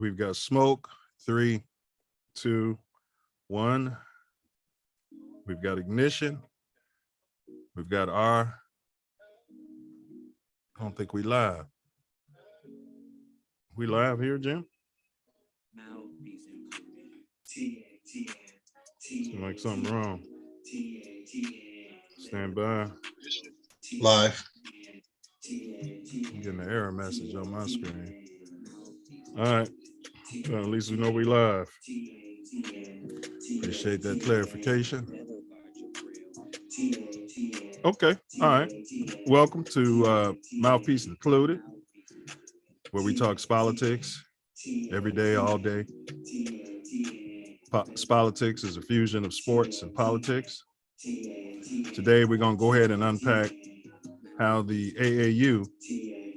We've got smoke. 3, 2, 1. We've got ignition. We've got R. I don't think we live. We live here, Jim? Mouthpiece included. Seems like something wrong. Stand by. Live. I'm getting an error message on my screen. All right. Well, at least we know we live. Appreciate that clarification. Okay. All right. Welcome to Mouthpiece Included, where we talk politics every day, all day. Politics is a fusion of sports and politics. Today, we're going to go ahead and unpack how the AAU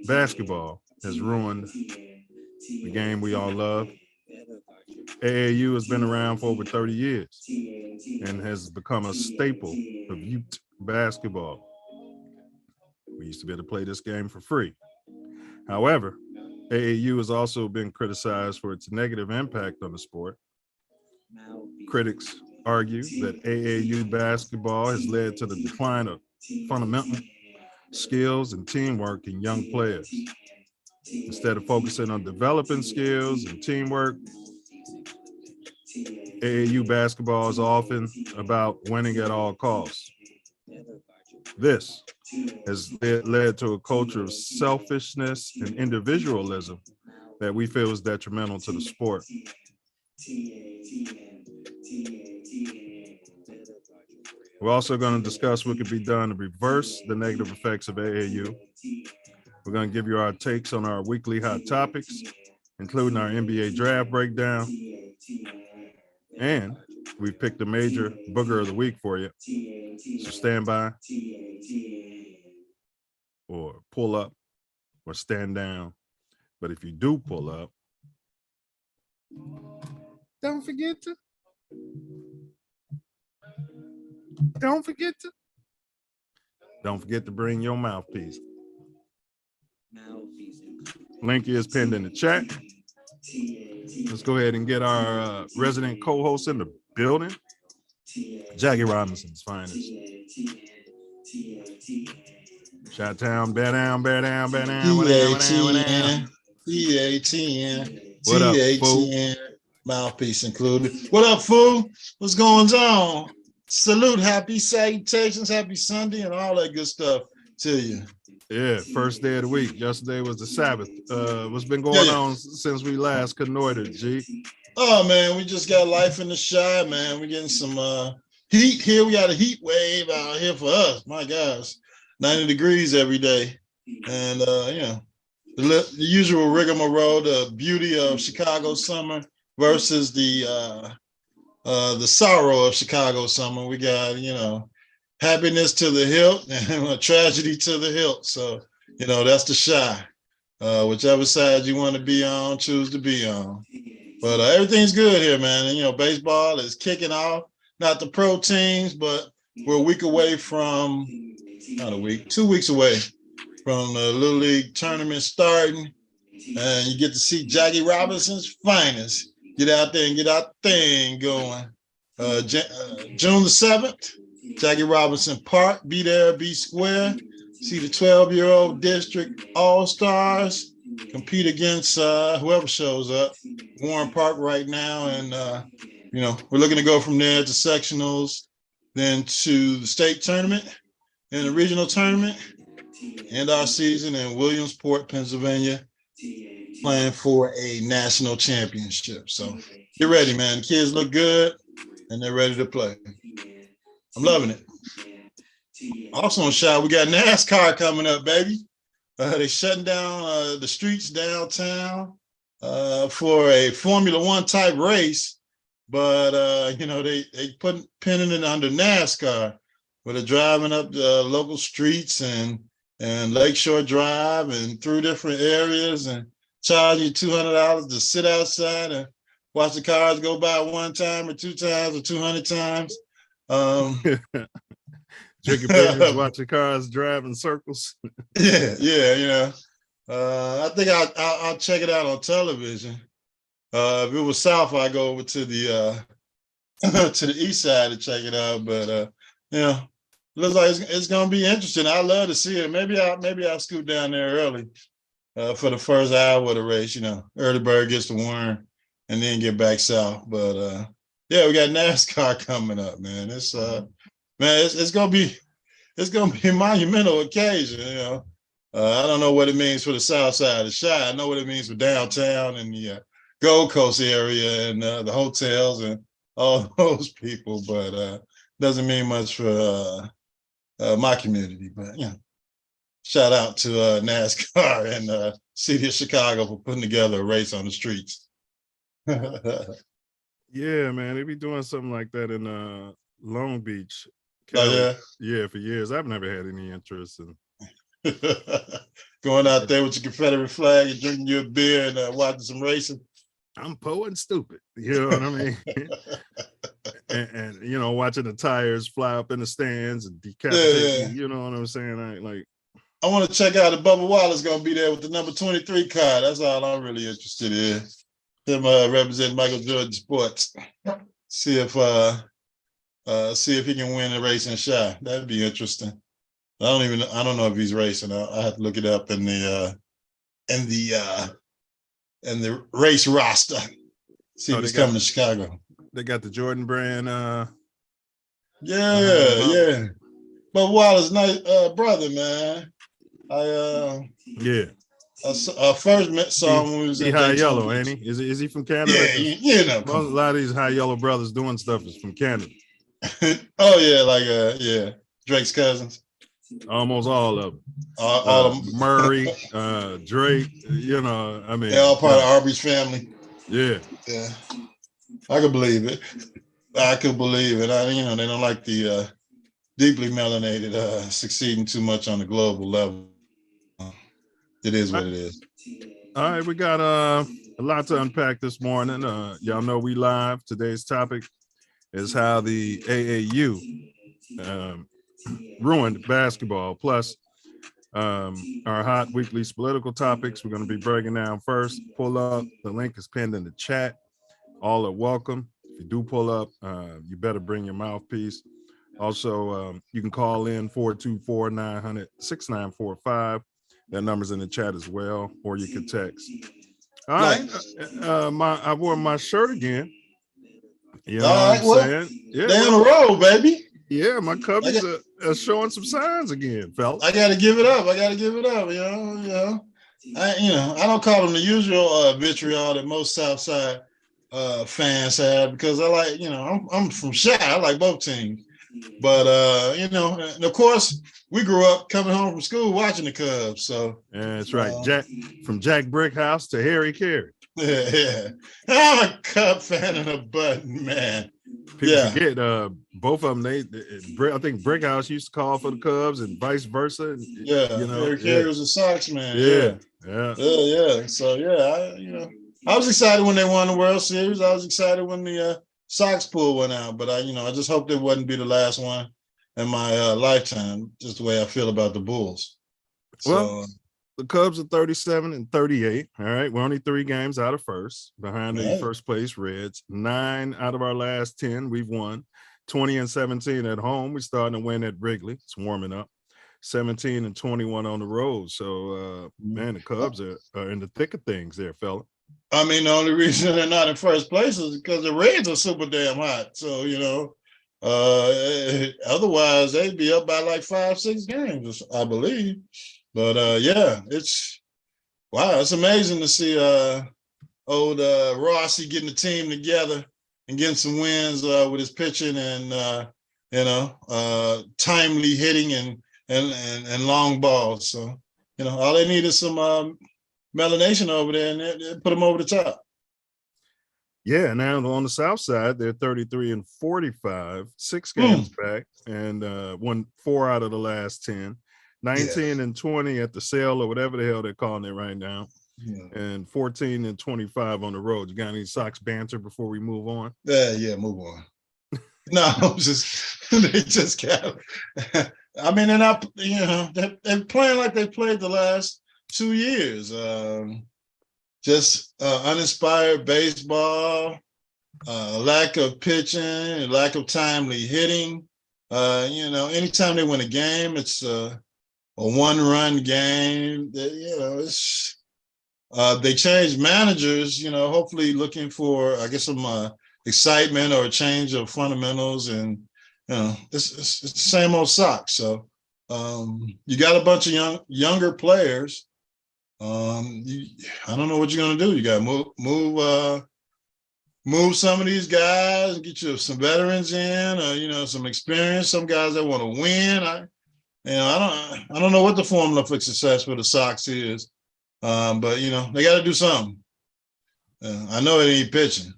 basketball has ruined the game we all love. AAU has been around for over 30 years and has become a staple of youth basketball. We used to be able to play this game for free. However, AAU has also been criticized for its negative impact on the sport. Critics argue that AAU basketball has led to the decline of fundamental skills and teamwork in young players. Instead of focusing on developing skills and teamwork, AAU basketball is often about winning at all costs. This has led to a culture of selfishness and individualism that we feel is detrimental to the sport. We're also going to discuss what could be done to reverse the negative effects of AAU. We're going to give you our takes on our weekly hot topics, including our NBA draft breakdown. And we've picked a major booger of the week for you. So stand by or pull up or stand down. But if you do pull up, don't forget to bring your mouthpiece. Link is pinned in the chat. Let's go ahead and get our resident co-host in the building. Jackie Robinson's finest. Chi-town, bear down, bear down, bear down. TATN. What up, fool? Mouthpiece included. What up, fool? What's going on? Salute, happy salutations, happy Sunday, and all that good stuff to you. Yeah, first day of the week. Yesterday was the Sabbath. What's been going on since we last connoitered, G? Oh, man, we just got life in the shy, man. We're getting some heat here. We got a heat wave out here for us. My gosh, 90 degrees every day. And, the usual rigmarole, the beauty of Chicago summer versus the sorrow of Chicago summer. We got, happiness to the hilt and a tragedy to the hilt. So, that's the shy. Whichever side you want to be on, choose to be on. But everything's good here, man. And, baseball is kicking off. Not the pro teams, but we're a week away from, not a week, 2 weeks away from the Little League tournament starting. And you get to see Jackie Robinson's finest. Get out there and get our thing going. June the 7th, Jackie Robinson Park. Be there, be square. See the 12-year-old district all-stars compete against whoever shows up. Warren Park right now. And, we're looking to go from there to sectionals, then to the state tournament and the regional tournament. End our season in Williamsport, Pennsylvania, playing for a national championship. So get ready, man. The kids look good and they're ready to play. I'm loving it. Also on shot, we got NASCAR coming up, baby. They're shutting down the streets downtown for a Formula One type race, but they pinning it under NASCAR, where they're driving up the local streets and Lakeshore Drive and through different areas and charge you $200 to sit outside and watch the cars go by one time or 2 times or 200 times. Drinking beers, watching cars drive in circles. Yeah. I think I'll check it out on television. If it was south, I go over to the to the east side to check it out. But looks like it's gonna be interesting. I love to see it. Maybe I'll scoot down there early for the first hour of the race. Early bird gets the worm, and then get back south. But we got NASCAR coming up, man. It's gonna be a monumental occasion. I don't know what it means for the south side of the Chi. I know what it means for downtown and the Gold Coast area and the hotels and all those people, but doesn't mean much for my community. But shout out to NASCAR and City of Chicago for putting together a race on the streets. Yeah, man, they be doing something like that in Long Beach. Oh, Yeah, for years. I've never had any interest in going out there with your Confederate flag and drinking your beer and watching some racing. I'm poor and stupid. You know what I mean? and watching the tires fly up in the stands and decapitate. You know what I'm saying? I want to check out if Bubba Wallace gonna be there with the number 23 car. That's all I'm really interested in. Him representing Michael Jordan Sports. See if he can win the race in Chi. That'd be interesting. I don't know if he's racing. I have to look it up in the race roster. See if he's coming to Chicago. They got the Jordan brand. Yeah. But Wallace, nice brother, man. I first saw him when he was in High Yellow, ain't he? Is he from Canada? Yeah, a lot of these High Yellow brothers doing stuff is from Canada. Oh yeah, Drake's cousins. Almost all of them. All of them. Murray, Drake. They're all part of Arbery's family. Yeah. I could believe it. They don't like the deeply melanated succeeding too much on the global level. It is what it is. All right, we got a lot to unpack this morning. Y'all know we live. Today's topic is how the AAU ruined basketball, plus our hot weekly political topics. We're going to be breaking down first. Pull up. The link is pinned in the chat. All are welcome. If you do pull up, you better bring your mouthpiece. Also, you can call in 424-900-6945. That number's in the chat as well, or you can text. All right. I wore my shirt again. You know what I'm saying? Yeah, down the road, baby. Yeah, my Cubbies are showing some signs again, fella. I gotta give it up. I don't call them the usual vitriol that most Southside fans have, because I like, I'm from Chi. I like both teams. But and of course, we grew up coming home from school watching the Cubs. So that's right. From Jack Brickhouse to Harry Carey. Yeah. I'm a Cub fan in a button, man. People forget both of them. I think Brickhouse used to call for the Cubs and vice versa. Harry Carey was a Sox man. Yeah. So I was excited when they won the World Series. I was excited when the Sox pull went out, but I just hoped it wouldn't be the last one in my lifetime. Just the way I feel about the Bulls. Well, the Cubs are 37-38. All right, we're only 3 games out of first, behind the first place Reds. 9 out of our last 10 we've won. 20-17 at home. We're starting to win at Wrigley. It's warming up. 17-21 on the road. So, man, the Cubs are in the thick of things there, fella. I mean, the only reason they're not in first place is because the Reds are super damn hot. So, otherwise they'd be up by like 5-6 games, I believe. But it's amazing to see old Rossi getting the team together and getting some wins with his pitching and timely hitting and long balls. So all they need is some melanation over there, and they put them over the top. Yeah, now on the south side, they're 33-45, 6 games back, and won 4 out of the last 10. 19-20 at the sale, or whatever the hell they're calling it right now, and 14-25 on the road. You got any Sox banter before we move on? Yeah, move on. No, they just got. I mean, they're not. They're playing like they played the last 2 years. just uninspired baseball, lack of pitching, lack of timely hitting. Anytime they win a game, it's a one-run game. It's they changed managers. Hopefully looking for, I guess, some excitement or a change of fundamentals, and it's the same old Sox. So you got a bunch of younger players. I don't know what you're gonna do. You got to move some of these guys, get you some veterans in, some experience, some guys that want to win. I don't know what the formula for success for the Sox is, but they got to do something. I know it ain't pitching.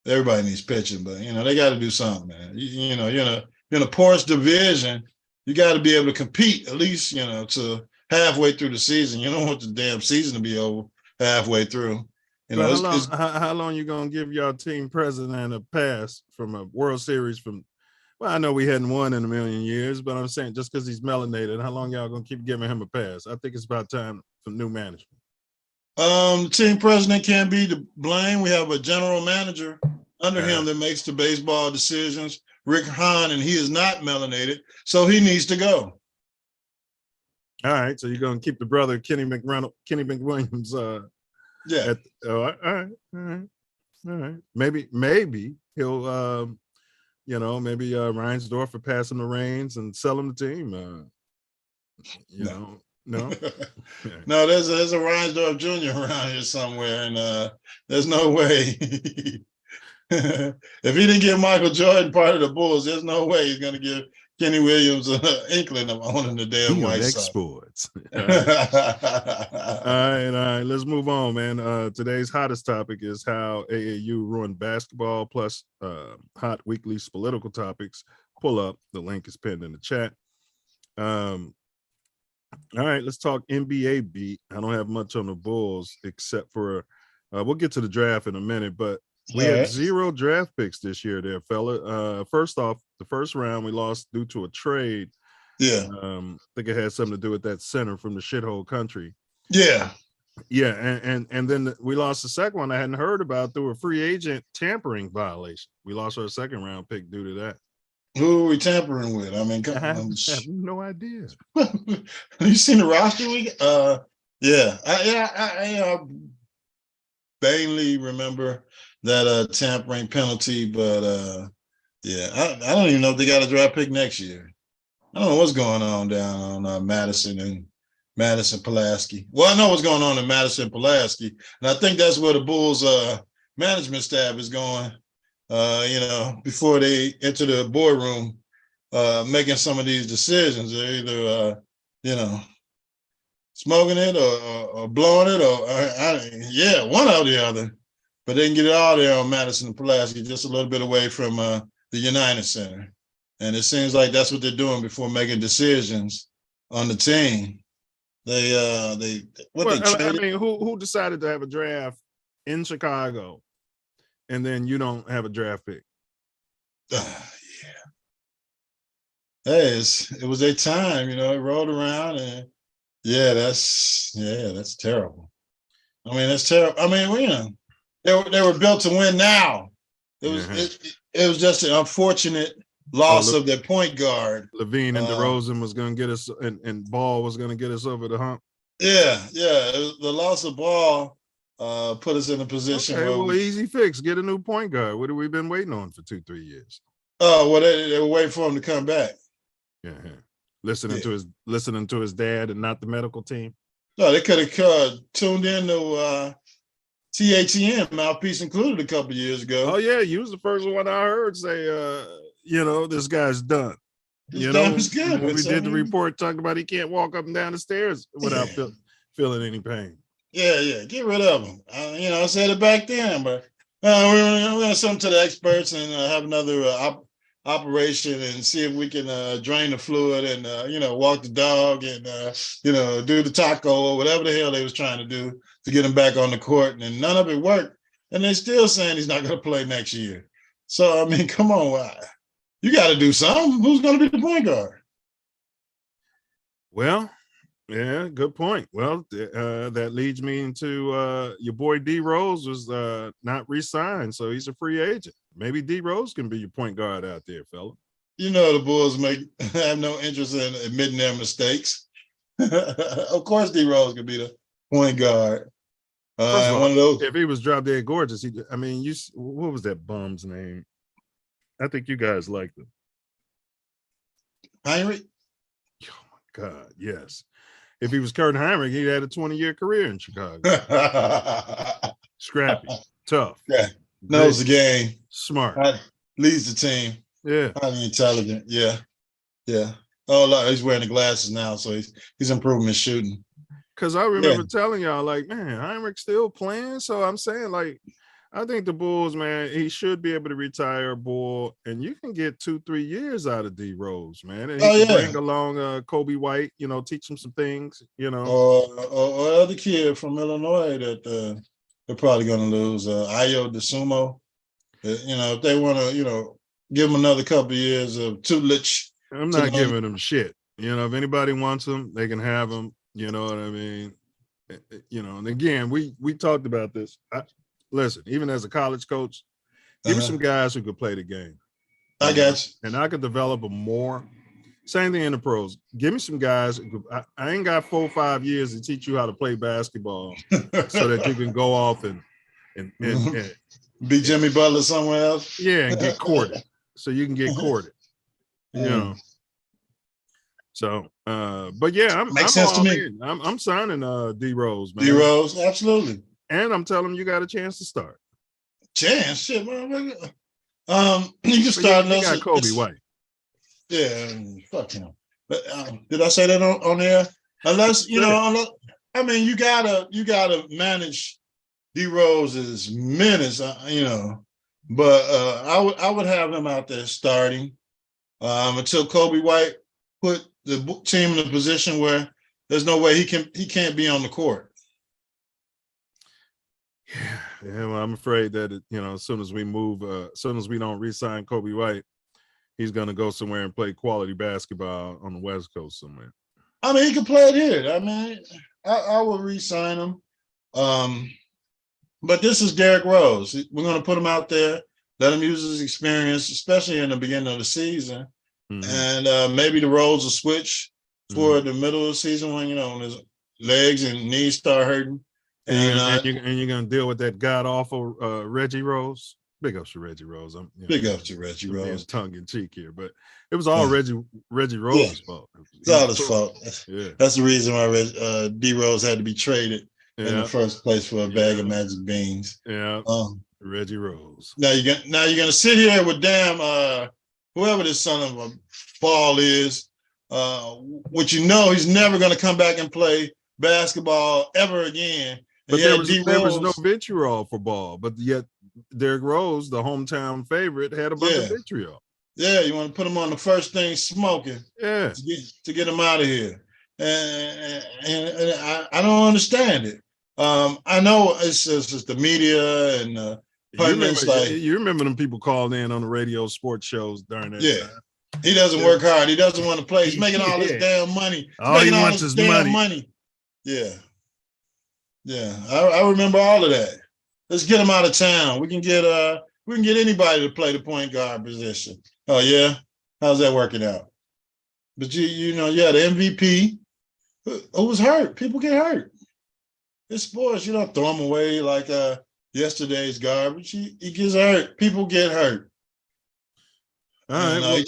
Everybody needs pitching, but they got to do something, man. You're in a porous division. You got to be able to compete at least, to halfway through the season. You don't want the damn season to be over halfway through. How long you gonna give your team president a pass from a World Series from? Well, I know we hadn't won in a million years, but I'm saying just because he's melanated, how long y'all gonna keep giving him a pass? I think it's about time for new management. The team president can't be to blame. We have a general manager under him that makes the baseball decisions, Rick Hahn, and he is not melanated, so he needs to go. All right, so you're gonna keep the brother Kenny McWilliams. Yeah. All right. Maybe he'll, maybe Reinsdorf will pass him the reins and sell him the team. No. No, there's a Reinsdorf Jr. around here somewhere, and there's no way. If he didn't give Michael Jordan part of the Bulls, there's no way he's going to give Kenny Williams inkling of owning the damn White Sox. Sports. All right. Let's move on, man. Today's hottest topic is how AAU ruined basketball, plus hot weekly political topics. Pull up. The link is pinned in the chat. All right, let's talk NBA beat. I don't have much on the Bulls except for we'll get to the draft in a minute, but we had 0 draft picks this year there, fella. First off, the first round we lost due to a trade. Yeah. I think it had something to do with that center from the shithole country. Yeah. Yeah, and then we lost the second one I hadn't heard about through a free agent tampering violation. We lost our second round pick due to that. Who are we tampering with? I mean, I have no idea. You seen the roster? I vaguely remember that tampering penalty, but I don't even know if they got a draft pick next year. I don't know what's going on down on Madison and Madison Pulaski. Well, I know what's going on in Madison Pulaski, and I think that's where the Bulls management staff is going. Before they enter the boardroom, making some of these decisions, they're either smoking it or blowing it, one or the other. But they can get it all there on Madison and Pulaski, just a little bit away from the United Center. And it seems like that's what they're doing before making decisions on the team. Who decided to have a draft in Chicago and then you don't have a draft pick? Hey, it was their time, it rolled around, and that's terrible. I mean, that's terrible. I mean, they were built to win now. It was just an unfortunate loss of their point guard. Levine and DeRozan was going to get us, and Ball was going to get us over the hump. Yeah. The loss of Ball put us in a position where easy fix. Get a new point guard. What have we been waiting on for 2-3 years? Oh, well, they were waiting for him to come back. Yeah. Listening to his dad and not the medical team. No, they could have tuned in to TATN, Mouthpiece included, a couple of years ago. Oh yeah, you was the first one I heard say, this guy's done. Is good. When we did the report talking about he can't walk up and down the stairs without feeling any pain. Yeah, get rid of him. I said it back then, but we're going to send them to the experts and have another operation and see if we can drain the fluid and walk the dog and do the taco or whatever the hell they was trying to do to get him back on the court, and none of it worked. And they're still saying he's not going to play next year. So I mean, come on, you got to do something. Who's going to be the point guard? Well, Yeah, good point. Well, that leads me into your boy D Rose was not re-signed, so he's a free agent. Maybe D Rose can be your point guard out there, fella. You know the Bulls have no interest in admitting their mistakes. Of course, D Rose could be the point guard. First of all, One of those. if he was drop dead gorgeous, I mean, what was that bum's name? I think you guys liked him. Heinrich? Oh my God, yes. If he was Kurt Heinrich, he'd had a 20-year career in Chicago. Scrappy, tough. Yeah, knows the game. Smart. Leads the team. Yeah. Highly intelligent. Yeah. Yeah. Oh, look, he's wearing the glasses now, so he's improving his shooting. Because I remember telling y'all, like, man, Heinrich's still playing. So I'm saying, like, I think the Bulls, man, he should be able to retire a Bull, and you can get 2-3 years out of D Rose, man. And he can bring along Kobe White, you know, teach him some things, you know. Or other kid from Illinois that they're probably going to lose, Ayo DeSumo. You know, if they want to, you know, give him another couple of years of Tulich. I'm not giving them shit. You know, if anybody wants them, they can have them. You know what I mean? You know, and again, we talked about this. Listen, even as a college coach, give me some guys who could play the game. I got you. And I could develop them more. Same thing in the pros. Give me some guys. I ain't got 4 or 5 years to teach you how to play basketball so that you can go off and be Jimmy Butler somewhere else. Yeah, and get courted. So you can get courted. You know. So, but yeah, I'm sense to me. I'm signing D Rose, man. D Rose, absolutely. And I'm telling him you got a chance to start. Chance, shit, man. You can start. You got Kobe White. Yeah, fuck him. But did I say that on there? Unless you know, I mean, you gotta manage D Rose's minutes, you know. But I would have him out there starting until Kobe White put the team in a position where there's no way he can't be on the court. Yeah, well, I'm afraid that as soon as we move, as soon as we don't re-sign Kobe White, he's gonna go somewhere and play quality basketball on the West Coast somewhere. I mean, he can play it here. I mean, I would re-sign him. But this is Derrick Rose. We're gonna put him out there, let him use his experience, especially in the beginning of the season. Mm-hmm. And maybe the roles will switch for the middle of the season when when his legs and knees start hurting. And you're gonna deal with that god awful Reggie Rose. Big ups to Reggie Rose. Big ups to Reggie Rose. Tongue in cheek here, but it was all Reggie Rose's fault. It's all his fault. Yeah. That's the reason why D Rose had to be traded in the first place for a bag of magic beans. Yeah. Reggie Rose. Now you're gonna sit here with whoever this son of a ball is, which he's never gonna come back and play basketball ever again. But there was no vitriol for ball, but yet Derrick Rose, the hometown favorite, had a bunch of vitriol. Yeah, you want to put him on the first thing smoking. Yeah, to get him out of here, and I don't understand it. I know it's just the media and you remember them people called in on the radio sports shows during that time. He doesn't work hard. He doesn't want to play. He's making all this damn money. All he wants is money. Yeah. I remember all of that. Let's get him out of town. We can get anybody to play the point guard position. Oh yeah, how's that working out? But the MVP who was hurt. People get hurt. It's sports. You don't throw him away like yesterday's garbage. He gets hurt. People get hurt. All right.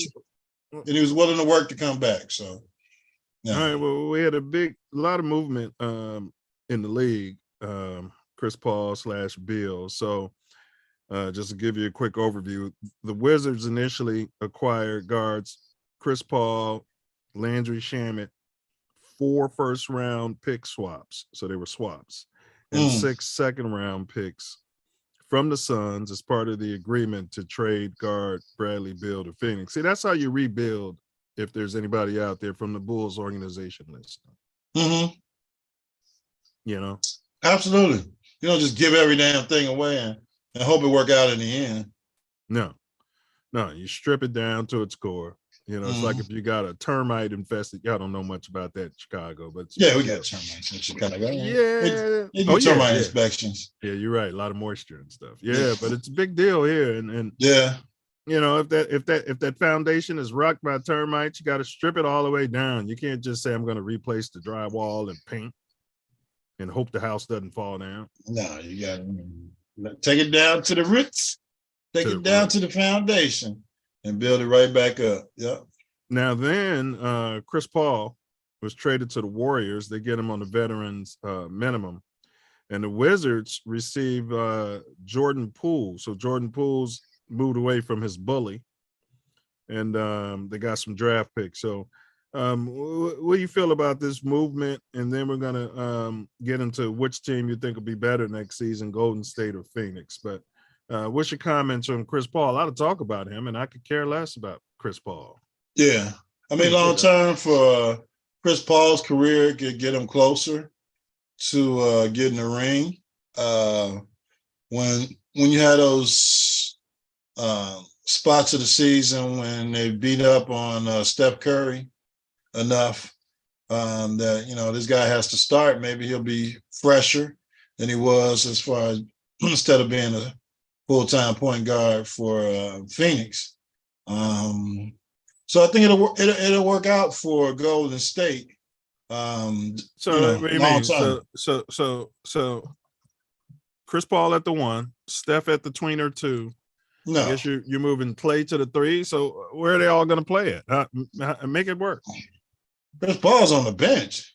And he was willing to work to come back. So. Yeah. All right. Well, we had a lot of movement in the league. Chris Paul / Bill. So just to give you a quick overview, the Wizards initially acquired guards Chris Paul, Landry Shamet, 4 first-round pick swaps. So they were swaps. And 6 second-round picks from the Suns as part of the agreement to trade guard Bradley Beal to Phoenix. See, that's how you rebuild if there's anybody out there from the Bulls organization list. Mm-hmm. Absolutely. You don't just give every damn thing away and hope it work out in the end. No, you strip it down to its core. You know, it's like if you got a termite infested, y'all don't know much about that in Chicago, but Yeah, we got termites in Chicago. yeah. They Oh do yeah, termite yeah. inspections. Yeah, you're right. A lot of moisture and stuff. Yeah, Yeah. but it's a big deal here. And Yeah. you know, if that foundation is rocked by termites, you got to strip it all the way down. You can't just say I'm going to replace the drywall and paint and hope the house doesn't fall down. No, you got to take it down to the roots, take it down to the foundation, and build it right back up. Yep. Now then, Chris Paul was traded to the Warriors. They get him on the veterans minimum, and the Wizards receive Jordan Poole. So Jordan Poole's moved away from his bully, and they got some draft picks. So what do you feel about this movement? And then we're gonna get into which team you think will be better next season, Golden State or Phoenix. But what's your comments on Chris Paul? A lot of talk about him, and I could care less about Chris Paul. Yeah. I mean, long term for Chris Paul's career, could get him closer to getting a ring. When you had those spots of the season when they beat up on Steph Curry enough that, you know, this guy has to start, maybe he'll be fresher than he was as far as instead of being a full-time point guard for Phoenix. So I think it'll work out for Golden State. So you know, what do you long mean? time. So Chris Paul at the 1, Steph at the tweener 2. No, I guess you're moving Clay to the 3. So where are they all going to play at? Make it work. Chris Paul's on the bench.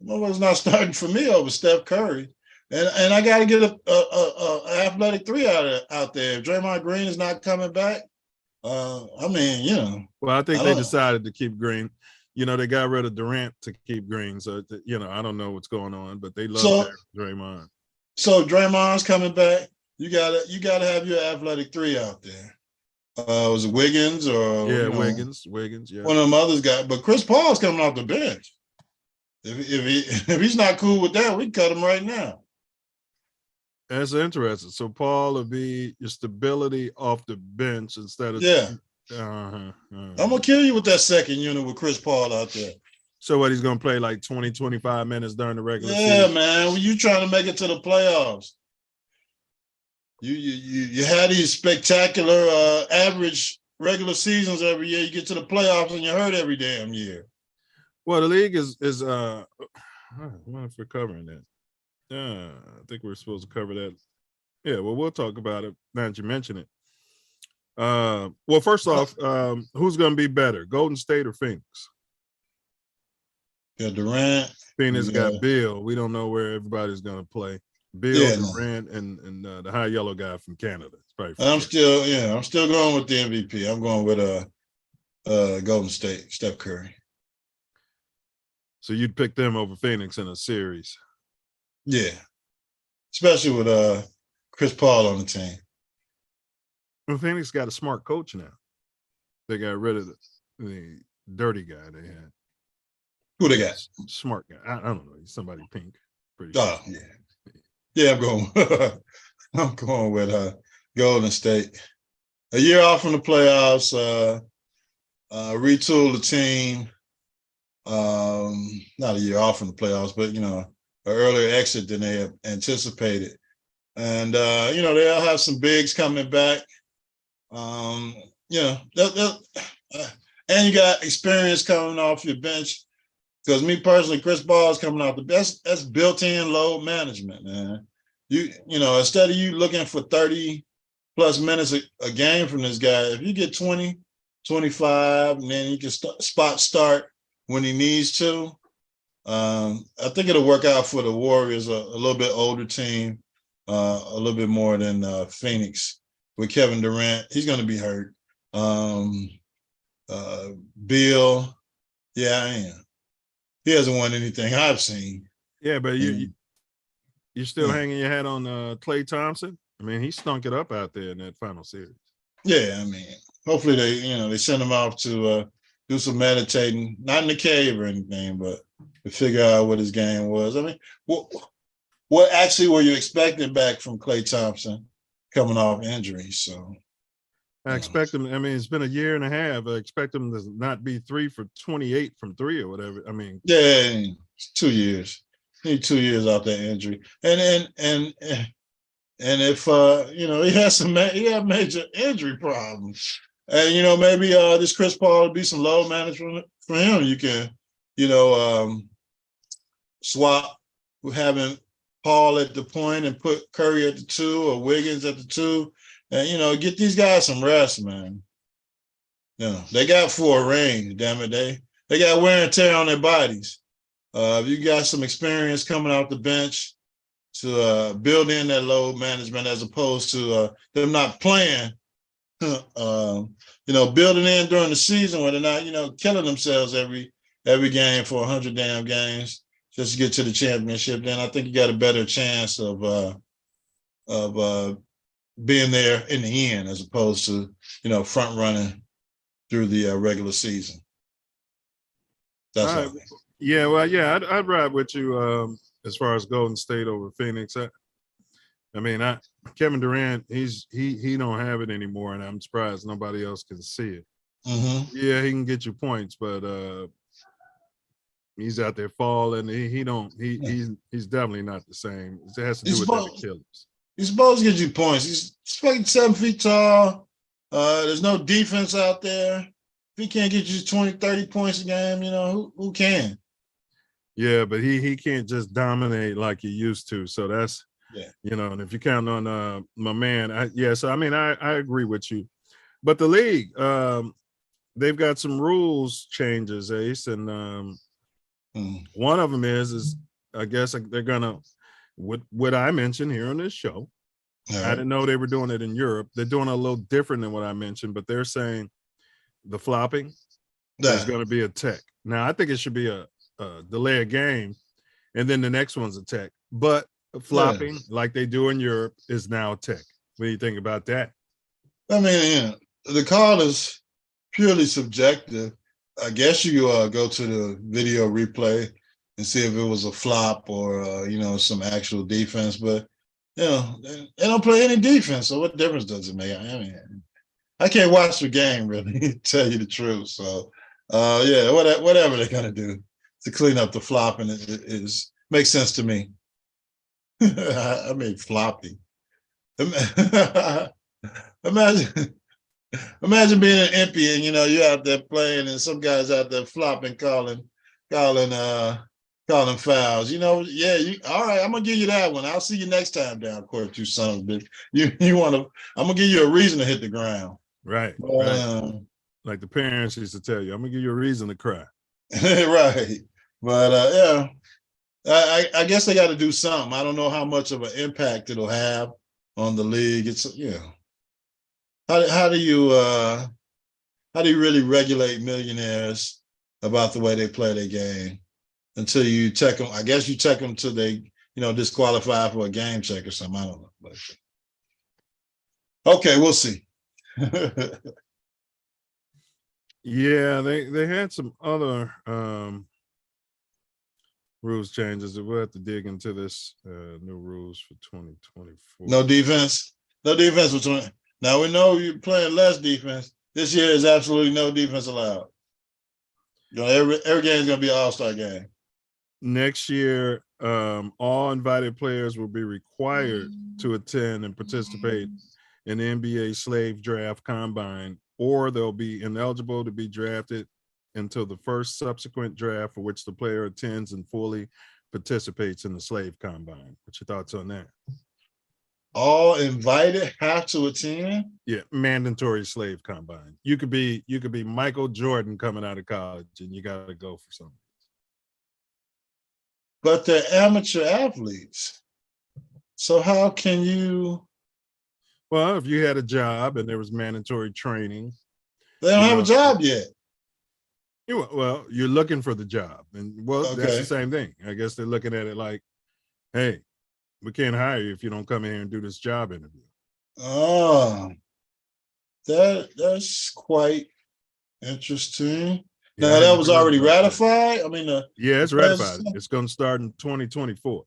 Nobody's not starting for me over Steph Curry. And I got to get a athletic 3 out there. If Draymond Green is not coming back, I mean, you know. Well, I think they decided to keep Green. You know, they got rid of Durant to keep Green. So, you know, I don't know what's going on, but they love Draymond. So Draymond's coming back. You gotta have your athletic 3 out there. Was it Wiggins or Wiggins, yeah. One of them others got, but Chris Paul's coming off the bench. If he's not cool with that, we can cut him right now. That's interesting. So Paul will be your stability off the bench instead of I'm gonna kill you with that second unit with Chris Paul out there. So what, he's gonna play like 20, 25 minutes during the regular season? Yeah, man. When you trying to make it to the playoffs, you had these spectacular average regular seasons every year. You get to the playoffs and you're hurt every damn year. Well, the league is I wonder if we're covering that. I think we're supposed to cover that. Yeah, well, we'll talk about it now that you mention it. Well, first off, who's going to be better, Golden State or Phoenix? Yeah, Durant. Phoenix got Bill. We don't know where everybody's going to play. Bill, Durant, and the high yellow guy from Canada. I'm still going with the MVP. I'm going with Golden State, Steph Curry. So you'd pick them over Phoenix in a series? Yeah, especially with Chris Paul on the team. Well, Phoenix got a smart coach now. They got rid of the dirty guy they had. Who they got? Smart guy. I don't know. He's somebody pink. Pretty sure. Yeah. I'm going with Golden State. A year off from the playoffs. Retool the team. Not a year off from the playoffs, but you know, an earlier exit than they have anticipated. And you know, they'll have some bigs coming back. You know, and you got experience coming off your bench. Because me personally, Chris Paul is coming off the best. That's built-in load management, man. You know, instead of you looking for 30 plus minutes a game from this guy, if you get 20, 25, and then you can spot start when he needs to, I think it'll work out for the Warriors, a little bit older team, a little bit more than Phoenix. With Kevin Durant, he's going to be hurt. Bill, yeah, I am. He hasn't won anything I've seen. Yeah, but you're still hanging your hat on Klay Thompson. I mean, he stunk it up out there in that final series. Yeah, I mean, hopefully they send him off to do some meditating, not in the cave or anything, but to figure out what his game was. I mean, what actually were you expecting back from Klay Thompson coming off injury? So I expect him. I mean, it's been a year and a half. I expect him to not be 3 for 28 from 3 or whatever. I mean, yeah, it's 2 years. Need 2 years off that injury, and if he had major injury problems, and maybe this Chris Paul would be some load management for him. You can, swap with having Paul at the point and put Curry at the 2 or Wiggins at the 2, and get these guys some rest, man. They got 4 rings, damn it. They got wear and tear on their bodies. If you got some experience coming off the bench to build in that load management as opposed to them not playing, building in during the season when they're not, killing themselves every game for 100 damn games just to get to the championship, then I think you got a better chance of being there in the end as opposed to, front running through the regular season. That's all. Yeah, well, yeah, I'd ride with you as far as Golden State over Phoenix. I mean, Kevin Durant, he don't have it anymore, and I'm surprised nobody else can see it. Mm-hmm. Yeah, he can get you points, but he's out there falling. He's definitely not the same. It has to do with that Achilles. He's supposed to get you points. He's fucking 7 feet tall. There's no defense out there. If he can't get you 20, 30 points a game, who can? Yeah, but he can't just dominate like he used to. So that's, and if you count on my man, so I mean, I agree with you. But the league, they've got some rules changes, Ace, and one of them is I guess they're gonna what I mentioned here on this show. Right. I didn't know they were doing it in Europe. They're doing it a little different than what I mentioned, but they're saying the flopping is going to be a tech. Now, I think it should be a delay a game, and then the next one's a tech. But flopping, like they do in Europe, is now a tech. What do you think about that? I mean, the call is purely subjective. I guess you go to the video replay and see if it was a flop or some actual defense. But they don't play any defense, so what difference does it make? I mean, I can't watch the game really, to tell you the truth. So whatever they're gonna do to clean up the flopping is makes sense to me. I mean, floppy. Imagine being an MP and you're out there playing and some guys out there flopping, calling fouls. All right, I'm gonna give you that one. I'll see you next time down court, you son of a bitch. I'm gonna give you a reason to hit the ground. Right. Right. Like the parents used to tell you, I'm gonna give you a reason to cry. Right. But I guess they got to do something. I don't know how much of an impact it'll have on the league. It's how do you really regulate millionaires about the way they play their game until you check them? I guess you check them till they disqualify for a game check or something. I don't know. But, okay, we'll see. Yeah, they had some other rules changes. We'll have to dig into this new rules for 2024. No defense between. Now we know you're playing less defense. This year is absolutely no defense allowed. Every game is going to be an all-star game. Next year, all invited players will be required to attend and participate in the NBA Slave Draft Combine, or they'll be ineligible to be drafted until the first subsequent draft for which the player attends and fully participates in the Slave Combine. What's your thoughts on that? All invited have to attend? Yeah, mandatory Slave Combine. You could be Michael Jordan coming out of college and you got to go for something. But they're amateur athletes. So how can you? Well, if you had a job and there was mandatory training. They don't have a job yet. You're looking for the job. And that's the same thing. I guess they're looking at it like, hey, we can't hire you if you don't come in here and do this job interview. Oh, that's quite interesting. Yeah, now that was already ratified. I mean, it's ratified. It's going to start in 2024.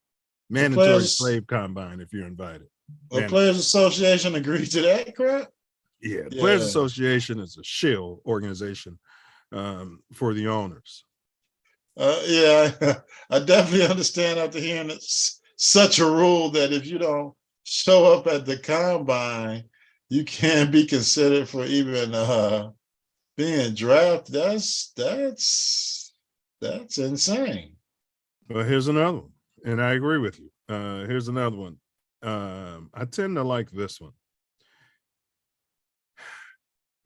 Mandatory Slave Combine if you're invited. The Players Association agreed to that crap? Yeah, the Players Yeah. Association is a shill organization for the owners. Yeah, I definitely understand after hearing it's such a rule that if you don't show up at the combine, you can't be considered for even being drafted. That's insane. Well, here's another one, and I agree with you. Here's another one. I tend to like this one.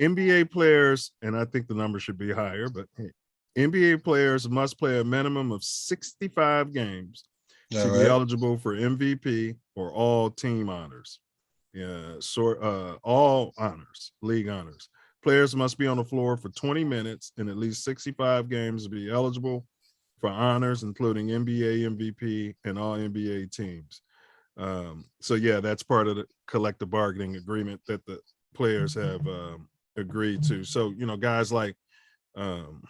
NBA players, and I think the number should be higher, but hey, NBA players must play a minimum of 65 games to All be right. eligible for MVP or all team honors. Yeah, all honors, league honors. Players must be on the floor for 20 minutes in at least 65 games to be eligible for honors, including NBA MVP and all NBA teams. So yeah, that's part of the collective bargaining agreement that the players have agreed to. So, guys like John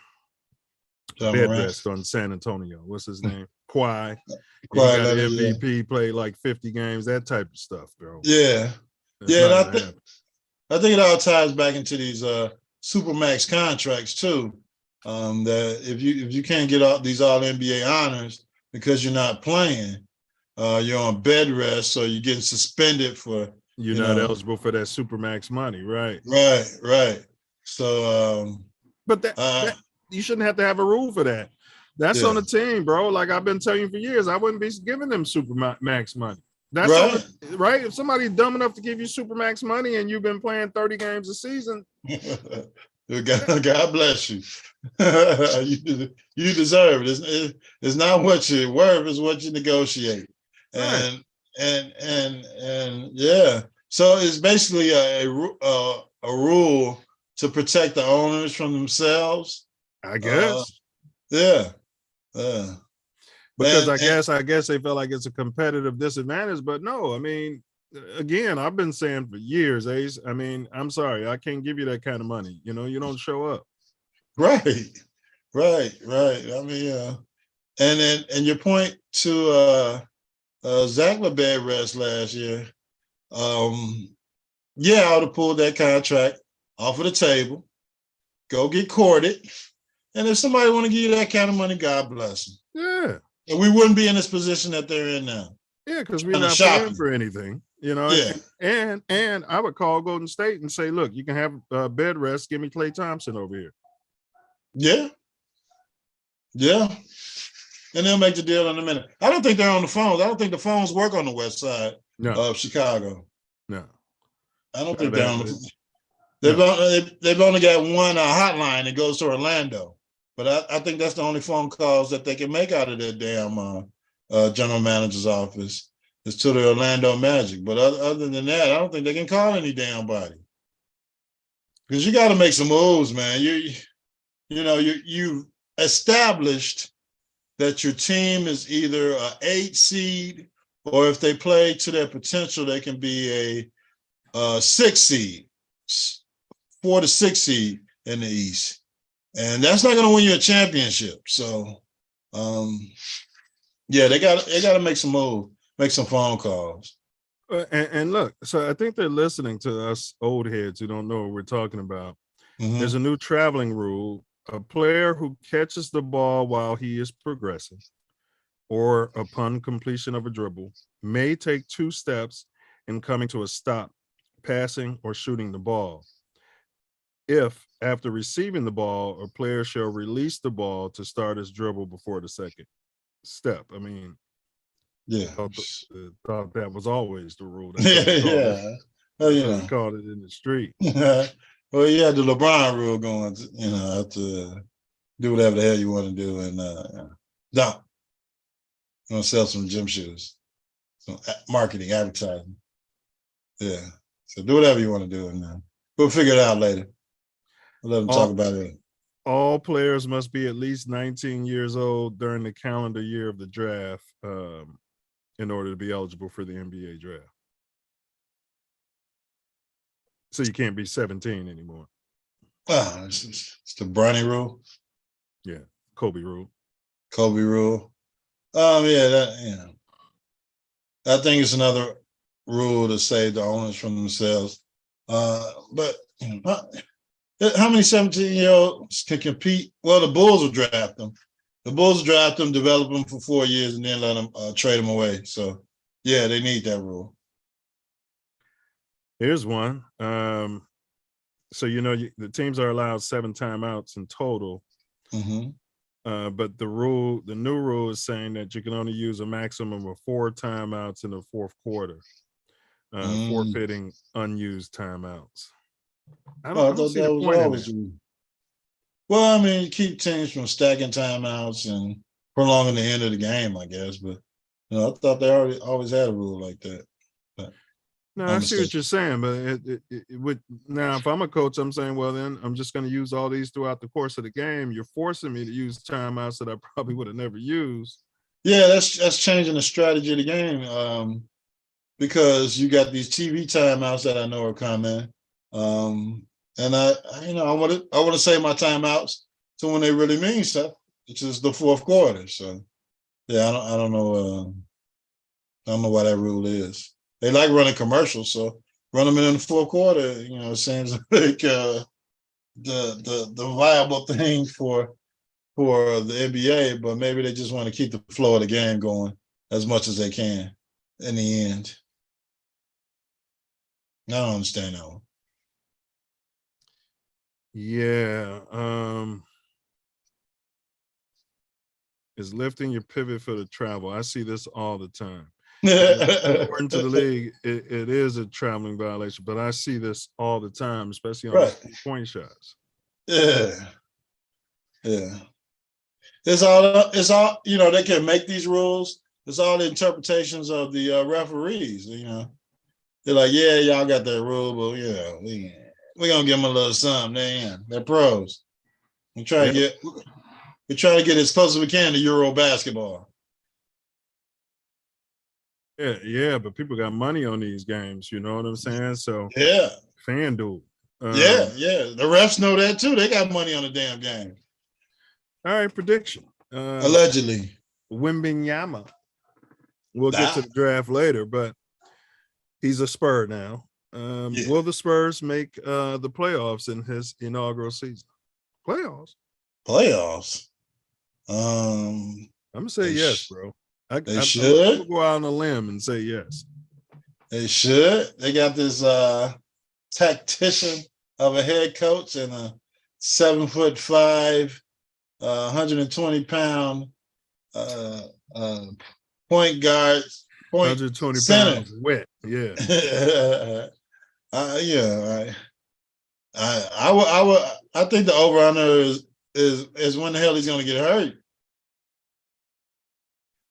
bed Morant. rest on San Antonio. What's his name? Kawhi. He Quiet got an letter, yeah. MVP, played like 50 games, that type of stuff, bro. Yeah. That's Yeah, not and gonna happen. I think it all ties back into these supermax contracts too. That if you can't get all these all NBA honors because you're not playing, you're on bed rest, so you're getting suspended for You're not eligible for that supermax money, right? right. So But that you shouldn't have to have a rule for that. That's yeah. on the team, bro. Like I've been telling you for years, I wouldn't be giving them supermax money. That's Right. on the, right. If somebody's dumb enough to give you supermax money and you've been playing 30 games a season, God bless you. You deserve it. It's not what you're worth, it's what you negotiate. right? And yeah. So it's basically a rule to protect the owners from themselves. I guess. Yeah. Because I guess they feel like it's a competitive disadvantage, but no, I mean, again, I've been saying for years, Ace. I mean, I'm sorry, I can't give you that kind of money. You don't show up. Right. I mean, and your point to Zach LeBed rest last year. Yeah, I would have pulled that contract off of the table, go get courted. And if somebody want to give you that kind of money, God bless them. Yeah. And we wouldn't be in this position that they're in now. Yeah, because we're not paying for anything, Yeah. And I would call Golden State and say, look, you can have bed rest. Give me Klay Thompson over here. Yeah. And they'll make the deal in a minute. I don't think they're on the phones. I don't think the phones work on the west side of Chicago. No. I don't think they're on the They've only got one hotline that goes to Orlando. But I think that's the only phone calls that they can make out of their damn general manager's office is to the Orlando Magic. But other than that, I don't think they can call any damn body. Because you got to make some moves, man. You've established that your team is either an 8 seed or if they play to their potential, they can be a 6 seed, 4 to 6 seed in the East. And that's not going to win you a championship. So, yeah, they got to make some moves, make some phone calls. And look, so I think they're listening to us old heads who don't know what we're talking about. Mm-hmm. There's a new traveling rule. A player who catches the ball while he is progressing or upon completion of a dribble may take 2 steps in coming to a stop, passing or shooting the ball. If, after receiving the ball, a player shall release the ball to start his dribble before the second step. I mean, yeah, thought that was always the rule. Yeah. We called it in the street. Well, you had the LeBron rule going, have to do whatever the hell you want to do and dump. You want to sell some gym shoes, some marketing, advertising. Yeah. So do whatever you want to do and we'll figure it out later. We'll let them talk about it. All players must be at least 19 years old during the calendar year of the draft in order to be eligible for the NBA draft. So you can't be 17 anymore. It's the Bronny rule. Yeah, Kobe rule. Yeah, I think it's another rule to save the owners from themselves. But how many 17-year-olds can compete? Well, the Bulls will draft them. The Bulls draft them, develop them for 4 years, and then let them trade them away. So, yeah, they need that rule. Here's one. So the teams are allowed 7 timeouts in total. Mm-hmm. But the new rule is saying that you can only use a maximum of 4 timeouts in the fourth quarter, forfeiting unused timeouts. I don't see the point in that. Well, I mean, keep teams from stacking timeouts and prolonging the end of the game, I guess. But I thought they always had a rule like that. But no, I see what you're saying, but it would now. If I'm a coach, I'm saying, well, then I'm just going to use all these throughout the course of the game. You're forcing me to use timeouts that I probably would have never used. Yeah, that's changing the strategy of the game because you got these TV timeouts that I know are coming, and I want to save my timeouts to when they really mean stuff, which is the fourth quarter. So yeah, I don't know why that rule is. They like running commercials, so run them in the fourth quarter. It seems like the viable thing for the NBA, but maybe they just want to keep the flow of the game going as much as they can in the end. I don't understand that one. Yeah. Is lifting your pivot for the travel. I see this all the time. According to the league, it is a traveling violation, but I see this all the time, especially on point shots. Yeah. It's all they can make these rules. It's all the interpretations of the referees. They're like, yeah, y'all got that rule, but we're gonna give them a little something. They're pros. We try to get as close as we can to Euro basketball. Yeah, but people got money on these games, you know what I'm saying? So yeah, FanDuel. Yeah. The refs know that too. They got money on the damn game. All right, prediction. Allegedly. Wembanyama. We'll get to the draft later, but he's a Spur now. Will the Spurs make the playoffs in his inaugural season? Playoffs. I'm gonna say yes, bro. They should. I'm gonna go out on a limb and say yes. They should. They got this tactician of a head coach and a 7'5", 120-pound point guard. 120 center. pounds wet. Yeah. I think the over-under is when the hell he's going to get hurt.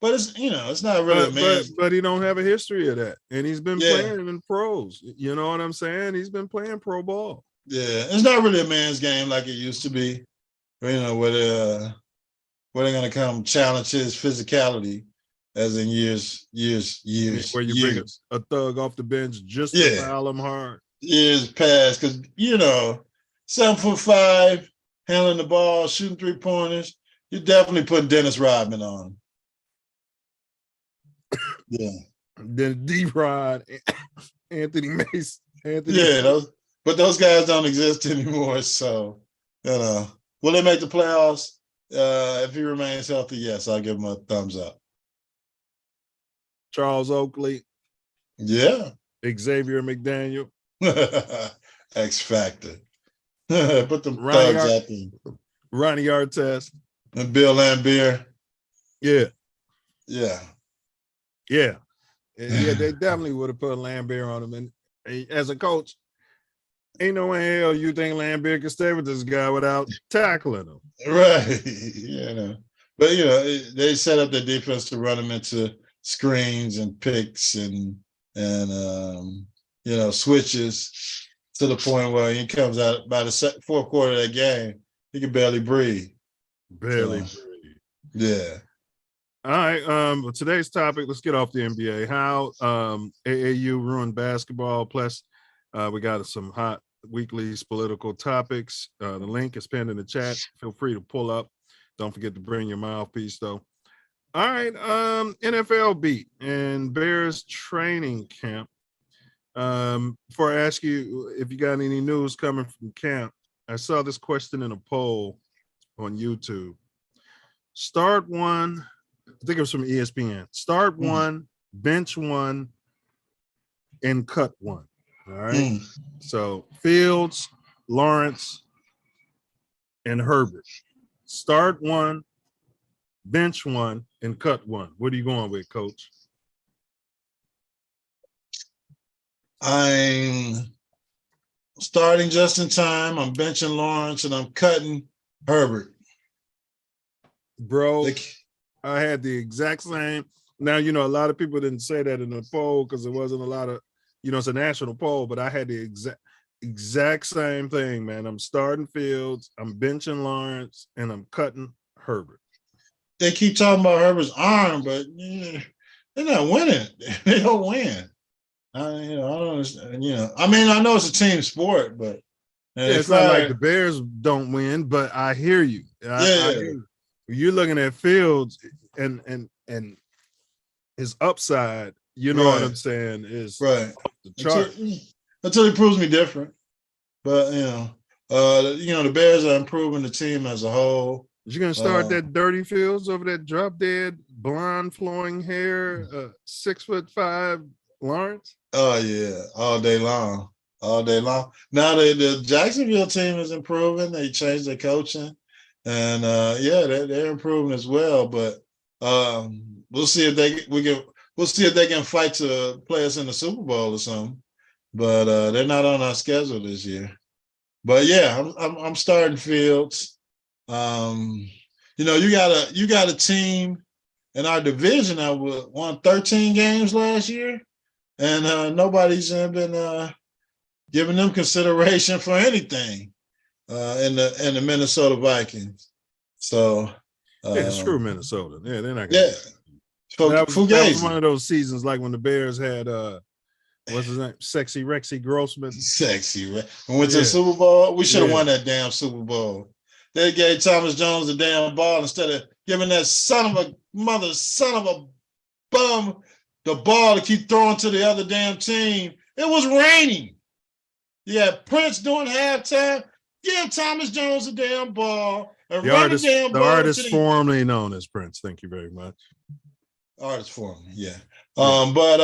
But it's not really but he don't have a history of that, and he's been playing in pros. You know what I'm saying? He's been playing pro ball. Yeah, it's not really a man's game like it used to be. Where they're going to come challenge his physicality, as in years. Where you bring a thug off the bench just to foul him hard. Years past, because 7'5", handling the ball, shooting 3-pointers. You're definitely putting Dennis Rodman on him. Yeah. Then D-Rod, Anthony Mason. But those guys don't exist anymore. So, will they make the playoffs? If he remains healthy, yes, I'll give him a thumbs up. Charles Oakley. Yeah. Xavier McDaniel. X Factor. Put them thugs out there. Ronnie Artest. And Bill Laimbeer. Yeah. Yeah, they definitely would have put Laimbeer on him. And as a coach, ain't no way in hell you think Laimbeer can stay with this guy without tackling him. Right. But they set up their defense to run him into screens and picks and switches to the point where he comes out by the fourth quarter of that game, he can barely breathe. Yeah. All right. Today's topic, let's get off the NBA. How AAU ruined basketball. Plus, we got some hot weekly political topics. The link is pinned in the chat. Feel free to pull up. Don't forget to bring your mouthpiece, though. All right. NFL beat and Bears training camp. Before I ask you if you got any news coming from camp, I saw this question in a poll on YouTube. Start one, I think it was from ESPN. Start one, bench one, and cut one. All right. So Fields, Lawrence, and Herbert. Start one, bench one, and cut one. What are you going with, Coach? I'm starting just in time. I'm benching Lawrence and I'm cutting Herbert. Bro, I had the exact same. Now, you know, a lot of people didn't say that in the poll because there wasn't a lot of, you know, it's a national poll, but I had the exact same thing, man. I'm starting Fields, I'm benching Lawrence, and I'm cutting Herbert. They keep talking about Herbert's arm, but they're not winning. They don't win. I don't understand. I mean, I know it's a team sport, but it's not like the Bears don't win. But I hear you. I hear you. You're looking at Fields and his upside. You know what I'm saying? Is right off the chart until he proves me different. But the Bears are improving the team as a whole. You're gonna start that dirty Fields over that drop dead, blonde flowing hair, 6'5" Lawrence? Oh yeah, all day long. Now the Jacksonville team is improving. They changed their coaching, and they're improving as well. But we'll see if they can fight to play us in the Super Bowl or something. But they're not on our schedule this year. But yeah, I'm starting Fields. You got a team in our division that won 13 games last year, and nobody's been giving them consideration for anything in the Minnesota Vikings. So screw Minnesota. Yeah, they're not gonna that was one of those seasons like when the Bears had what's his name? Sexy Rexy Grossman. We went to the Super Bowl. We should have won that damn Super Bowl. They gave Thomas Jones the damn ball instead of giving that son of a bum the ball to keep throwing to the other damn team. It was raining. Yeah, Prince doing halftime. Give Thomas Jones the damn ball and run the damn ball. The artist formerly known as Prince. Thank you very much. Artist formerly, yeah. But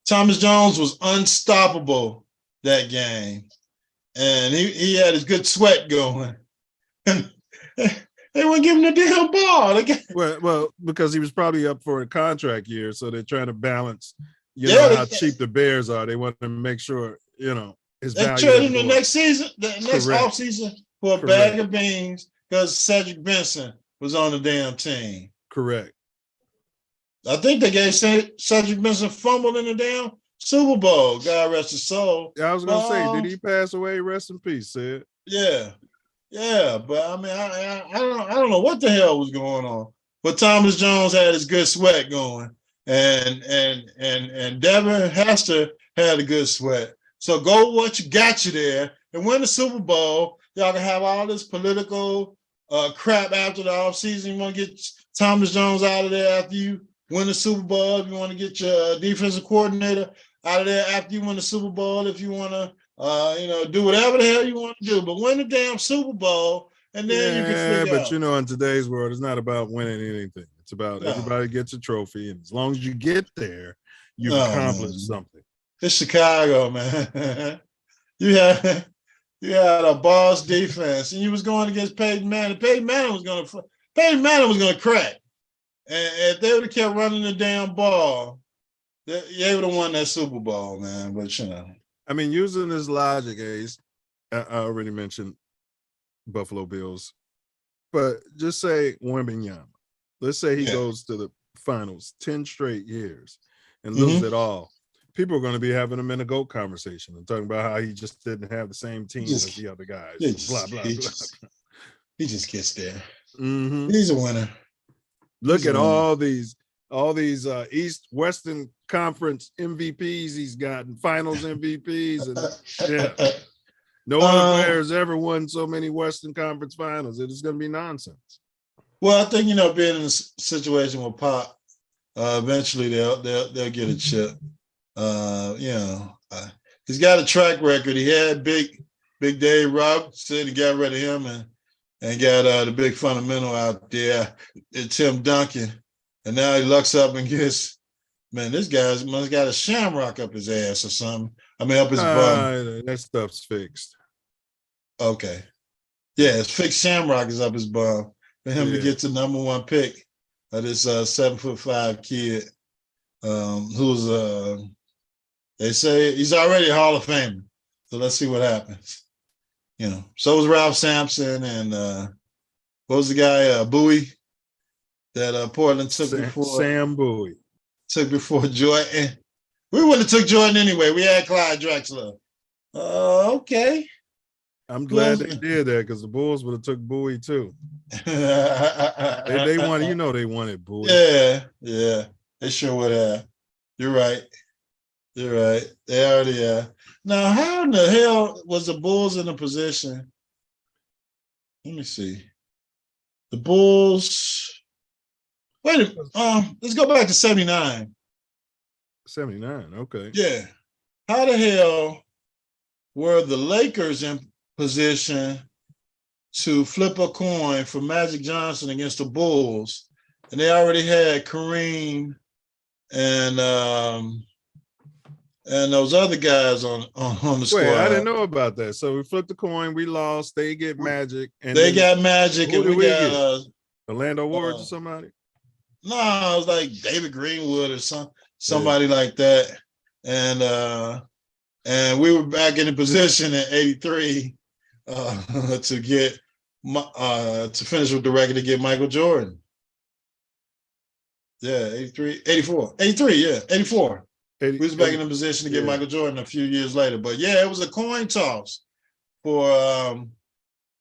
Thomas Jones was unstoppable that game. And he had his good sweat going. And they wouldn't give him the damn ball. Well, because he was probably up for a contract year, so they're trying to balance, how cheap the Bears are. They want to make sure, his value. They traded him the next season, the next offseason for a bag of beans because Cedric Benson was on the damn team. Correct. I think they gave Cedric Benson fumbled in the damn Super Bowl. God rest his soul. I was gonna say, did he pass away? Rest in peace, Sid. Yeah. But I mean, I don't know what the hell was going on. But Thomas Jones had his good sweat going, and Devin Hester had a good sweat. So go what you got you there and win the Super Bowl. Y'all can have all this political crap after the offseason. You want to get Thomas Jones out of there after you win the Super Bowl. If you want to get your defensive coordinator out of there after you win the Super Bowl, if you want to, do whatever the hell you want to do, but win the damn Super Bowl, and then you can figure out. But in today's world, it's not about winning anything. It's about everybody gets a trophy, and as long as you get there, you've accomplished something. It's Chicago, man. You had a boss defense, and you was going against Peyton Manning. Peyton Manning was going to crack, and if they would have kept running the damn ball, they would have won that Super Bowl, man. But I mean, using this logic, Ace, I already mentioned Buffalo Bills, but just say Wembanyama. Let's say he goes to the finals 10 straight years and loses it all. People are going to be having him in a GOAT conversation and talking about how he just didn't have the same team as the other guys. He just gets there. Mm-hmm. He's a winner. Look at all these East Western Conference MVPs he's gotten, finals MVPs, and no other players ever won so many Western Conference finals. It is going to be nonsense. Well, I think being in a situation with Pop, eventually they'll get a chip. He's got a track record. He had Big Dave Robertson. He got rid of him and got the big fundamental out there. It's Tim Duncan. And now he looks up and gets, man, this guy's must got a shamrock up his ass or something. I mean, up his bum. That stuff's fixed. Okay. Yeah, his fixed shamrock is up his bum. For him to get the number one pick of this 7'5" kid, who's they say he's already a Hall of Famer. So let's see what happens. So was Ralph Sampson and what was the guy, Bowie, that Portland took before Sam Bowie. Took before Jordan. We wouldn't have took Jordan anyway. We had Clyde Drexler. Okay. I'm glad they did that because the Bulls would have took Bowie too. They wanted, they wanted Bowie. Yeah. They sure would have. You're right. They already are. Now, how in the hell was the Bulls in a position? Let me see. The Bulls. Wait a minute. Let's go back to 79. 79, okay. Yeah. How the hell were the Lakers in position to flip a coin for Magic Johnson against the Bulls? And they already had Kareem and those other guys on the squad. Wait, I didn't know about that. So we flipped the coin, we lost, they get Magic. And they got Magic, and we got Orlando Ward or somebody? No, it was like David Greenwood or somebody like that. And we were back in the position in 83 to get to finish with the record to get Michael Jordan. Yeah, 83, 84, 83, yeah, 84. We was back in the position to get Michael Jordan a few years later. But yeah, it was a coin toss for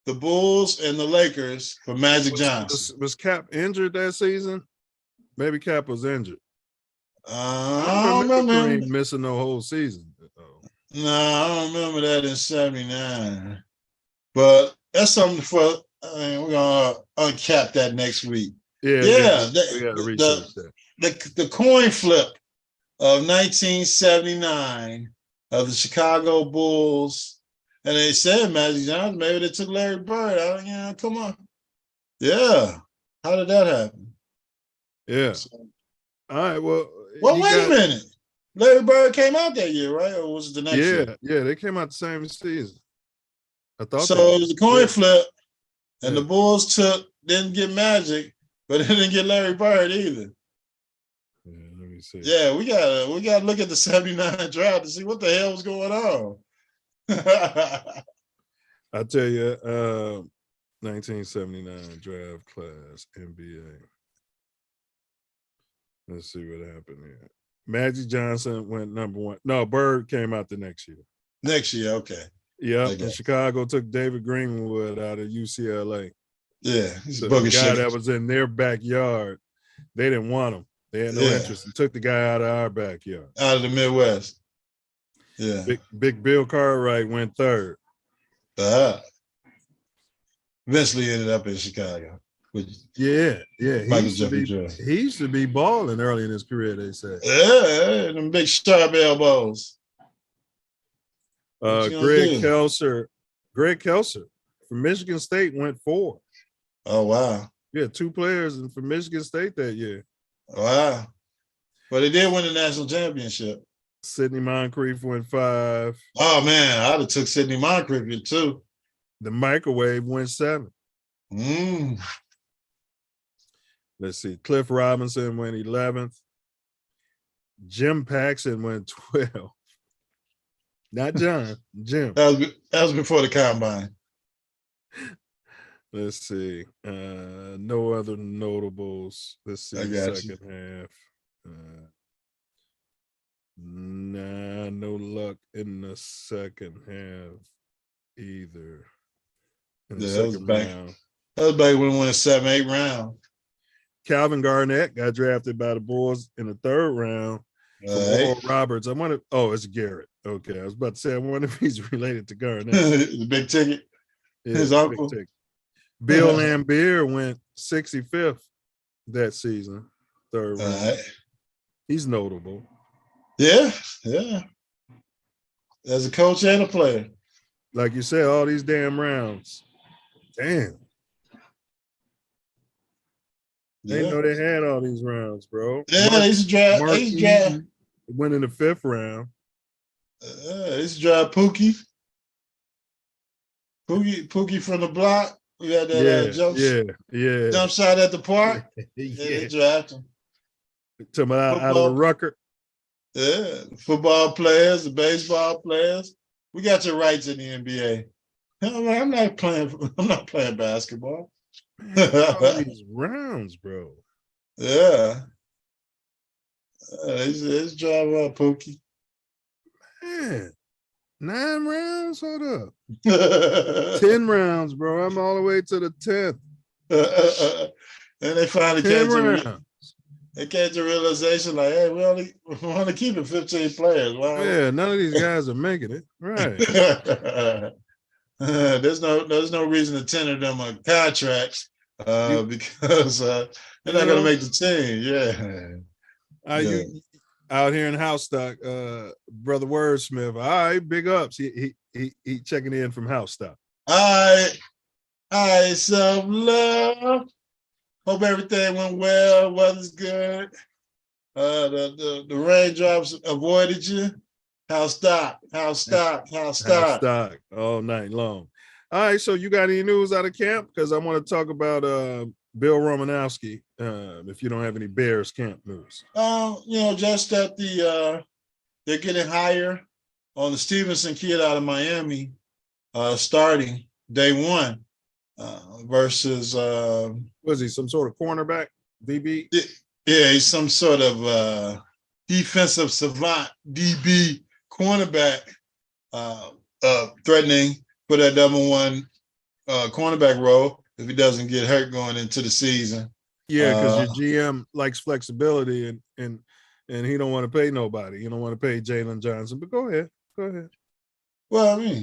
the Bulls and the Lakers for Magic Johnson. Was Cap injured that season? Maybe Cap was injured. I don't remember him missing the whole season. No, I don't remember that in 79. But that's something we're gonna uncap that next week. We gotta research that. The coin flip of 1979 of the Chicago Bulls, and they said Magic Johnson. Maybe they took Larry Bird. Come on. Yeah, how did that happen? Yeah. All right. Well, wait a minute. Larry Bird came out that year, right? Or was it the next year? Yeah, they came out the same season. I thought so. It was a coin flip, and the Bulls didn't get Magic, but they didn't get Larry Bird either. Yeah, let me see. Yeah, we gotta look at the 79 draft to see what the hell was going on. I tell you, 1979 draft class NBA. Let's see what happened here. Magic Johnson went number one. No, Bird came out the next year. Next year, okay. Yeah, and Chicago took David Greenwood out of UCLA. Yeah, he's the guy that was in their backyard. They didn't want him. They had no interest and took the guy out of our backyard. Out of the Midwest. Yeah. Big Bill Cartwright went third. Eventually ended up in Chicago. Yeah. He used to be balling early in his career, they said. Yeah, them big sharp elbows. Greg Kelser from Michigan State went 4. Oh, wow. Yeah, 2 players from Michigan State that year. Wow. But they did win the national championship. Sidney Moncrief went 5. Oh, man, I'd have took Sidney Moncrief too. The Microwave went 7. Let's see. Cliff Robinson went 11th. Jim Paxson went 12. Not John, Jim. That was before the combine. Let's see. No other notables. Let's see. Second half. Nah, no luck in the second half either. That was back when we won a 7-8 round. Calvin Garnett got drafted by the Bulls in the 3rd round. Oral Roberts. It's Garrett. Okay, I was about to say, I wonder if he's related to Garnett. The big ticket. Yeah, his uncle. Bill Lambier went 65th that season, 3rd round. Right. He's notable. Yeah, yeah. As a coach and a player. Like you said, all these damn rounds. Damn. I didn't Yeah. know they had all these rounds, bro. Yeah, they used to draft. They Mark used to draft. Eaton went in the 5th round. They used to draft Pookie. Pookie from the block. We had that jump shot at the park. Yeah, they drafted him. Took him out of the rucker. Yeah, football players, the baseball players. We got your rights in the NBA. I'm not playing. I'm not playing basketball. Man, all these rounds, bro. Yeah. Let's drive up, Pookie. Man, 9 rounds? Hold up. 10 rounds, bro. I'm all the way to the 10th. And they finally came to realization, like, hey, we want to keep it 15 players. Wow. Yeah, none of these guys are making it. Right. There's no reason to tender them on contracts because they're not going to make the team. Yeah. You out here in House Stock, brother Wordsmith. All right, big ups. He checking in from House Stock. All right, some love. Hope everything went well. Weather's good. The raindrops avoided you. House Stock all night long. All right, so you got any news out of camp? Because I want to talk about Bill Romanowski. If you don't have any Bears camp news, just that they're getting higher on the Stevenson kid out of Miami, starting day one versus. Was he some sort of cornerback, DB? Yeah, he's some sort of defensive savant, DB cornerback, threatening for that number one cornerback role if he doesn't get hurt going into the season. Yeah, because your GM likes flexibility and he don't want to pay nobody. You don't want to pay Jalen Johnson. But go ahead. Well, I mean,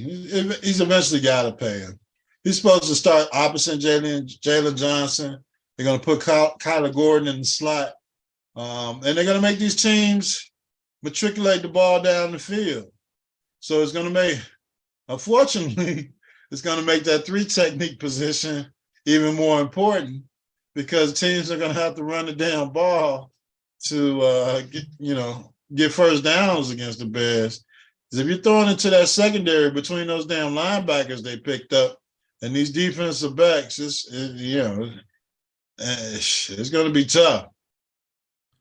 he's eventually got to pay him. He's supposed to start opposite Jalen Johnson. They're going to put Kyler Gordon in the slot. And they're going to make these teams matriculate the ball down the field. So it's going to make, unfortunately, it's going to make that 3 technique position even more important because teams are going to have to run the damn ball to get first downs against the Bears. Because if you're throwing into that secondary between those damn linebackers they picked up and these defensive backs, it's going to be tough.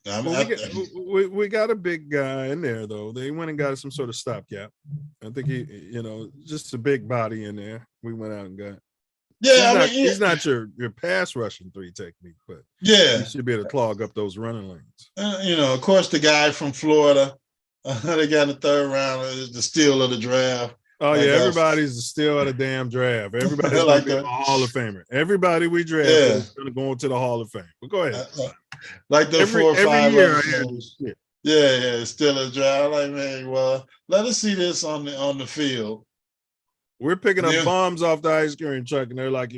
We got a big guy in there though. They went and got some sort of stopgap. I think he, just a big body in there. We went out and got. Yeah, he's not your pass rushing 3 technique, but he should be able to clog up those running lanes. Of course, the guy from Florida, they got in the 3rd round, is the steal of the draft. Oh yeah, everybody's the steal of the damn draft. Everybody's like a Hall of Famer. Everybody we draft is going to go into the Hall of Fame. But go ahead. Like the 4 or 5 years. Yeah, still a draft. Like, man, well, let us see this on the field. We're picking up bombs off the ice cream truck, and they're like,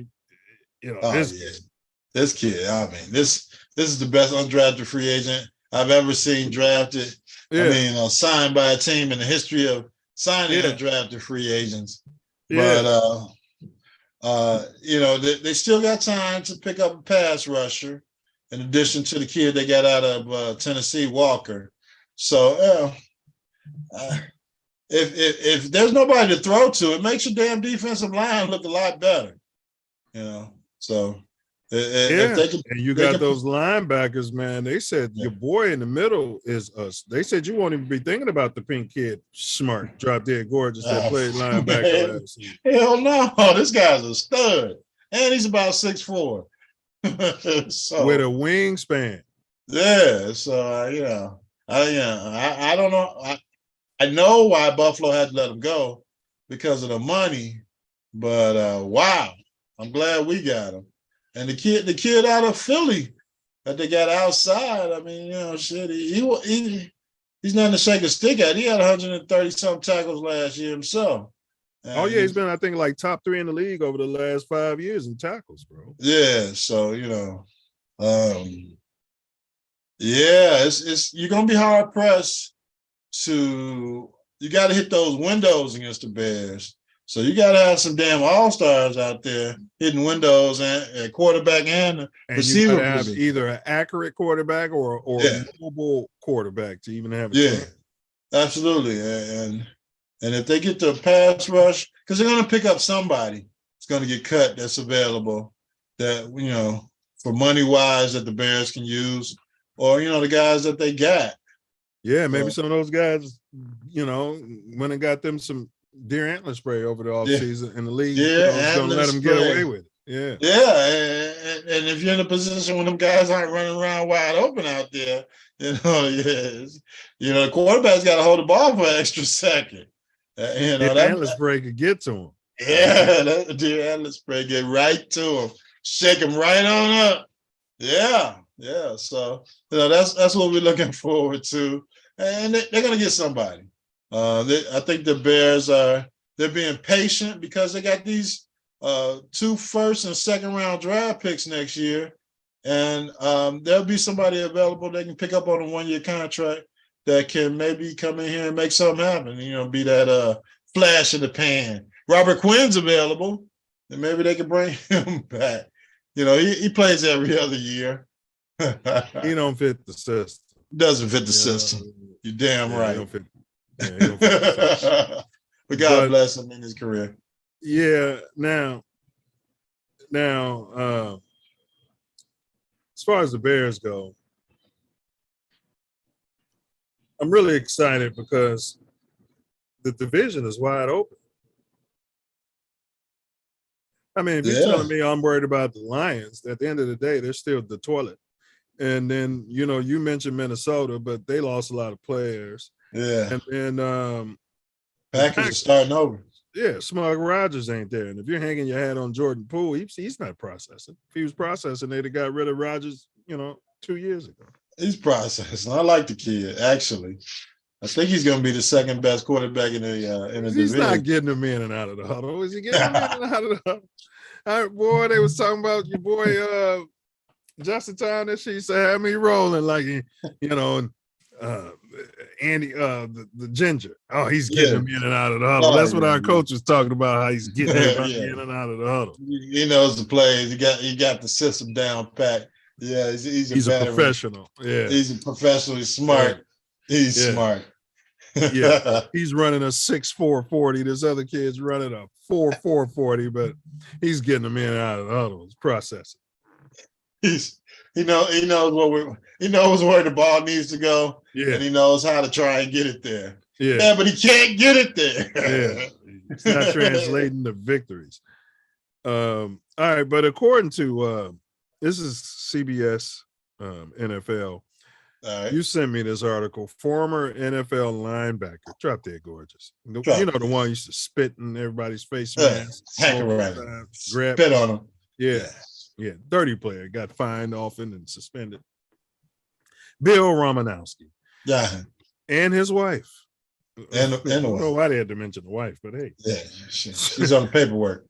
this kid. I mean, this is the best undrafted free agent I've ever seen drafted. Yeah. I mean, signed by a team in the history of signing undrafted free agents. Yeah. But they still got time to pick up a pass rusher, in addition to the kid they got out of Tennessee, Walker. So, if there's nobody to throw to, it makes your damn defensive line look a lot better. So if they can, and you got those linebackers, man. They said your boy in the middle is us. They said you won't even be thinking about the pink kid, Smart, drop dead gorgeous that played linebacker last season. Hell no, this guy's a stud, and he's about 6'4". So, with a wingspan. Yeah, so I don't know. I know why Buffalo had to let him go because of the money, but wow, I'm glad we got him. And the kid out of Philly that they got outside, I mean, shit, he's nothing to shake a stick at. He had 130-something tackles last year himself. And he's been, I think, like top 3 in the league over the last 5 years in tackles, bro. Yeah, so it's you're gonna be hard pressed you got to hit those windows against the Bears. So you got to have some damn all-stars out there hitting windows and quarterback and receiver you gotta have position. either an accurate quarterback or Yeah. mobile quarterback to even have a Yeah, chance. absolutely. And if they get the pass rush, because they're going to pick up somebody that's going to get cut that's available that, for money wise that the Bears can use, or, the guys that they got. Yeah, maybe some of those guys, went and got them some deer antler spray over the offseason in the league. Yeah, was going to let them get away with it. Yeah. Yeah. And if you're in a position when them guys aren't running around wide open out there, the quarterback's got to hold the ball for an extra second. Deer antler spray could get to him. Yeah, that deer antler spray get right to him, shake him right on up. Yeah. So that's what we're looking forward to, and they're going to get somebody. I think the Bears they're being patient because they got these 2 first and second round draft picks next year, and there'll be somebody available they can pick up on a 1-year contract that can maybe come in here and make something happen. Be that flash in the pan. Robert Quinn's available, and maybe they can bring him back. He plays every other year. He don't fit the system. Doesn't fit the system. You're damn right. He don't fit the system. But God bless him in his career. Yeah. Now, as far as the Bears go, I'm really excited because the division is wide open. I mean, if you're telling me I'm worried about the Lions, at the end of the day, they're still the toilet. And then, you mentioned Minnesota, but they lost a lot of players. Yeah. And Packers are starting over. Yeah, Smug Rogers ain't there. And if you're hanging your hat on Jordan Poole, he's not processing. If he was processing, they'd have got rid of Rogers, 2 years ago. He's processing. I like the kid, actually. I think he's going to be the second best quarterback in the division. He's not getting him in and out of the huddle. Is he getting him in and out of the huddle? All right, boy, they was talking about your boy Justin Time that she said had me rolling like Andy the ginger. Oh, he's getting him in and out of the huddle. That's what our coach was talking about, how he's getting everybody in and out of the huddle. He knows the plays. He got the system down pat. Yeah, he's a professional. Yeah. He's a professional. He's smart. Yeah. He's smart. Yeah, he's running a 6.4 40. This other kid's running a 4.4 40, but he's getting them in and out of the huddle. He's processing. He knows where the ball needs to go. Yeah, and he knows how to try and get it there. Yeah, but he can't get it there. Yeah, it's not translating to victories. All right, but according to this is CBS NFL. You sent me this article. Former NFL linebacker, drop dead gorgeous. The one used to spit in everybody's face mask, hack around, grab, spit on him. Yeah, dirty player, got fined often and suspended. Bill Romanowski, and his wife, and the wife. I don't know why they had to mention the wife, but hey, she's on the paperwork.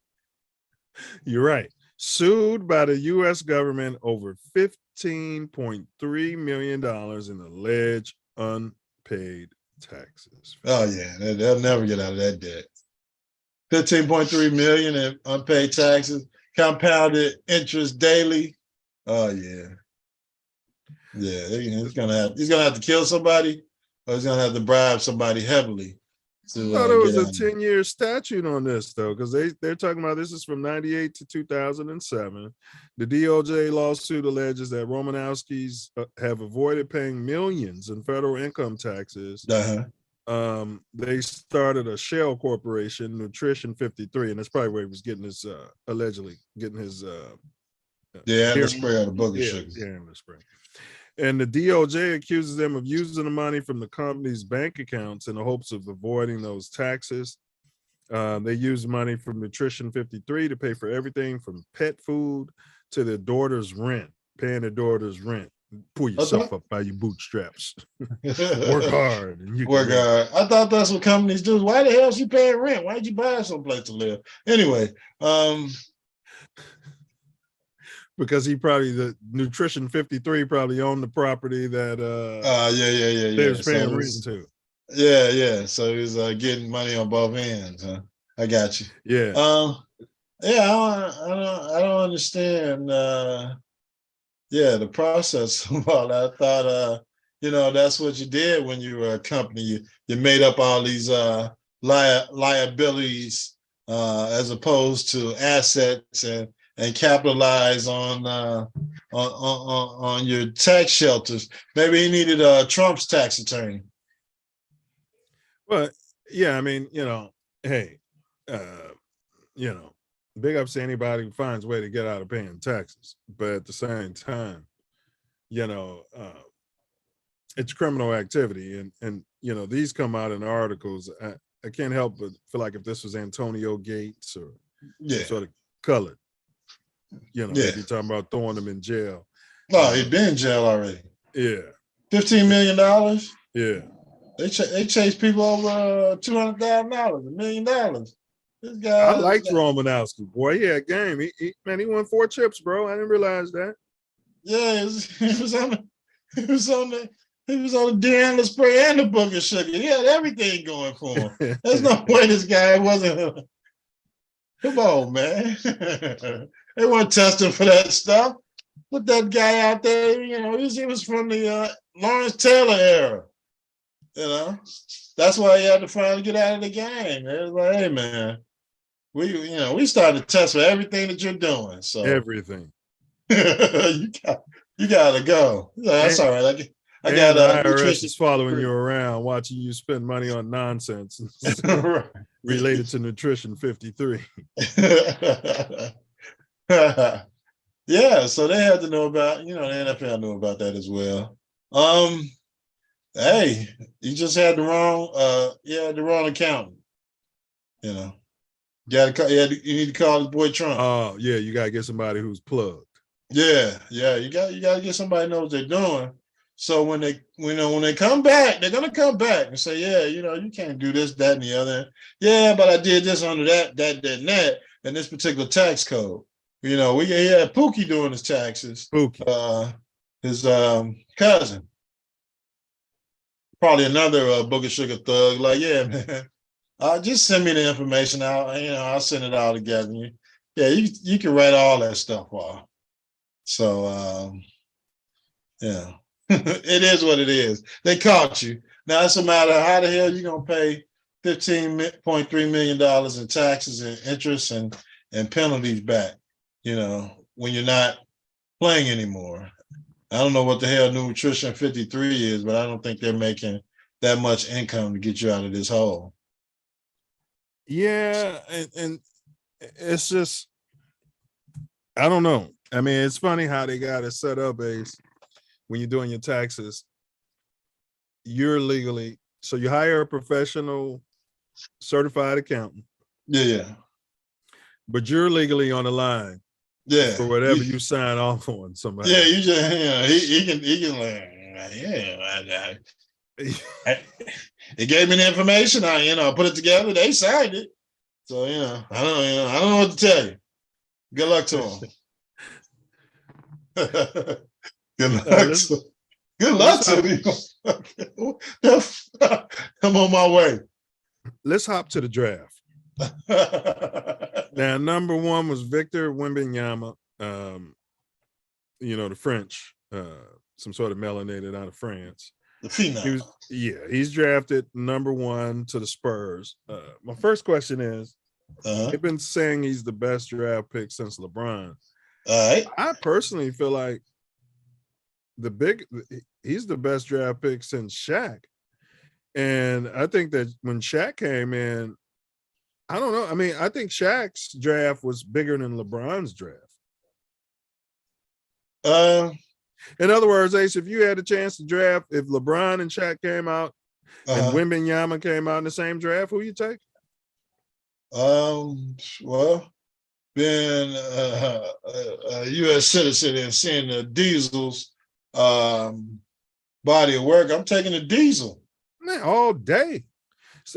You're right. Sued by the U.S. government over $15.3 million in alleged unpaid taxes. Oh yeah, they'll never get out of that debt. $15.3 million in unpaid taxes, compounded interest daily. Oh yeah. He's gonna have to kill somebody, or he's gonna have to bribe somebody heavily. I thought there was a 10-year statute on this, though, because they're talking about this is from 98 to 2007. The DOJ lawsuit alleges that Romanowskis have avoided paying millions in federal income taxes. They started a shell corporation, Nutrition 53, and that's probably where he was getting his allegedly getting his antler spray on the booger sugars. Yeah, antler spray. And the DOJ accuses them of using the money from the company's bank accounts in the hopes of avoiding those taxes. They use money from Nutrition 53 to pay for everything from pet food to their daughter's rent, paying their daughter's rent. Pull yourself up by your bootstraps. Work hard. And you work hard. I thought that's what companies do. Why the hell is she paying rent? Why'd you buy someplace to live? Anyway, because the Nutrition 53 probably owned the property that they was paying rent to. Yeah. So he was getting money on both ends. Huh? I got you. Yeah. Yeah, I don't understand. Yeah, the process of all that. I thought, that's what you did when you were a company. You made up all these liabilities as opposed to assets and capitalize on your tax shelters. Maybe he needed Trump's tax attorney. But yeah, I mean, hey, you know, big ups to anybody who finds a way to get out of paying taxes. But at the same time, you know, it's criminal activity, and these come out in the articles. I can't help but feel like if this was Antonio Gates or some Yeah, sort of colored, yeah. they'd be talking about throwing them in jail. No, he'd been in jail already. Yeah, $15 million. yeah. They chased people over $200,000, $1 million. This I guy, liked Romanowski. Boy, he had game. He won 4 chips, bro. I didn't realize that. yeah, he was on the Deanna spray and the book of sugar. He had everything going for him. There's no way this guy wasn't. Come on, man. They weren't testing for that stuff. Put that guy out there. He was from the Lawrence Taylor era. That's why he had to finally get out of the game. It was like, hey, man, we started to test for everything that you're doing. So Everything. you gotta go. That's all right. I got the IRS nutrition is following you around, watching you spend money on nonsense right. related to Nutrition 53. Yeah, so they had to know about, the NFL knew about that as well. Hey, you just had the wrong accountant. You need to call his boy Trump. Oh, yeah, you gotta get somebody who's plugged. Yeah, you got to get somebody who knows what they're doing. So when they come back, they're gonna come back and say, yeah, you can't do this, that, and the other. Yeah, but I did this under that, and that, and this particular tax code. We had Pookie doing his taxes. Pookie. His cousin, probably another book of sugar thug. Like, yeah, man, just send me the information. I'll send it all together. Yeah, you can write all that stuff off. So, yeah, it is what it is. They caught you. Now it's a matter of how the hell you're going to pay $15.3 million in taxes and interest and penalties back, when you're not playing anymore. I don't know what the hell Nutrition 53 is, but I don't think they're making that much income to get you out of this hole. Yeah, and it's just, I don't know. I mean, it's funny how they got it set up, Ace. When you're doing your taxes, you're legally, so you hire a professional certified accountant. Yeah. But you're legally on the line. Yeah. For whatever you sign off on somebody. Yeah, you just, he can like, he gave me the information. I put it together. They signed it. So, I don't know what to tell you. Good luck to him. Good luck to me. I'm on my way. Let's hop to the draft. Now, number 1 was Victor Wembanyama, the French, some sort of melanated out of France. The phenom. He's drafted number 1 to the Spurs. My first question is, they've been saying he's the best draft pick since LeBron. All right. I personally feel like he's the best draft pick since Shaq. And I think that when Shaq came in, I don't know. I mean, I think Shaq's draft was bigger than LeBron's draft. In other words, Ace, if you had a chance to draft, if LeBron and Shaq came out and Wembanyama came out in the same draft, who you take? Well, being a U.S. citizen and seeing the Diesel's body of work, I'm taking the Diesel. Man, all day.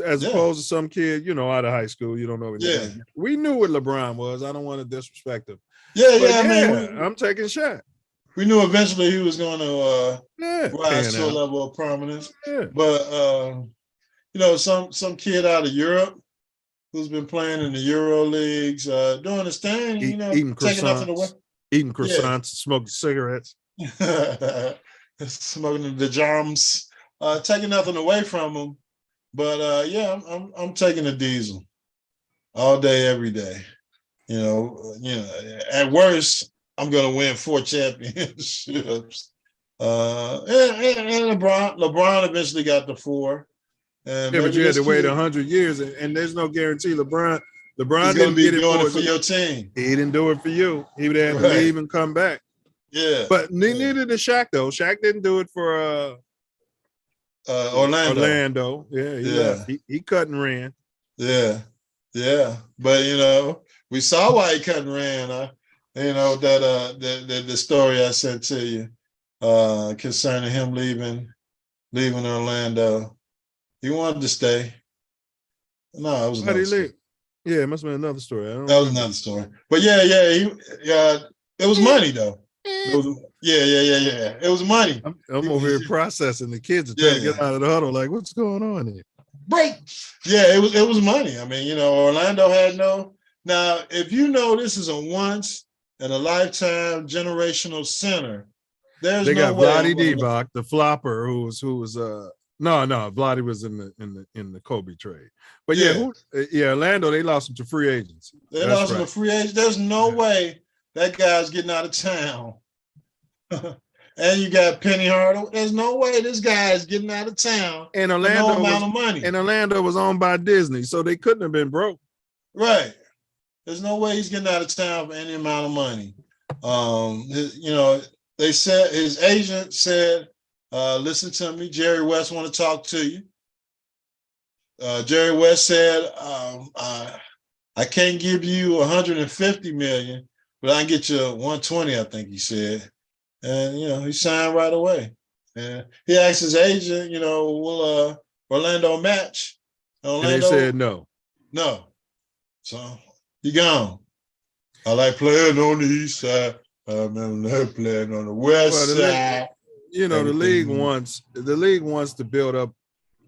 As opposed to some kid, out of high school, you don't know anything. Yeah. We knew what LeBron was. I don't want to disrespect him. I mean, I'm taking Shaq. We knew eventually he was going to rise to a level of prominence. Yeah. But some kid out of Europe who's been playing in the Euro leagues, doing his thing, Eating taking nothing away. croissants, eating croissants, smoking cigarettes. Smoking the germs, taking nothing away from him. But I'm taking a diesel all day, every day. At worst, I'm gonna win 4 championships. And LeBron eventually got the 4. And Yeah, but maybe you had this to wait kid 100 years, and there's no guarantee. LeBron is gonna didn't be get it doing for it for your team. He didn't do it for you. He would have had to Right. leave and come back. Yeah. But neither did Shaq, though. Shaq didn't do it for Orlando. Yeah, he Yeah. left. He cut and ran. Yeah. But we saw why he cut and ran. The story I sent to you concerning him leaving Orlando. He wanted to stay. No, it was Why did another he story. leave? Yeah, it must have been another story. I don't That was remember. another story. But it was money though. It was money. I'm over here processing. The kids are trying to get out of the huddle. Like, what's going on here? Break. Yeah, it was money. I mean, Orlando had no. Now, if this is a once in a lifetime generational center, They got Vlade Divac, the flopper, who was Vlade was in the Kobe trade. But Orlando, they lost him to free agency. They lost him to free agents. There's no way that guy's getting out of town. And you got Penny Hardaway. There's no way this guy is getting out of town. And for no amount of money. And Orlando was owned by Disney, so they couldn't have been broke. Right. There's no way he's getting out of town for any amount of money. They said his agent said, listen to me, Jerry West want to talk to you. Jerry West said, I can't give you 150 million, but I can get you 120, I think he said. And he signed right away. And he asked his agent, will Orlando match? And they said no. No. So he gone. I like playing on the east side. I remember playing on the west side. The league wants to build up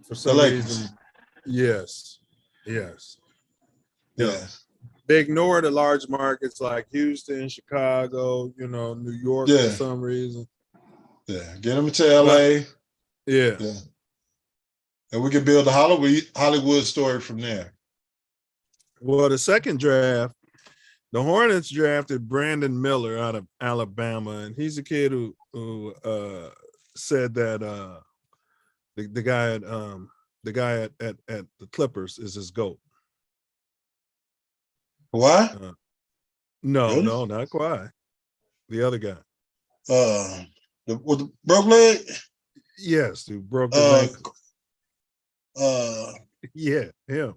for some reason. Yes. They ignore the large markets like Houston, Chicago, New York for some reason. Yeah, get them to LA. Yeah. And we can build a Hollywood story from there. Well, the second draft, the Hornets drafted Brandon Miller out of Alabama, and he's a kid who said that the guy at the Clippers is his GOAT. Why? No, not Kawhi. The other guy. With the broke leg? Yes, who broke his ankle. Yeah, him.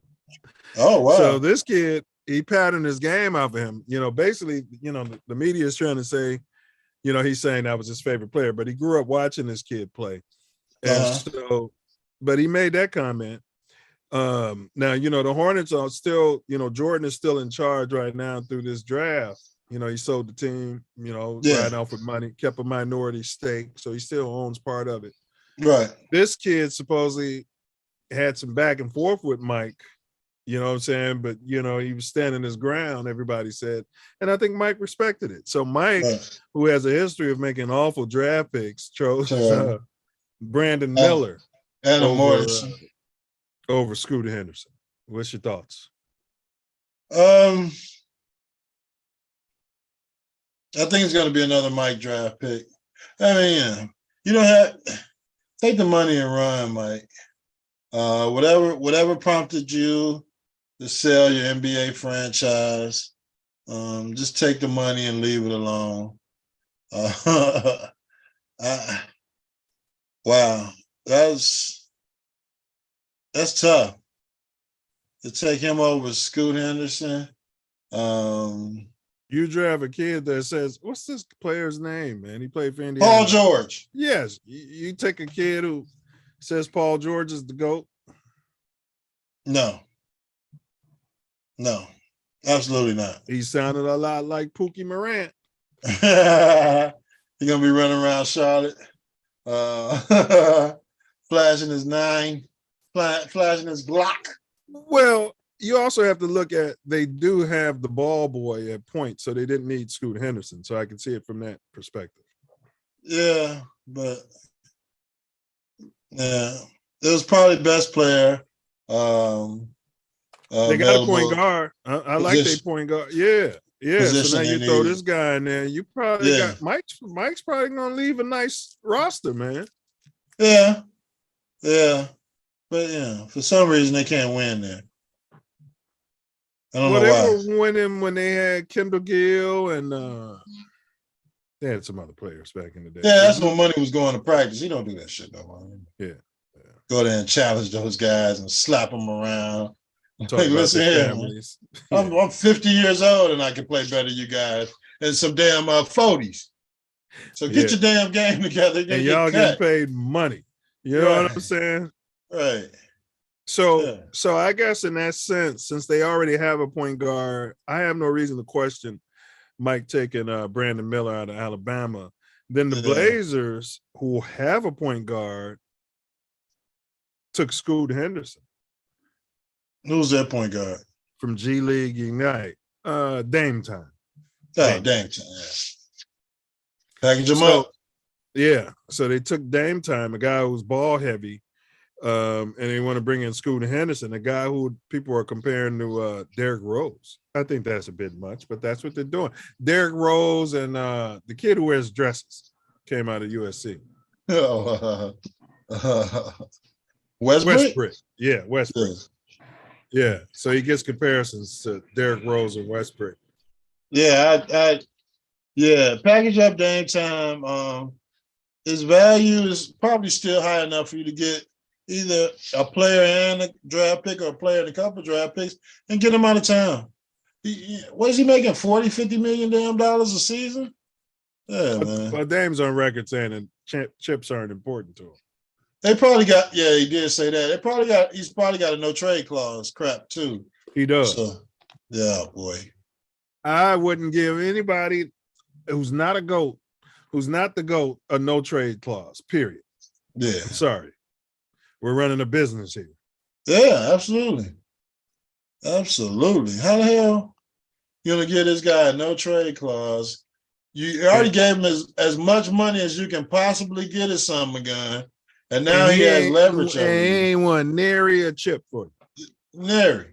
Oh, wow. So this kid, he patterned his game off of him. Basically, the media is trying to say, he's saying that was his favorite player, but he grew up watching this kid play. And but he made that comment. Now, the Hornets are still, Jordan is still in charge right now through this draft. He sold the team, riding off with money, kept a minority stake. So he still owns part of it. Right. This kid supposedly had some back and forth with Mike, you know what I'm saying? But, he was standing his ground, everybody said. And I think Mike respected it. So Mike, who has a history of making awful draft picks, chose Brandon Miller over Scooter Henderson. What's your thoughts? I think it's going to be another Mike draft pick. I mean, you don't have take the money and run, Mike. Whatever prompted you to sell your NBA franchise, just take the money and leave it alone. Wow, that's tough to take him over Scoot Henderson. You draft a kid that says, what's this player's name, man? He played for Indiana. Paul George. Yes. You take a kid who says Paul George is the GOAT? No, absolutely not. He sounded a lot like Pookie Morant. He's going to be running around Charlotte, flashing his 9. flashing his Glock. Well, you also have to look at they do have the ball boy at point, so they didn't need Scoot Henderson. So I can see it from that perspective. Yeah, but yeah, it was probably the best player. They got a point Available guard. I like their position, point guard. Yeah. Yeah. So position now they you throw needed. this guy in there. You probably Yeah, got Mike's probably gonna leave a nice roster, man. yeah, yeah. But yeah, for some reason they can't win there. I don't Well, know they why. were winning when they had Kendall Gill and they had some other players back in the day. Yeah, that's when money was going to practice. He don't do that shit no more. Yeah. Go there and challenge those guys and slap them around. Talk Like, about listen their here, man. families. I'm 50 years old and I can play better than you guys and some damn 40s. So get your damn game together. You're And gonna y'all get getting cut. paid money. You know what I'm saying? Right. So, Yeah. so I guess in that sense, since they already have a point guard, I have no reason to question Mike taking Brandon Miller out of Alabama. Then the Yeah. Blazers, who have a point guard, took Scoot Henderson Who's that point guard? from G League Ignite. Dame time. Oh, dang. Package them So, up. yeah. So they took Dame time, a guy who's ball heavy. And they want to bring in Scoot Henderson, a guy who people are comparing to Derrick Rose. I think that's a bit much, but that's what they're doing. Derrick Rose and the kid who wears dresses came out of USC. Westbrook? Yeah, Westbrook. Yeah, so he gets comparisons to Derrick Rose and Westbrook. Yeah, yeah, package up Dame time. His value is probably still high enough for you to get either a player and a draft pick or a player and a couple draft picks and get him out of town. What is he making? 40, 50 million damn dollars a season? Yeah, man. Well, Dame's on record saying that chips aren't important to him. They probably got, yeah, he did say that. He's probably got a no trade clause crap too. He does. So, yeah, boy. I wouldn't give anybody who's not a GOAT, who's not the GOAT, a no trade clause, period. Yeah. I'm sorry. We're running a business here. Yeah, absolutely. Absolutely. How the hell you gonna give this guy a no trade clause? You already gave him as much money as you can possibly get his summer gun, and now he has leverage over and he you. ain't won nary a chip for you. Nary.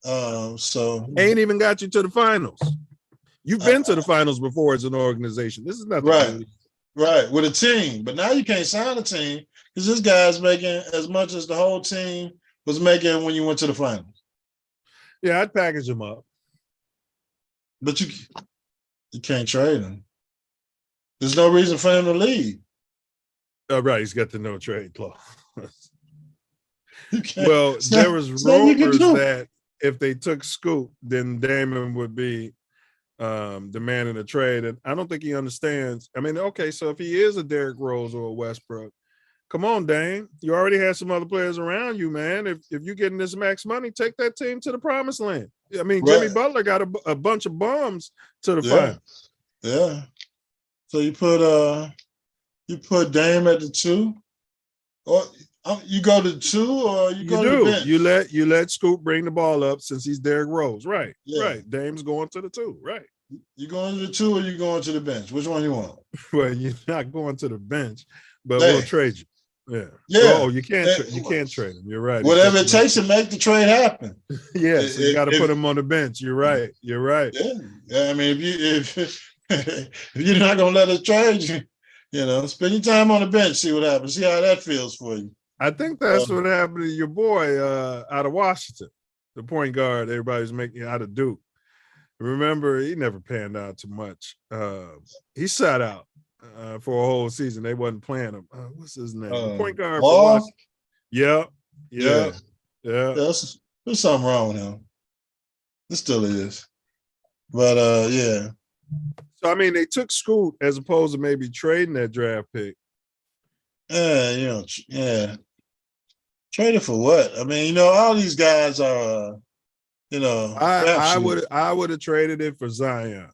So Ain't even got you to the finals. You've been to the finals before as an organization. This is nothing. Right. New. Right, with a team. But now you can't sign a team because this guy's making as much as the whole team was making when you went to the finals. Yeah, I'd package him up. But you can't trade him. There's no reason for him to leave. Oh, right, he's got the no trade clause. You Well, it's there not- was it's nothing you can rumors do. that if they took Scoot, then Damon would be demanding a trade. And I don't think he understands. I mean, okay, so if he is a Derrick Rose or a Westbrook, come on, Dame. You already have some other players around you, man. If you're getting this max money, take that team to the promised land. I mean, Right. Jimmy Butler got a bunch of bums to the Yeah. finals. Yeah. So you put Dame at the 2, or you go to 2, or you go to the bench. You let Scoot bring the ball up since he's Derrick Rose. Right. Yeah. Right. Dame's going to the 2. Right. You going to the 2 or you going to the bench? Which one you want? Well, you're not going to the bench, but Hey. we'll trade you. Yeah. Yeah. Oh, you can't trade him. You're right. Whatever it takes to make the trade happen. Yeah, so you got to If- put him on the bench. You're right. You're right. Yeah. I mean, if you're not gonna let us trade you, spend your time on the bench, see what happens, see how that feels for you. I think that's what happened to your boy out of Washington, the point guard everybody's making out of Duke. Remember, he never panned out too much. He sat out for a whole season. They wasn't playing him. What's his name? The point guard for Wall? Washington. Yeah. There's something wrong with him. There still is. But yeah. So I mean, they took Scoot as opposed to maybe trading that draft pick. Yeah. Traded for what? I mean, all these guys are, I would have traded it for Zion.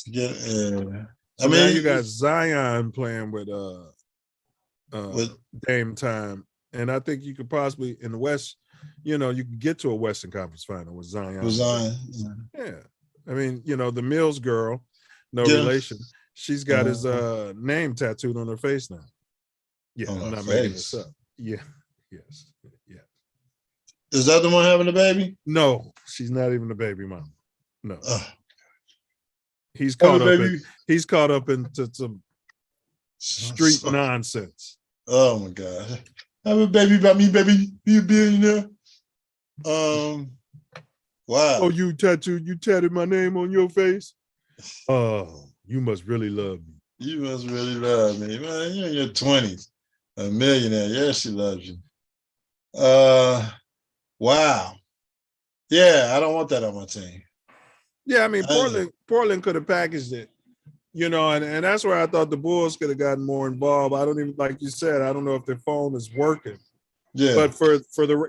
Yeah. So now you got Zion playing with With Dame time. And I think you could possibly in the West, you could get to a Western Conference final with Zion. Zion. Yeah. I mean, the Milz girl, no Get him. relation. She's got his name tattooed on her face now. Yeah, On I'm her not making face. this up. Yeah. Yes. Yeah. Is that the one having the baby? No, she's not even the baby mom. No. He's Having caught a up baby. he's caught up into some street nonsense. Oh my God. Have a baby about me, baby. Be a billionaire. Wow. Oh, you tatted my name on your face? Oh, you must really love me. You must really love me, man. You're in your 20s. A millionaire. Yeah, she loves you. Wow. Yeah, I don't want that on my team. Yeah, I mean, Portland could have packaged it, and that's where I thought the Bulls could have gotten more involved. I don't even, like you said, I don't know if their phone is working. Yeah. But for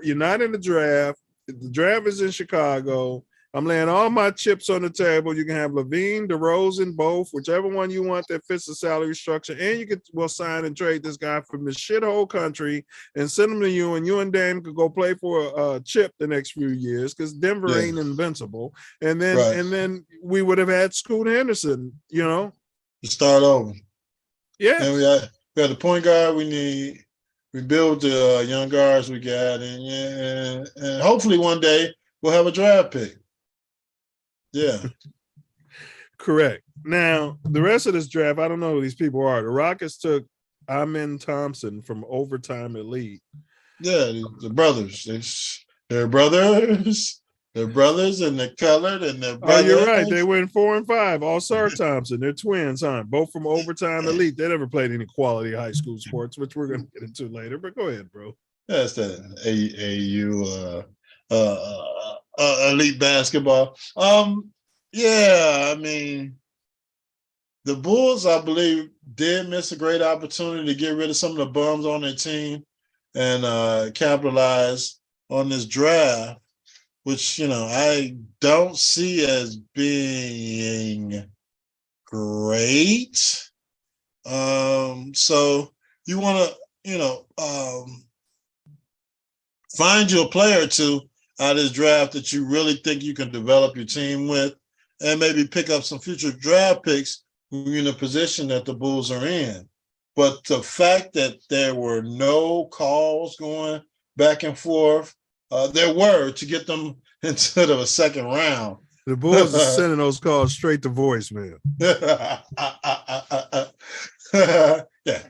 you're not in the draft. The draft is in Chicago. I'm laying all my chips on the table. You can have Levine, DeRozan, both, whichever one you want that fits the salary structure. And we'll sign and trade this guy from this shithole country and send him to you, and you and Dame could go play for a chip the next few years because Denver ain't invincible. And then we would have had Scoot Henderson, To start over. Yeah. And we got the point guard we need. We build the young guards we got, and hopefully one day we'll have a draft pick. Yeah. Correct. Now, the rest of this draft, I don't know who these people are. The Rockets took Amin Thompson from Overtime Elite. Yeah, the brothers. They're brothers. They're brothers, and they're colored, and they're brothers. Oh, you're right. They went 4 and 5. All-Star Thompson. They're twins, huh? Both from Overtime Elite. They never played any quality high school sports, which we're going to get into later. But go ahead, bro. That's the AAU elite basketball. Yeah, I mean, the Bulls, I believe, did miss a great opportunity to get rid of some of the bums on their team and capitalize on this draft, which, I don't see as being great. So you want to, find you a player or two out of this draft that you really think you can develop your team with, and maybe pick up some future draft picks when you're in a position that the Bulls are in. But the fact that there were no calls going back and forth, there were to get them into the second round. The Bulls are sending those calls straight to voicemail. Yeah.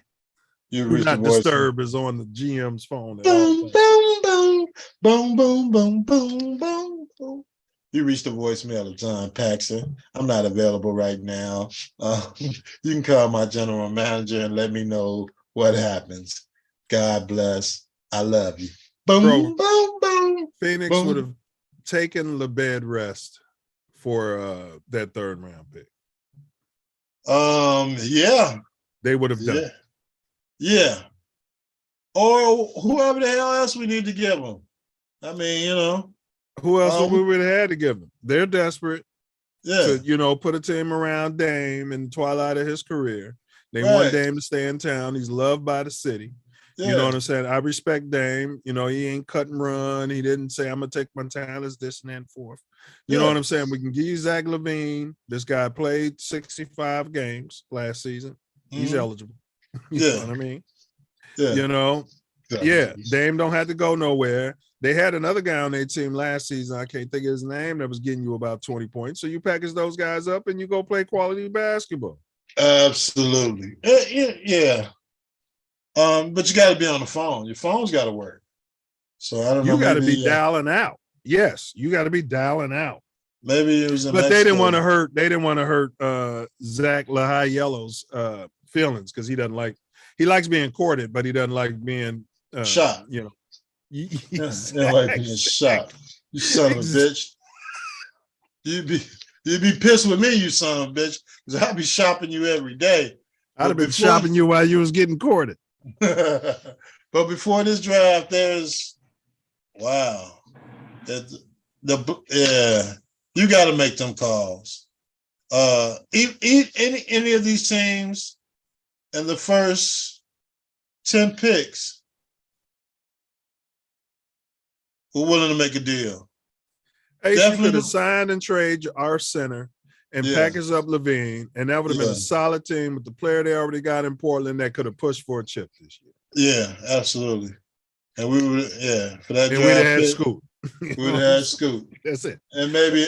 You Do not disturb is on the GM's phone. Boom, boom, boom, boom, boom, boom, boom, boom, boom. You reached the voicemail of John Paxson. I'm not available right now. You can call my general manager and let me know what happens. God bless. I love you. Boom, Bro, boom, boom. Phoenix boom. would have taken LeBed rest for that third round pick. Yeah. They would have done it. Yeah. Or whoever the hell else we need to give them. I mean, Who else we would have had to give them? They're desperate to, put a team around Dame in the twilight of his career. They want Dame to stay in town. He's loved by the city. Yeah. You know what I'm saying? I respect Dame. He ain't cut and run. He didn't say, I'm going to take my talents, this and that forth. You know what I'm saying? We can give you Zach LaVine. This guy played 65 games last season. He's eligible. You know what I mean? Yeah. Dame don't have to go nowhere. They had another guy on their team last season. I can't think of his name that was getting you about 20 points. So you package those guys up and you go play quality basketball. Absolutely. Yeah. But you got to be on the phone. Your phone's got to work. So I don't know. You got to be dialing out. Yes, you got to be dialing out. Maybe it was in But Mexico. They didn't want to hurt Zach Lahayello's feelings because he likes being courted, but he doesn't like being shot. Exactly. Like being shot. You son of a bitch. You'd be pissed with me, you son of a bitch, because I'd be shopping you every day. I'd have been shopping you while you was getting courted. But before this draft, you got to make them calls. Any of these teams in the first 10 picks were willing to make a deal. Ace, you Definitely could have the- signed and trade our center and Yeah. packaged up Levine, and that would have been Yeah. a solid team with the player they already got in Portland that could have pushed for a chip this year. Yeah, absolutely. And we would, for that And draft we'd have had pick, Scoop. we would have had Scoot. That's it. And maybe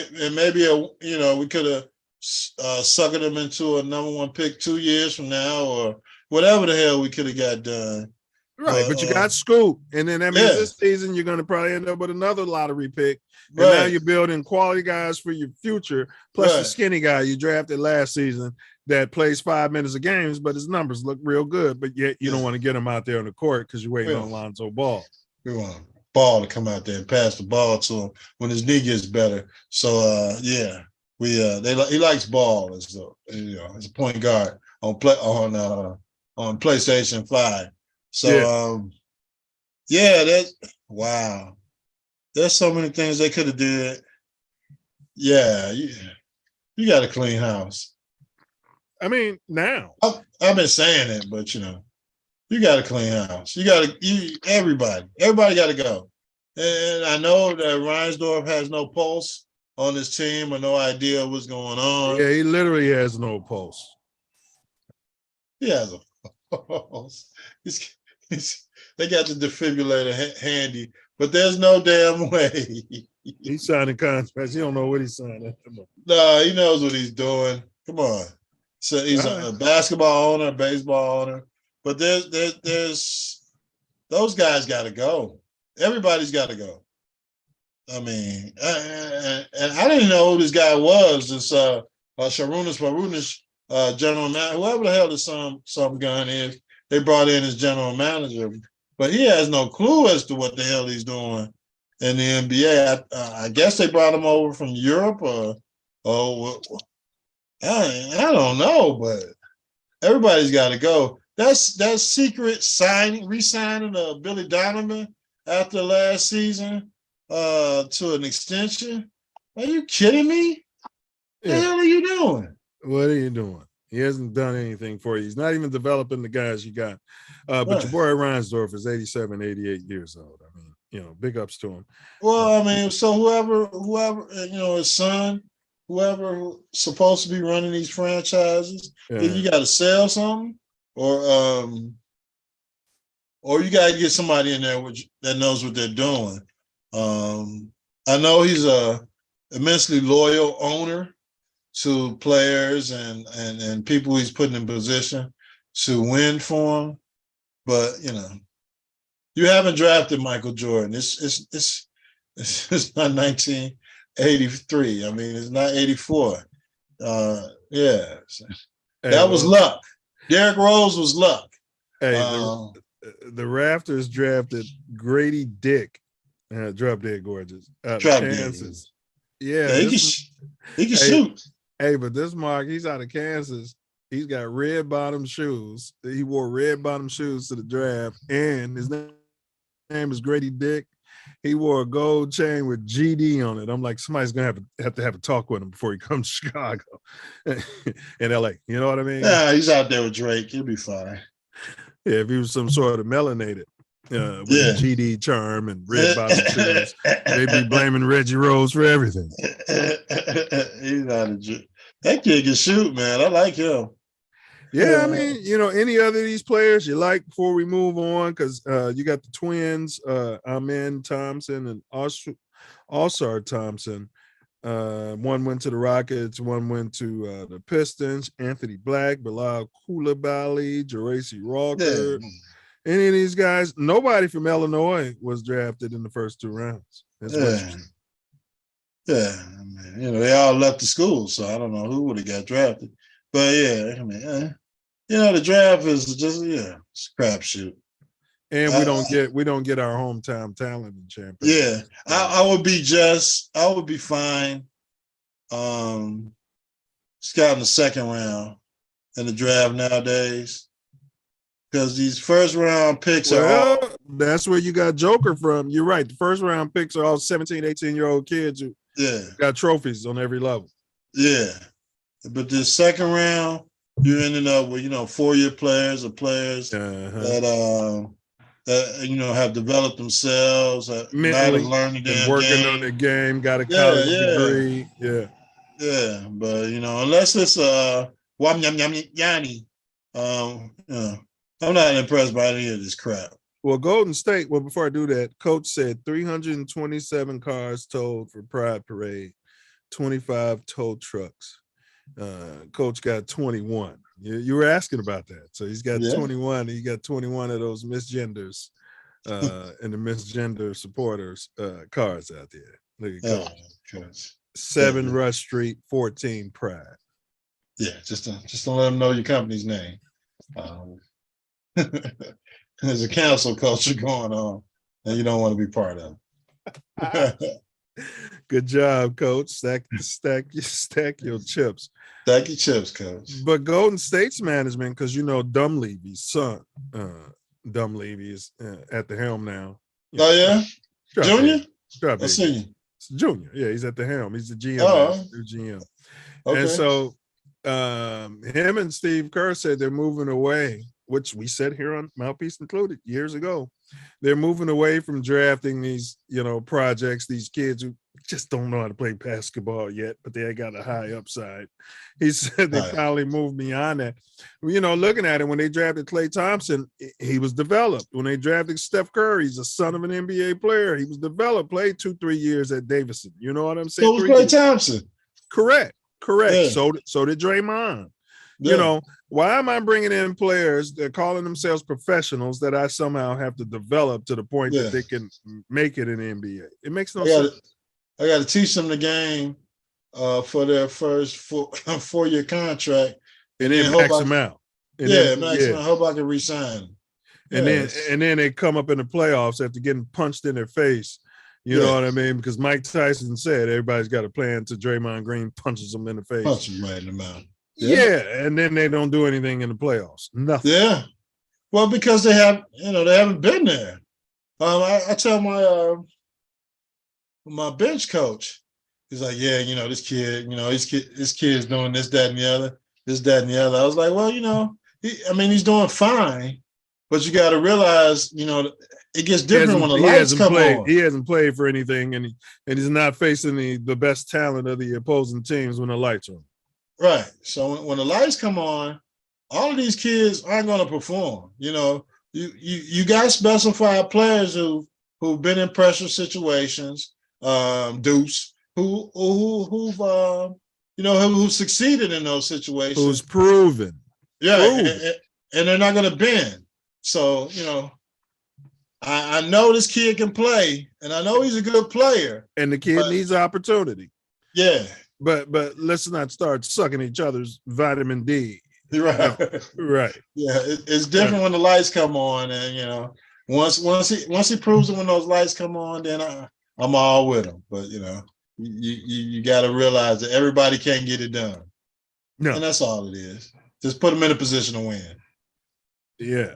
we could have suckered him into a number 1 pick 2 years from now, or whatever the hell we could have got done. Right, but you got Scoop, and then that means Yeah. this season you're going to probably end up with another lottery pick, and now you're building quality guys for your future, plus the skinny guy you drafted last season that plays 5 minutes of games, but his numbers look real good, but yet you don't want to get him out there on the court because you're waiting on Lonzo Ball. We want Ball to come out there and pass the ball to him when his knee gets better. So he likes Ball as as a point guard on PlayStation 5. So wow. There's so many things they could have did. Yeah, you got a clean house. I mean, now I've been saying it, but you got a clean house. Everybody got to go. And I know that Reinsdorf has no pulse on his team or no idea what's going on. Yeah, he literally has no pulse. He has a pulse. They got the defibrillator handy, but there's no damn way. He's signing contracts. He don't know what he's signing. No, he knows what he's doing. Come on. So he's a basketball owner, a baseball owner. But there's those guys got to go. Everybody's got to go. I mean, and I didn't know who this guy was. This Sharunas, general manager, whoever the hell this some gun is. They brought in his general manager, but he has no clue as to what the hell he's doing in the NBA. I guess they brought him over from Europe, I don't know, but everybody's got to go. That's secret re-signing of Billy Donovan after last season to an extension. Are you kidding me? What the hell are you doing? What are you doing? He hasn't done anything for you. He's not even developing the guys you got. But your boy Reinsdorf is 87, 88 years old. I mean, big ups to him. Well, I mean, so whoever, his son, whoever supposed to be running these franchises, either you got to sell something, or you got to get somebody in there that knows what they're doing. I know he's a immensely loyal owner to players and people he's putting in position to win for him, but you haven't drafted Michael Jordan. It's not 1983. I mean, it's not 84. That was luck. Derrick Rose was luck. Hey, the Raptors drafted Grady Dick, drop dead gorgeous, out of Kansas. Yeah, he can shoot. Hey, but this Mark, he's out of Kansas. He's got red bottom shoes. He wore red bottom shoes to the draft, and his name is Grady Dick. He wore a gold chain with GD on it. I'm like, somebody's gonna have to have a talk with him before he comes to Chicago in LA. You know what I mean? Yeah, he's out there with Drake. He'll be fine. Yeah, if he was some sort of melanated with a GD charm and red bottom shoes, they'd be blaming Reggie Rose for everything. He's out of that kid can shoot, man. I like him. Yeah, I mean, any other of these players you like before we move on, because you got the twins, Amen Thompson and Alsar Thompson. One went to the Rockets, one went to the Pistons. Anthony Black, Bilal Coulibaly, Geraci Walker. Yeah. Any of these guys, nobody from Illinois was drafted in the first 2 rounds. That's interesting. Yeah, I mean, they all left the school, so I don't know who would have got drafted. But yeah, I mean, the draft is just it's a crapshoot. And we don't get our hometown talent in championship. Yeah, I would be fine. Scouting the second round in the draft nowadays, because these first round picks are all. That's where you got Joker from. You're right. The first round picks are all 17, 18-year-old kids who got trophies on every level. Yeah, but the second round, you're ending up with 4-year players or players that have developed themselves, not have Mentally learned the and damn working on game. the game, got a Yeah, college yeah, degree. Yeah. yeah. But unless it's wam yam yam yanni, I'm not impressed by any of this crap. Well, Golden State, before I do that, coach said 327 cars towed for Pride Parade, 25 tow trucks. Coach got 21. You were asking about that. So he's got 21. He got 21 of those misgenders and the misgender supporters cars out there. Look at Coach. 7 Rush Street, 14 Pride. Yeah, just don't let them know your company's name. There's a cancel culture going on, and you don't want to be part of it. Good job, Coach. Stack your chips. Stack your chips, Coach. But Golden State's management, because Dunleavy's son, Dunleavy is at the helm now. Oh yeah, Junior. Senior. Junior. Yeah, he's at the helm. He's the GM. New GM. Okay. And so him and Steve Kerr said they're moving away, which we said here on Mouthpiece included years ago. They're moving away from drafting these, projects, these kids who just don't know how to play basketball yet, but they got a high upside. He said they finally moved beyond that. Looking at it, when they drafted Klay Thompson, he was developed. When they drafted Steph Curry, he's a son of an NBA player. He was developed, played 2-3 years at Davidson. You know what I'm saying? So was Klay Thompson. Correct. Yeah. So did Draymond. Yeah. Why am I bringing in players that are calling themselves professionals that I somehow have to develop to the point that they can make it in the NBA? It makes no sense. I got to teach them the game for their first 4-year contract, and then max them out. Max them out. Hope I can resign them. And then they come up in the playoffs after getting punched in their face. You know what I mean? Because Mike Tyson said everybody's got a plan until Draymond Green punches them in the face. Punch them right in the mouth. Yeah, and then they don't do anything in the playoffs. Nothing. Yeah. Well, because they haven't been there. I tell my bench coach, he's like, this kid's doing this, that, and the other, this, that, and the other. I was like, well, he's doing fine, but you got to realize, it gets different when the lights come on. He hasn't played for anything, and he's not facing the best talent of the opposing teams when the lights are on. Right. So when the lights come on, all of these kids aren't going to perform. You got specified players who've been in pressure situations, Deuce, who've succeeded in those situations. Who's proven. Yeah, and they're not going to bend. So, I know this kid can play, and I know he's a good player. And the kid needs opportunity. Yeah. But let's not start sucking each other's vitamin D. Right. Right. Yeah, it's different when the lights come on, and once he proves it when those lights come on, then I'm all with him. But you got to realize that everybody can't get it done. No, and that's all it is. Just put them in a position to win. Yeah,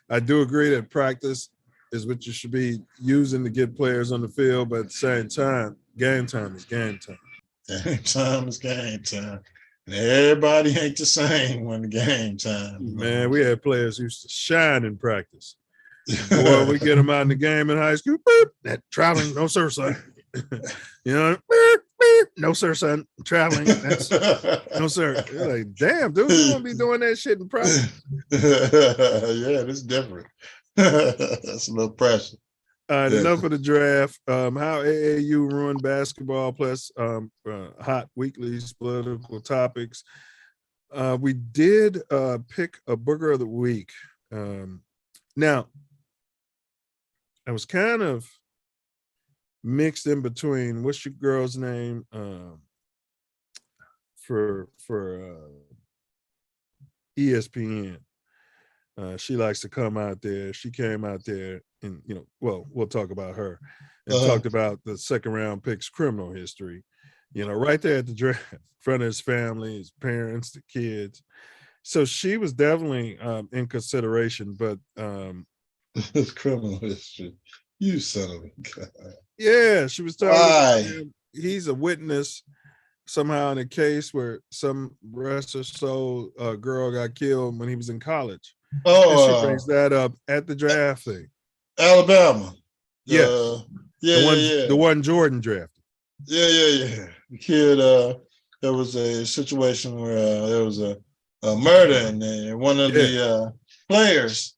I do agree that practice is what you should be using to get players on the field, but at the same time, game time is game time. Game time is game time. And everybody ain't the same when the game time. Man, we had players who used to shine in practice. Boy, we get them out in the game in high school. Boop, that traveling, no sir, son. No sir, son. Traveling, that's no sir. You're like, damn, dude, you won't be doing that shit in practice. Yeah, this is different. That's a little pressure. Enough of the draft. How AAU ruined basketball, plus hot weeklies, political topics. We did pick a booger of the week. Now, I was kind of mixed in between. What's your girl's name for ESPN? She likes to come out there. She came out there and, we'll talk about her and talked about the second round pick's criminal history, right there at the draft, in front of his family, his parents, the kids. So she was definitely in consideration, but his criminal history, you son of a guy. Yeah, she was talking about him. He's a witness somehow in a case where some rest or soul girl got killed when he was in college. And she brings that up at the draft thing. Alabama. Yes. The one Jordan drafted. Yeah. The kid, there was a situation where there was a murder in there. One of the players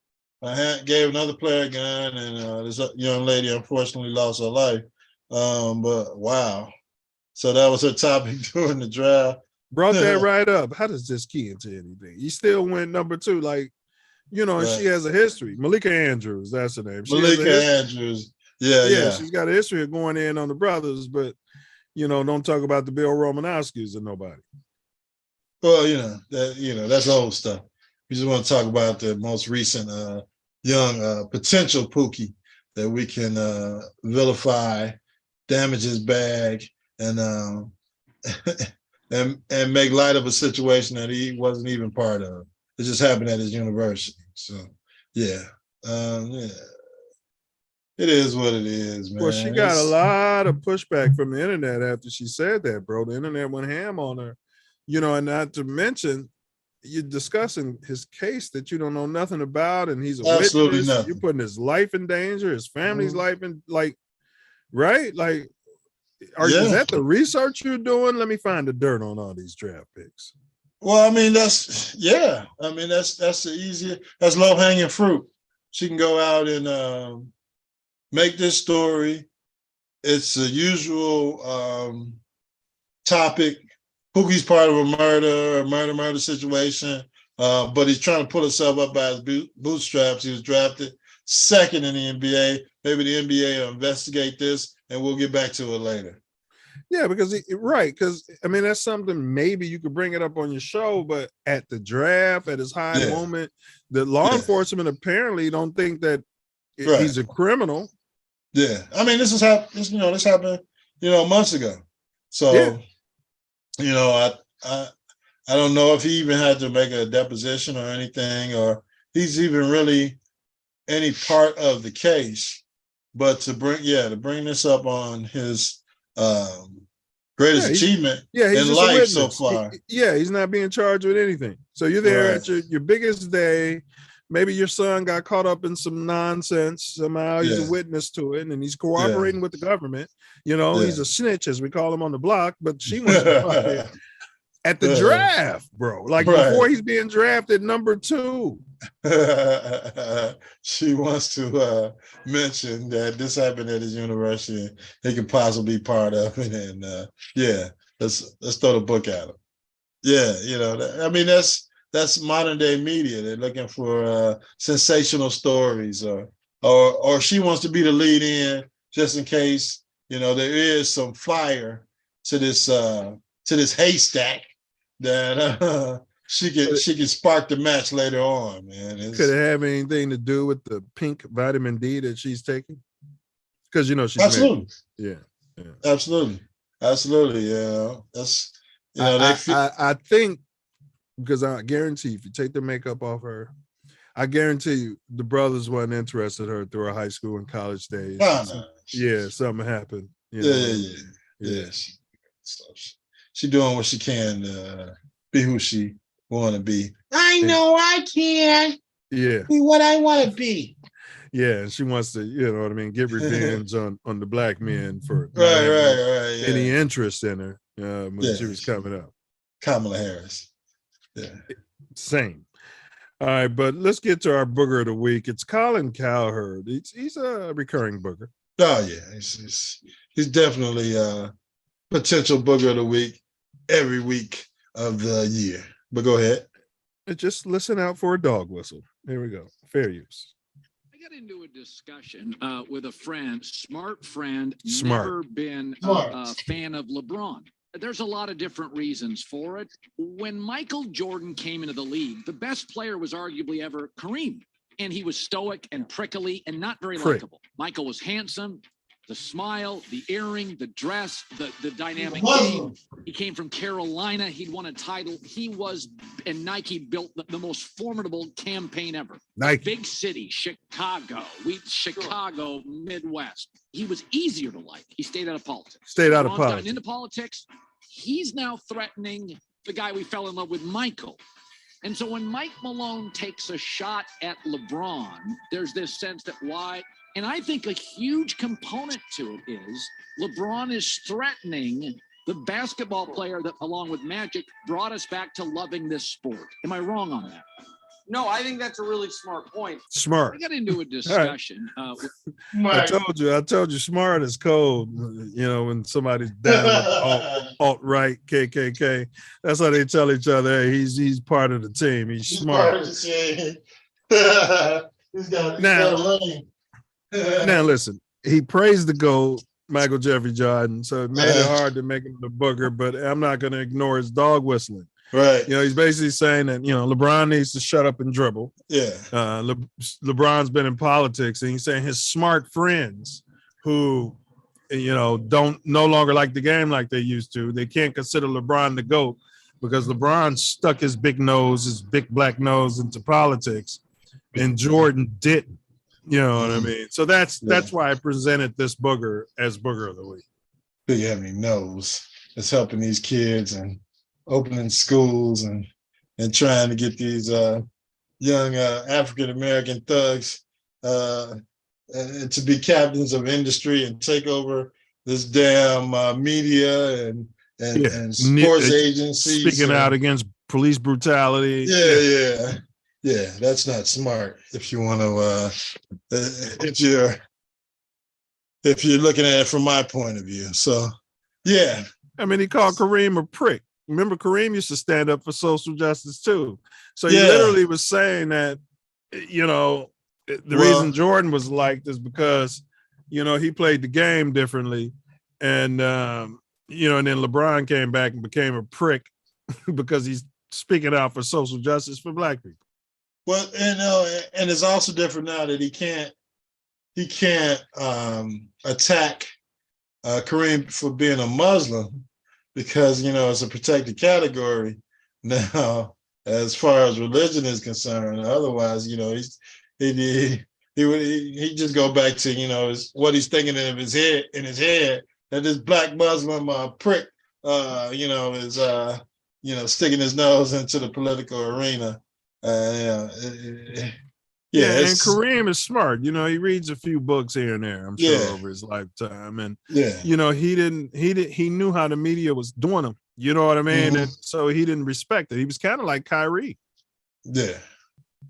gave another player a gun, and this young lady unfortunately lost her life. But wow. So that was her topic during the draft. Brought that right up. How does this key into anything? He still went number 2, like, you know, and she has a history. Malika Andrews, that's her name. Andrews. Yeah. She's got a history of going in on the brothers, but, you know, don't talk about the Bill Romanowskis or nobody. Well, that's old stuff. We just want to talk about the most recent young potential Pookie that we can vilify, damage his bag, and and make light of a situation that he wasn't even part of. It just happened at his university. So it is what it is, man. Well, she got a lot of pushback from the internet after she said that, bro. The internet went ham on her, you know, and not to mention you're discussing his case that you don't know nothing about, and he's a witness. Nothing. You're putting his life in danger, his family's life in, like, right? Like, is that the research you're doing? Let me find the dirt on all these draft picks. Well, I mean, that's the easier, that's low hanging fruit. She can go out and make this story. It's a usual topic. Pookie's part of a murder situation, but he's trying to pull himself up by his bootstraps. He was drafted second in the NBA. Maybe the NBA will investigate this, and we'll get back to it later. Yeah, because I mean, that's something maybe you could bring it up on your show, but at the draft, at his high moment, the law enforcement apparently don't think that he's a criminal. Yeah, I mean, this happened, months ago. So, I don't know if he even had to make a deposition or anything, or he's even really any part of the case. But to bring this up on his greatest achievement in life so far. He's not being charged with anything. So you're there at your biggest day. Maybe your son got caught up in some nonsense. Somehow he's a witness to it, and he's cooperating with the government. You know, he's a snitch, as we call him on the block, but she wants to fuck it at the draft, bro. Like before he's being drafted number 2. She wants to mention that this happened at his university and he could possibly be part of it. And let's throw the book at him. I mean, that's modern day media. They're looking for sensational stories, or she wants to be the lead in just in case, there is some fire to this haystack that she can spark the match later on, man. Could it have anything to do with the pink vitamin D that she's taking? Because she's absolutely married. Absolutely. Yeah, that's I think, because I guarantee if you take the makeup off her, I guarantee you the brothers weren't interested in her through her high school and college days. Something happened. She doing what she can to be who she want to be. I know I can. Yeah. Be what I want to be. Yeah, and she wants to, get revenge on the black men for any interest in her when she was coming up. Kamala Harris. Yeah. Same. All right, but let's get to our booger of the week. It's Colin Cowherd. He's a recurring booger. Oh yeah, he's definitely a potential booger of the week every week of the year. But go ahead. Just listen out for a dog whistle. Here we go. Fair use. I got into a discussion with a friend, smart friend, Smart. never been a fan of LeBron. There's a lot of different reasons for it. When Michael Jordan came into the league, the best player was arguably ever Kareem. And he was stoic and prickly and not very likable. Michael was handsome, the smile, the earring, the dress, the dynamic game. He came from Carolina. He'd won a title. And Nike built the most formidable campaign ever. Nike. Big city, Chicago, Midwest. He was easier to like. He stayed out of politics. Gotten into politics. he's now threatening the guy we fell in love with, Michael. And so when Mike Malone takes a shot at LeBron, there's this sense that why, and I think a huge component to it is LeBron is threatening the basketball player that, along with Magic, brought us back to loving this sport. Am I wrong on that? No, I think that's a really smart point. Smart. We got into a discussion. I told you, smart is cold. You know, when somebody's down with alt-right, KKK, that's how they tell each other, hey, he's part of the team. He's smart. Now, listen, he praised the GOAT, Michael Jeffrey Jordan, so it made it hard to make him the booger, but I'm not going to ignore his dog whistling. Right. You know, he's basically saying that, you know, LeBron needs to shut up and dribble. Yeah. LeBron's been in politics, and he's saying his smart friends who, you know, no longer like the game like they used to, they can't consider LeBron the GOAT because LeBron stuck his big black nose into politics, and Jordan didn't. You know what I mean? So that's why I presented this booger as Booger of the Week. Big heavy nose. It's helping these kids and opening schools and trying to get these young African-American thugs to be captains of industry and take over this damn media and sports agencies. Speaking out against police brutality. Yeah, that's not smart if you want to, if you're looking at it from my point of view. So, yeah. I mean, he called Kareem a prick. Remember, Kareem used to stand up for social justice too. So he literally was saying that, you know, the reason Jordan was liked is because, you know, he played the game differently. And, you know, and then LeBron came back and became a prick because he's speaking out for social justice for black people. Well, and it's also different now that he can't attack Kareem for being a Muslim because, you know, it's a protected category now as far as religion is concerned. Otherwise, you know, he just go back to, you know, what he's thinking in his head that this black Muslim prick, you know, is you know, sticking his nose into the political arena. And Kareem is smart. You know, he reads a few books here and there, I'm sure, over his lifetime. And you know, he knew how the media was doing him. You know what I mean? And so he didn't respect it. He was kind of like Kyrie. Yeah,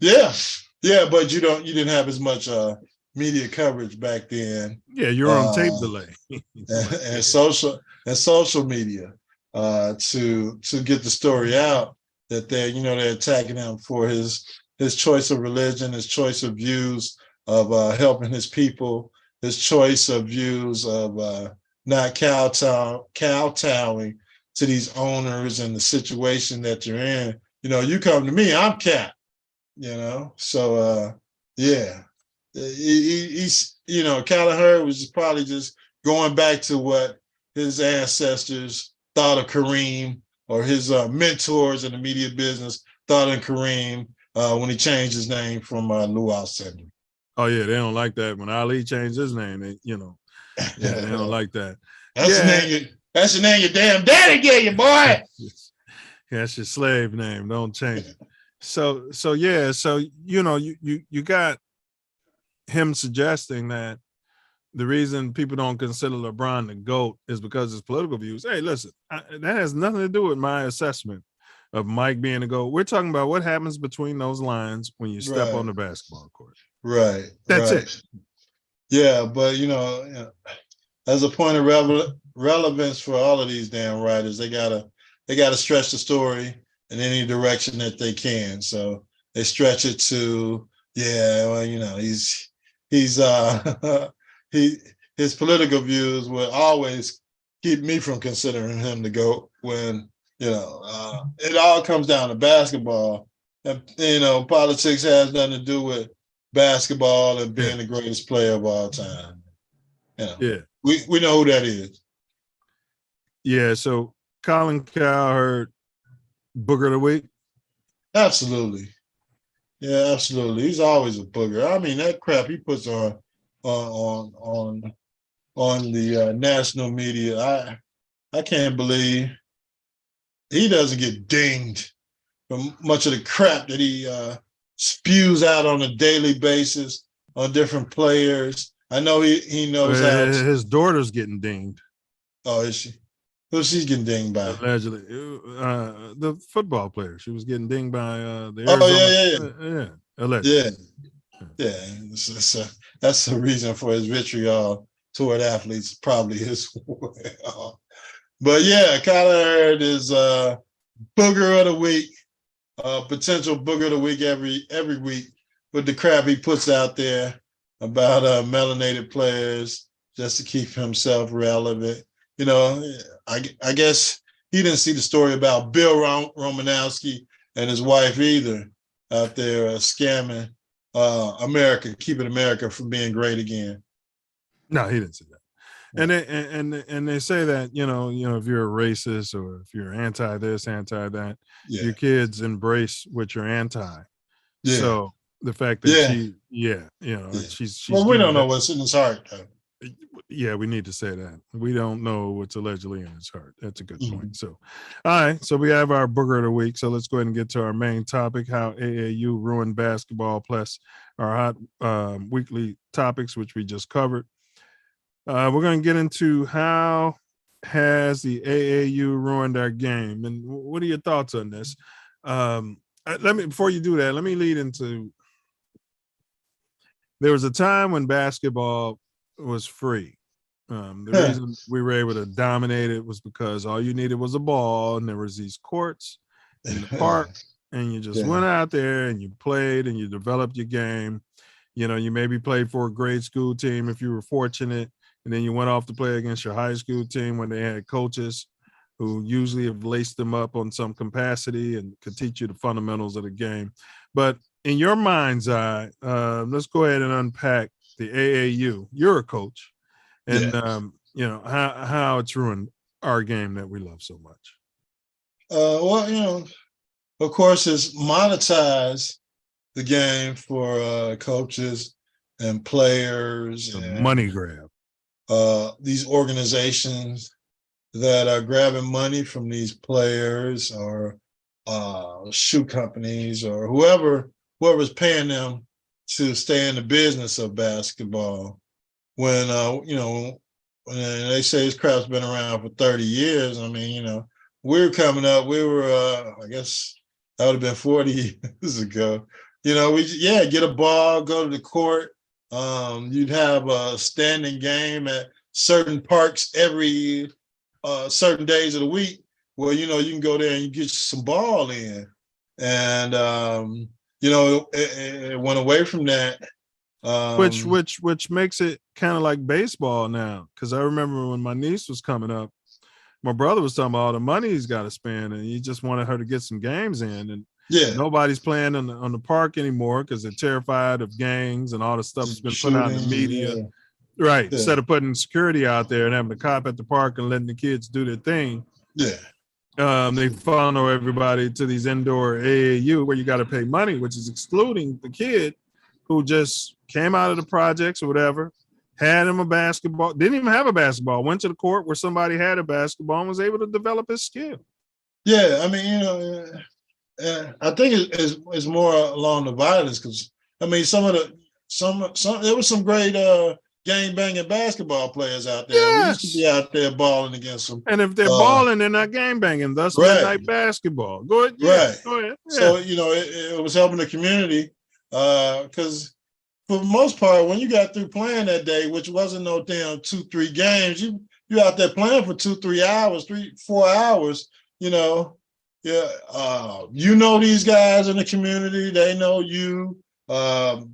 but you didn't have as much media coverage back then. Yeah, you're on tape delay. and social media to get the story out that they're attacking him for his choice of religion, his choice of views of helping his people, his choice of views of not kowtowing to these owners and the situation that you're in. You know, you come to me, I'm Cap. You know, so he's you know, Callagher was probably just going back to what his ancestors thought of Kareem, or his mentors in the media business thought of Kareem when he changed his name from Lou Alcindor. Oh yeah, they don't like that. When Ali changed his name, they don't like that. That's the name your damn daddy gave you, boy. That's your slave name. Don't change it. So you know, you got him suggesting that the reason people don't consider LeBron the GOAT is because of his political views. Hey, listen, that has nothing to do with my assessment of Mike being a GOAT. We're talking about what happens between those lines when you step on the basketball court. Right. That's it. Yeah, but you know, as a point of relevance for all of these damn writers, they gotta stretch the story in any direction that they can. So they stretch it to, you know, his political views will always keep me from considering him the GOAT when, you know, it all comes down to basketball. And, you know, politics has nothing to do with basketball and being the greatest player of all time. You know, we know who that is. Yeah, so Colin Cowherd, Booger of the Week? Absolutely. Yeah, absolutely. He's always a booger. I mean, that crap he puts on the national media, I can't believe he doesn't get dinged for much of the crap that he spews out on a daily basis on different players. I know he knows how. His daughter's getting dinged. Oh, is she? Who's she getting dinged by? Allegedly, the football player. She was getting dinged by the Oh, Arizona. Yeah, allegedly. Yeah. That's the reason for his vitriol toward athletes, probably as well. But yeah, Kyler Hurd is booger of the week, potential booger of the week every week with the crap he puts out there about melanated players just to keep himself relevant. You know, I guess he didn't see the story about Bill Romanowski and his wife either out there scamming America, keeping America from being great again. No, he didn't say that. And they say that, you know, if you're a racist or if you're anti this, anti that, your kids embrace what you're anti. Yeah. So the fact that she's well, we don't know what's in his heart, though. Yeah, we need to say that. We don't know what's allegedly in his heart. That's a good point. So, all right. So we have our booger of the week. So let's go ahead and get to our main topic, how AAU ruined basketball, plus our hot weekly topics, which we just covered. We're going to get into how has the AAU ruined our game, and what are your thoughts on this? Before you do that, let me lead into. There was a time when basketball was free. The reason we were able to dominate it was because all you needed was a ball, and there was these courts in the park, and you just went out there and you played and you developed your game. You know, you maybe played for a grade school team if you were fortunate, and then you went off to play against your high school team when they had coaches who usually have laced them up on some capacity and could teach you the fundamentals of the game. But in your mind's eye, let's go ahead and unpack the AAU. You're a coach. And, you know, how it's ruined our game that we love so much. Well, you know, of course, it's monetized the game for coaches and players. And money grab. These organizations that are grabbing money from these players or shoe companies or whoever's paying them to stay in the business of basketball. When when they say this crap's been around for 30 years, I mean, you know, we were coming up, we were I guess that would have been 40 years ago. You know, get a ball, go to the court. You'd have a standing game at certain parks every certain days of the week where, you know, you can go there and you get some ball in. And it went away from that. Which makes it kind of like baseball now, because I remember when my niece was coming up, my brother was talking about all the money he's got to spend, and he just wanted her to get some games in, and nobody's playing on the park anymore because they're terrified of gangs and all the stuff that's been put out in the media. Right. Instead of putting security out there and having a cop at the park and letting the kids do their thing. They funnel everybody to these indoor AAU where you got to pay money, which is excluding the kid who just came out of the projects or whatever, had him a basketball, didn't even have a basketball, went to the court where somebody had a basketball and was able to develop his skill. Yeah, I mean, you know, I think it's more along the violence because, I mean, there was some great gang banging basketball players out there. Yes. We used to be out there balling against them. And if they're balling, they're not gang banging. Thus, midnight basketball. Go ahead. Yeah, go ahead. Yeah. So, you know, it was helping the community because for the most part, when you got through playing that day, which wasn't no damn 2-3 games, you out there playing for 2-3 hours, 3-4 hours, you know. Yeah, you know these guys in the community, they know you. You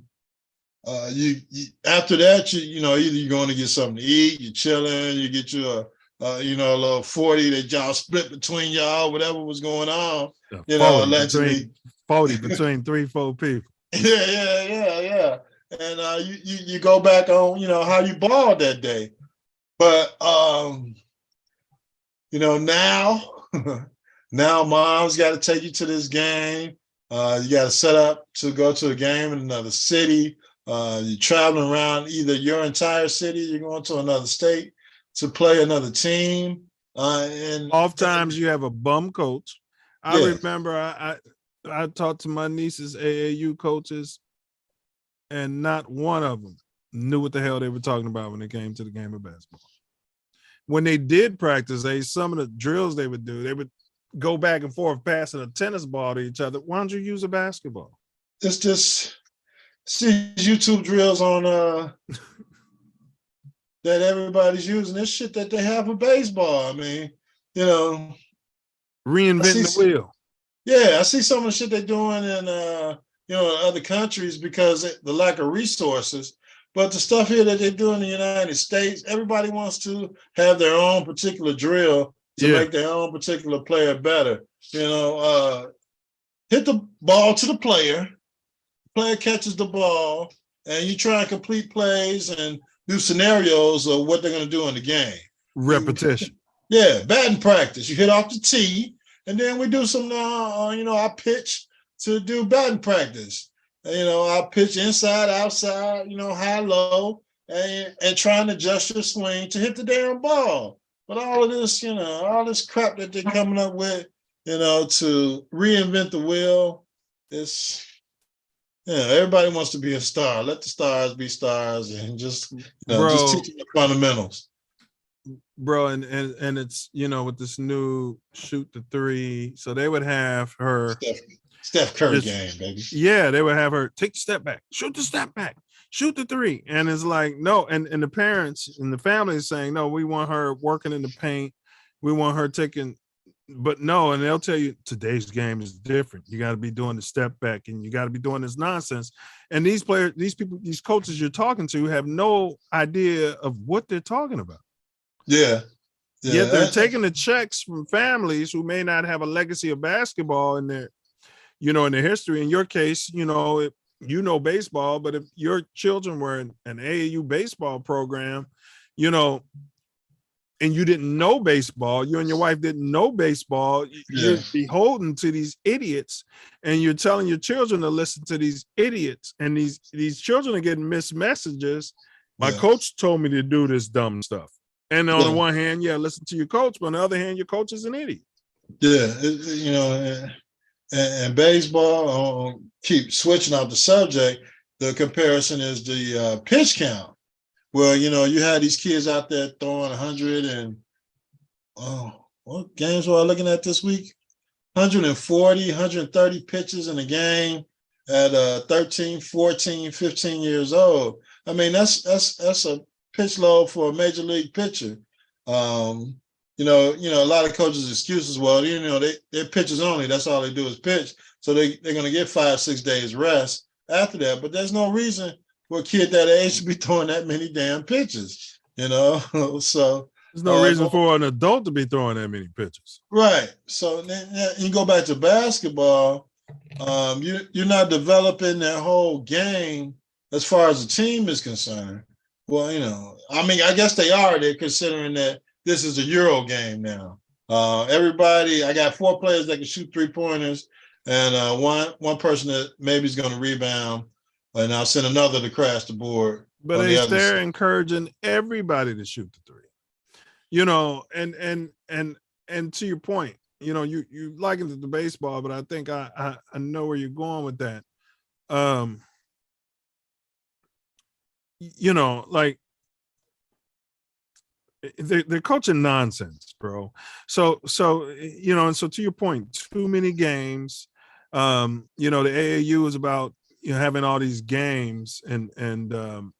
after that, you know, either you're going to get something to eat, you're chilling, you get you a little 40 that y'all split between y'all, whatever was going on. You know, allegedly 40 between 3-4 people. Yeah. And you go back on, you know, how you balled that day. But you know, now mom's got to take you to this game. You got to set up to go to a game in another city. You're traveling around either your entire city, you're going to another state to play another team. And Oftentimes you have a bum coach. I Yeah. remember I talked to my niece's AAU coaches, and not one of them knew what the hell they were talking about when it came to the game of basketball. When they did practice, some of the drills they would do, they would go back and forth passing a tennis ball to each other. Why don't you use a basketball? it's just see YouTube drills on that everybody's using. This shit that they have for baseball. I mean, you know, Reinventing the wheel. yeah, I see some of the shit they're doing in other countries because of the lack of resources. But the stuff here that they do in the United States, everybody wants to have their own particular drill to make their own particular player better. Hit the ball to the player catches the ball, and you try and complete plays and do scenarios of what they're going to do in the game. Repetition. Yeah, batting practice. You hit off the tee, and then we do some I pitch to do batting practice. I pitch inside, outside, high, low, and trying to adjust your swing to hit the damn ball. But all of this, all this crap that they're coming up with, to reinvent the wheel, everybody wants to be a star. Let the stars be stars and just teach them the fundamentals. Bro, and it's, with this new shoot the three. So they would have her Steph Curry game, baby. Yeah, they would have her take the step back, shoot the step back, shoot the three. And it's like, no, and the parents and the family is saying, no, we want her working in the paint. We want her taking, but no, and they'll tell you today's game is different. You got to be doing the step back and you got to be doing this nonsense. And these players, these people, these coaches you're talking to have no idea of what they're talking about. Yeah. Yet they're taking the checks from families who may not have a legacy of basketball in their, in their history. In your case, baseball, but if your children were in an AAU baseball program, and you didn't know baseball, you and your wife didn't know baseball, you're beholden to these idiots, and you're telling your children to listen to these idiots, and these children are getting missed messages. My coach told me to do this dumb stuff. And on the one hand, listen to your coach, but on the other hand, your coach is an idiot. Yeah, and baseball, keep switching out the subject. The comparison is the pitch count. Well, you had these kids out there throwing 100 and what games were I looking at this week? 140, 130 pitches in a game at 13, 14, 15 years old. I mean, that's a pitch load for a major league pitcher. A lot of coaches' excuses, well, they're pitchers only. That's all they do is pitch. So they're going to get 5-6 days rest after that. But there's no reason for a kid that age to be throwing that many damn pitches, So there's no reason for an adult to be throwing that many pitches. Right. So then you go back to basketball, you're not developing that whole game as far as the team is concerned. Well, I guess they are. They're considering that this is a Euro game now. I got 4 players that can shoot 3-pointers, and one person that maybe is going to rebound, and I'll send another to crash the board. But they're encouraging everybody to shoot the three. And to your point, you likened it to baseball, but I think I know where you're going with that. Like they're coaching nonsense, bro. So and so to your point, too many games. The AAU is about having all these games and even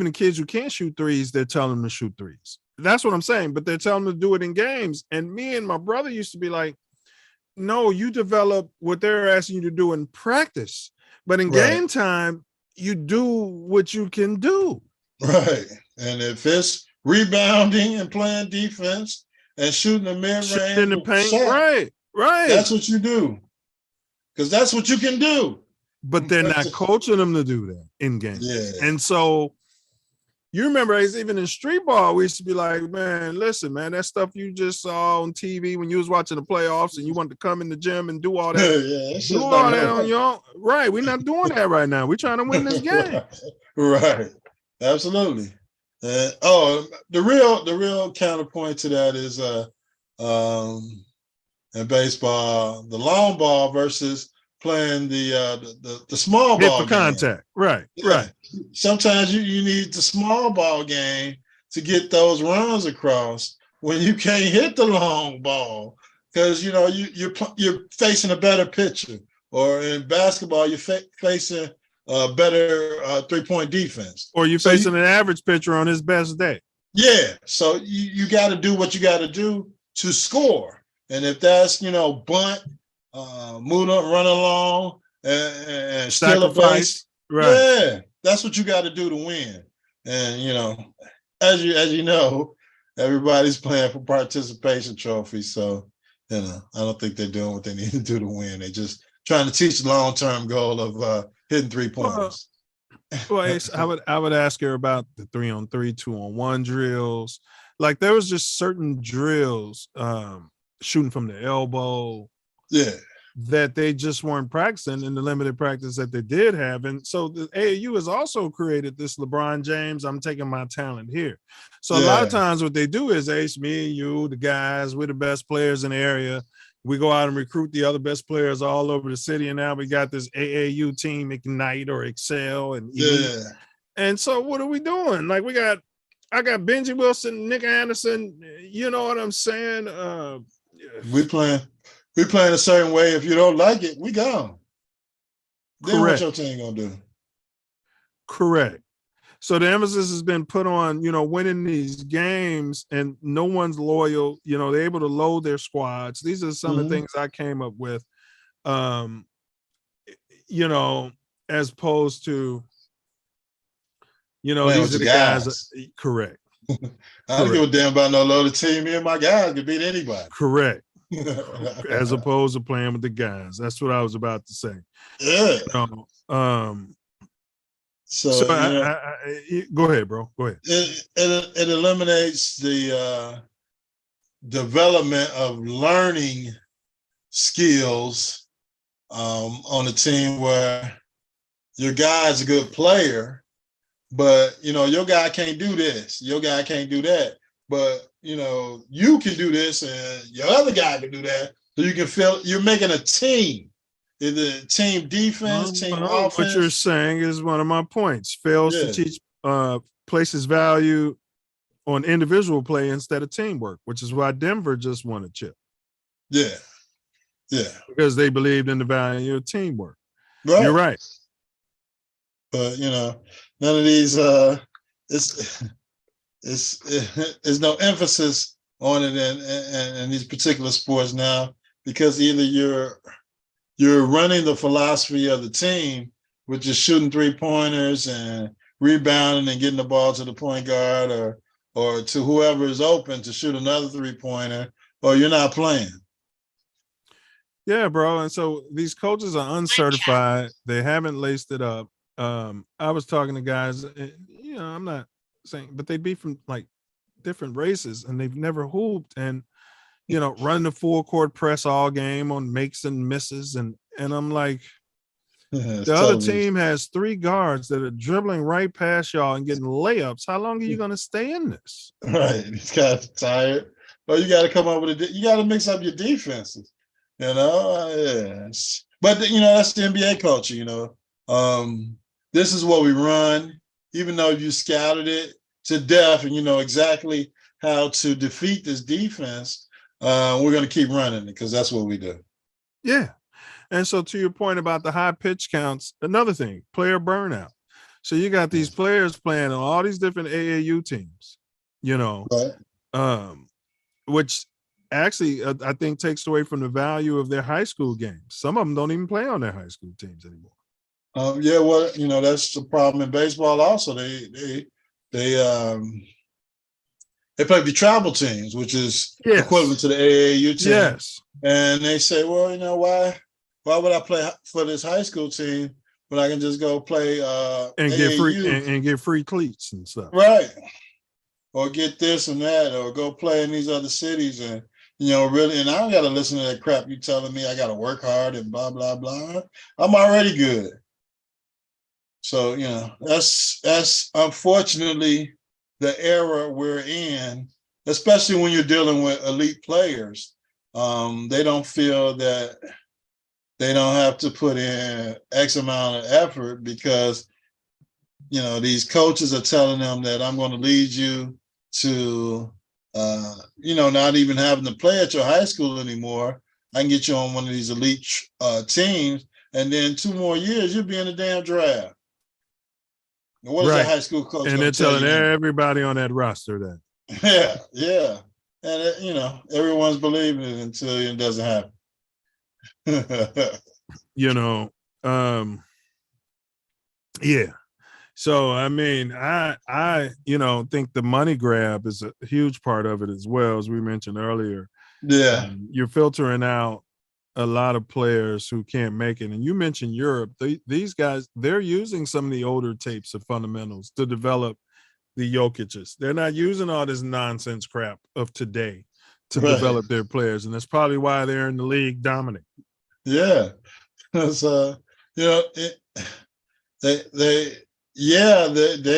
the kids who can't shoot threes, they're telling them to shoot threes. That's what I'm saying, but they're telling them to do it in games. And me and my brother used to be like, no, you develop what they're asking you to do in practice, but in game time, you do what you can do. Right. And if it's rebounding and playing defense and shooting the mid-range in the paint, right. That's what you do. Because that's what you can do. But they're not coaching them to do that in games. Yeah. And so you remember, even in street ball, we used to be like, man, listen, man, that stuff you just saw on TV when you was watching the playoffs and you wanted to come in the gym and do all that. Do all that on your own. Right. We're not doing that right now. We're trying to win this game. Right. Absolutely. The real counterpoint to that is in baseball, the long ball versus playing the small Hit ball for game. contact. Right. Yeah. Right. Sometimes you need the small ball game to get those runs across when you can't hit the long ball because you're facing a better pitcher, or in basketball you're facing a better 3-point defense. Or you're So facing an average pitcher on his best day. yeah, so you got to do what you got to do to score, and if that's bunt, move up, run along, and steal a base, Right. yeah, that's what you got to do to win. And as you know, everybody's playing for participation trophies, so I don't think they're doing what they need to do to win. They're just trying to teach the long-term goal of hitting 3-pointers. Well, Ace, I would ask her about the 3-on-3, 2-on-1 drills. Like there was just certain drills, shooting from the elbow, Yeah, that they just weren't practicing in the limited practice that they did have. And so the AAU has also created this LeBron James, I'm taking my talent here. So a lot of times what they do is, Ace, me and you, the guys, we're the best players in the area. We go out and recruit the other best players all over the city. And now we got this AAU team, Ignite or Excel and Elite. yeah. And so what are we doing? Like I got Benji Wilson, Nick Anderson, you know what I'm saying? We playing a certain way. If you don't like it, we gone. Then what your team gonna do? Correct. So the emphasis has been put on, winning these games, and no one's loyal. They're able to load their squads. These are some of the things I came up with, as opposed to, these are the guys. Correct. I don't give a damn about no loaded team. Me and my guys can beat anybody. Correct. As opposed to playing with the guys. That's what I was about to say. Yeah. So go ahead, bro. Go ahead. It eliminates the development of learning skills on a team where your guy's a good player, but your guy can't do this, your guy can't do that, but you can do this and your other guy can do that, so you can feel you're making a team. The team defense, team offense. What you're saying is one of my points. Fails to teach, places value on individual play instead of teamwork, which is why Denver just won a chip. Yeah. Yeah. Because they believed in the value of teamwork. Right. You're right. But none of these there's no emphasis on it in these particular sports now, because either you're running the philosophy of the team, which is shooting 3-pointers and rebounding and getting the ball to the point guard or to whoever is open to shoot another 3-pointer, or you're not playing. Yeah, bro. And so these coaches are uncertified. They haven't laced it up. I was talking to guys, I'm not saying, but they'd be from like different races and they've never hooped, and run the full court press all game on makes and misses. And I'm like, the other team has 3 guards that are dribbling right past y'all and getting layups. How long are you going to stay in this? Right. These guys are tired. Well, you got to come up with you got to mix up your defenses, Yes. But, that's the NBA culture, this is what we run, even though you scouted it to death and you know exactly how to defeat this defense. We're going to keep running it because that's what we do. Yeah. And so to your point about the high pitch counts, another thing, player burnout. So you got these players playing on all these different AAU teams, Right. Which actually I think takes away from the value of their high school games. Some of them don't even play on their high school teams anymore. That's the problem in baseball also. They play the travel teams, which is equivalent to the AAU team. Yes. And they say, well, why would I play for this high school team when I can just go play and AAU? get free cleats and stuff. Right. Or get this and that, or go play in these other cities and really, and I don't got to listen to that crap you telling me I got to work hard and blah, blah, blah. I'm already good. So, that's unfortunately the era we're in, especially when you're dealing with elite players. They don't feel that they don't have to put in X amount of effort because, you know, these coaches are telling them that I'm going to lead you to, you know, not even having to play at your high school anymore. I can get you on one of these elite teams, and then 2 more years, you'll be in the damn draft. And what is that high school coach And going they're to tell telling you now? everybody on that roster that. Yeah, yeah. And, you know, everyone's believing it until it doesn't happen. You know, yeah. So, I mean, I, you know, think the money grab is a huge part of it as well, as we mentioned earlier. Yeah. You're filtering out a lot of players who can't make it. And you mentioned Europe. These guys, they're using some of the older tapes of fundamentals to develop the Jokic's. They're not using all this nonsense crap of today to develop their players. And that's probably why they're in the league dominant. Yeah. So, you know, they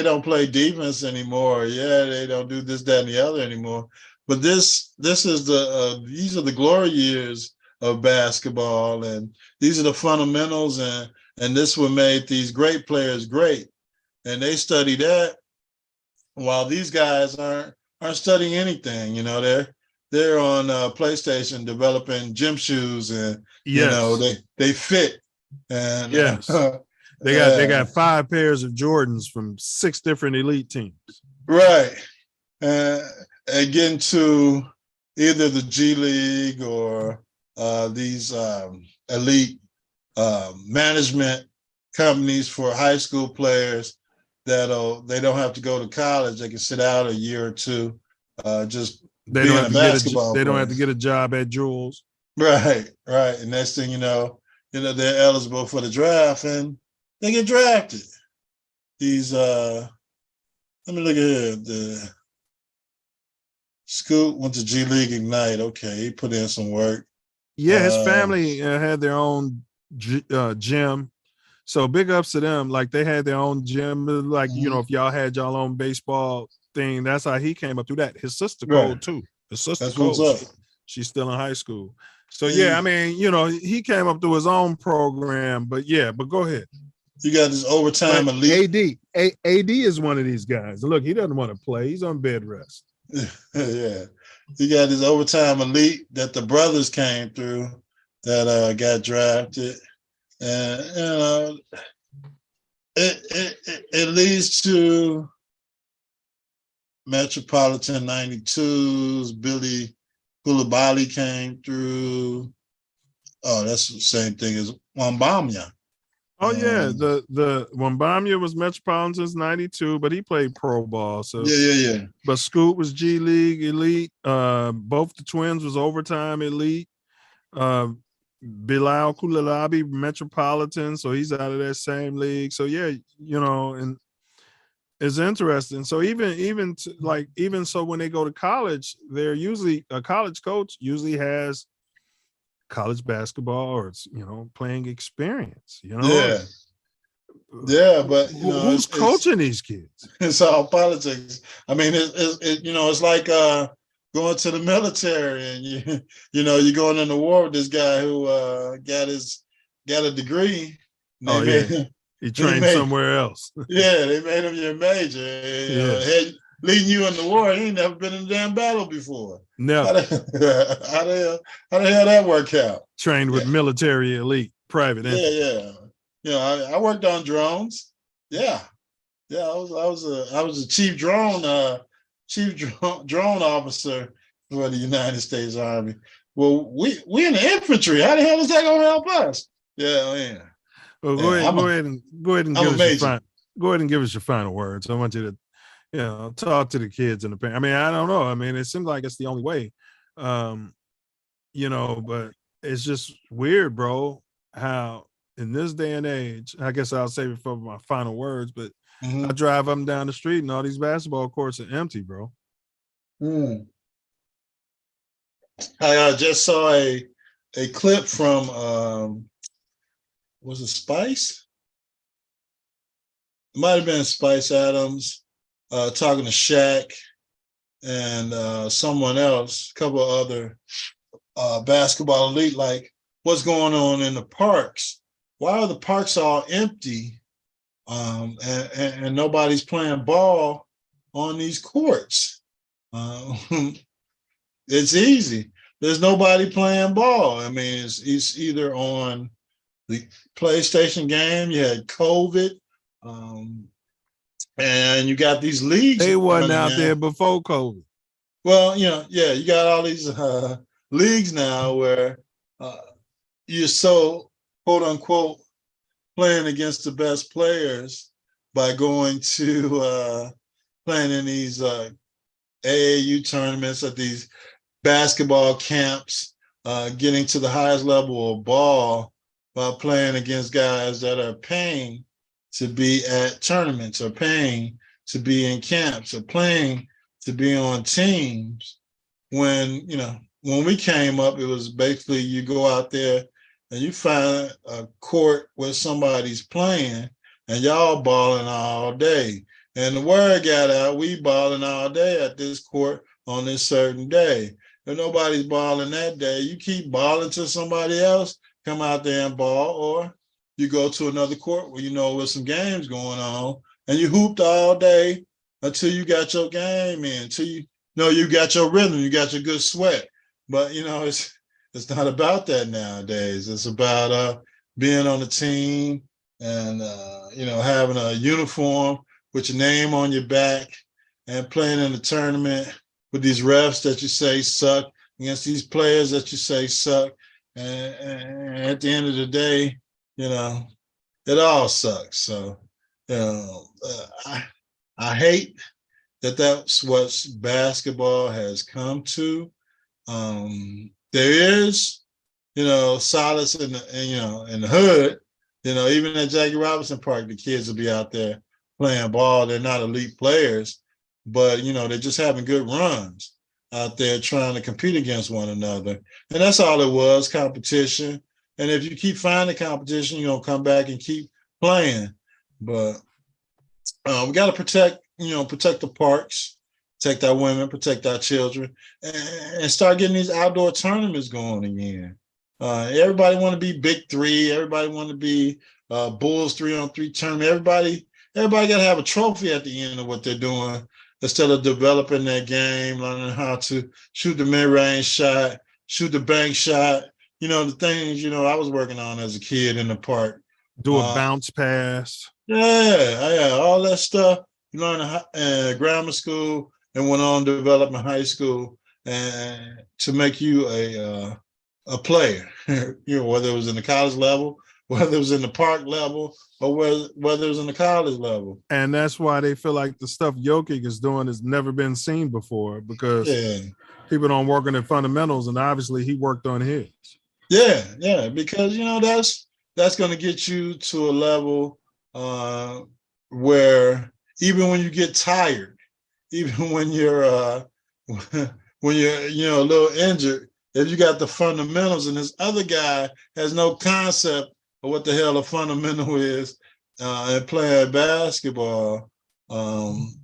don't play defense anymore. Yeah, they don't do this, that, and the other anymore. But this is these are the glory years of basketball, and these are the fundamentals, and this what made these great players great. And they study that while these guys aren't studying anything. You know, they're on PlayStation developing gym shoes, and you know they fit. And yes. They got 5 pairs of Jordans from 6 different elite teams. Right. And getting to either the G League or these elite management companies for high school players that they don't have to go to college. They can sit out a year or two, just they being don't have a to basketball they player. don't have to get a job at Jules. Right. And next thing you know, they're eligible for the draft and they get drafted. These let me look at here. The Scoot went to G League Ignite. Okay, he put in some work. Yeah, his family had their own gym. So big ups to them. Like they had their own gym. Like, you know, if y'all had y'all own baseball thing, that's how he came up through that. His sister Cole too. His sister That's Cole. what's up. She's still in high school. So yeah, I mean, you know, he came up through his own program, but go ahead. You got this overtime elite. AD is one of these guys. Look, he doesn't want to play. He's on bed rest. Yeah. You got this overtime elite that the brothers came through that got drafted. And, you know, it leads to Metropolitan 92s. Billy Koulibaly came through. Oh, that's the same thing as Wembanyama. Oh yeah, the Wembanyama was Metropolitans 92, but he played pro ball. So yeah. But Scoot was G League elite. Both the twins was overtime elite. Bilal Koulibaly Metropolitan, so he's out of that same league. So yeah, you know, and it's interesting. So even so, when they go to college, they're usually a college coach usually has college basketball or playing experience. Yeah, but who's coaching these kids? It's all politics. I mean, it's like going to the military and you're going in the war with this guy who got a degree. Oh yeah, he trained somewhere else. Yeah, they made him your major. Leading you in the war, he ain't never been in a damn battle before. No. How the hell that work out? Trained with military elite, private. Yeah. I worked on drones. Yeah. I was a chief drone officer for the United States Army. Well, we in the infantry. How the hell is that gonna help us? Yeah, man. Well, go ahead and give us your final words. I want you to talk to the kids and the parents. I mean, I don't know. I mean, it seems like it's the only way. But it's just weird, bro, how in this day and age, I guess I'll save it for my final words, but I drive up and down the street and all these basketball courts are empty, bro. I just saw a clip from was it Spice? It might have been Spice Adams. talking to Shaq and someone else, a couple of other basketball elite, like what's going on in the parks? Why are the parks all empty and nobody's playing ball on these courts? It's easy. There's nobody playing ball. I mean, it's either on the PlayStation game, you had COVID, and you got these leagues. They wasn't out now. there before COVID. Well, you got all these leagues now where you're so, quote unquote, playing against the best players by going to playing in these AAU tournaments at these basketball camps, getting to the highest level of ball by playing against guys that are paying to be at tournaments or paying to be in camps or playing to be on teams. When we came up, it was basically you go out there and you find a court where somebody's playing and y'all balling all day. And the word got out, we balling all day at this court on this certain day. If nobody's balling that day, you keep balling till somebody else come out there and ball, or you go to another court where there's some games going on and you hooped all day until you got your game in, until you got your rhythm, you got your good sweat. But it's not about that nowadays. It's about being on the team and having a uniform with your name on your back and playing in the tournament with these refs that you say suck, against these players that you say suck. And at the end of the day, it all sucks. So, I hate that that's what basketball has come to. There is, solace in the hood. Even at Jackie Robinson Park, the kids will be out there playing ball. They're not elite players, but they're just having good runs out there trying to compete against one another. And that's all it was, competition. And if you keep finding competition, you're gonna come back and keep playing. But we got to protect the parks, protect our women, protect our children, and start getting these outdoor tournaments going again. Everybody want to be Big Three. Everybody want to be Bulls 3-on-3 tournament. Everybody got to have a trophy at the end of what they're doing, instead of developing their game, learning how to shoot the mid-range shot, shoot the bank shot. The things I was working on as a kid in the park. Do a bounce pass. Yeah, all that stuff. You learn in grammar school and went on to develop in high school, and to make you a player. Whether it was in the college level, whether it was in the park level, or whether it was in the college level. And that's why they feel like the stuff Jokic is doing has never been seen before, because people don't work on their fundamentals, and obviously he worked on his. Yeah, because that's going to get you to a level where even when you get tired, even when you're a little injured, if you got the fundamentals and this other guy has no concept of what the hell a fundamental is and playing basketball,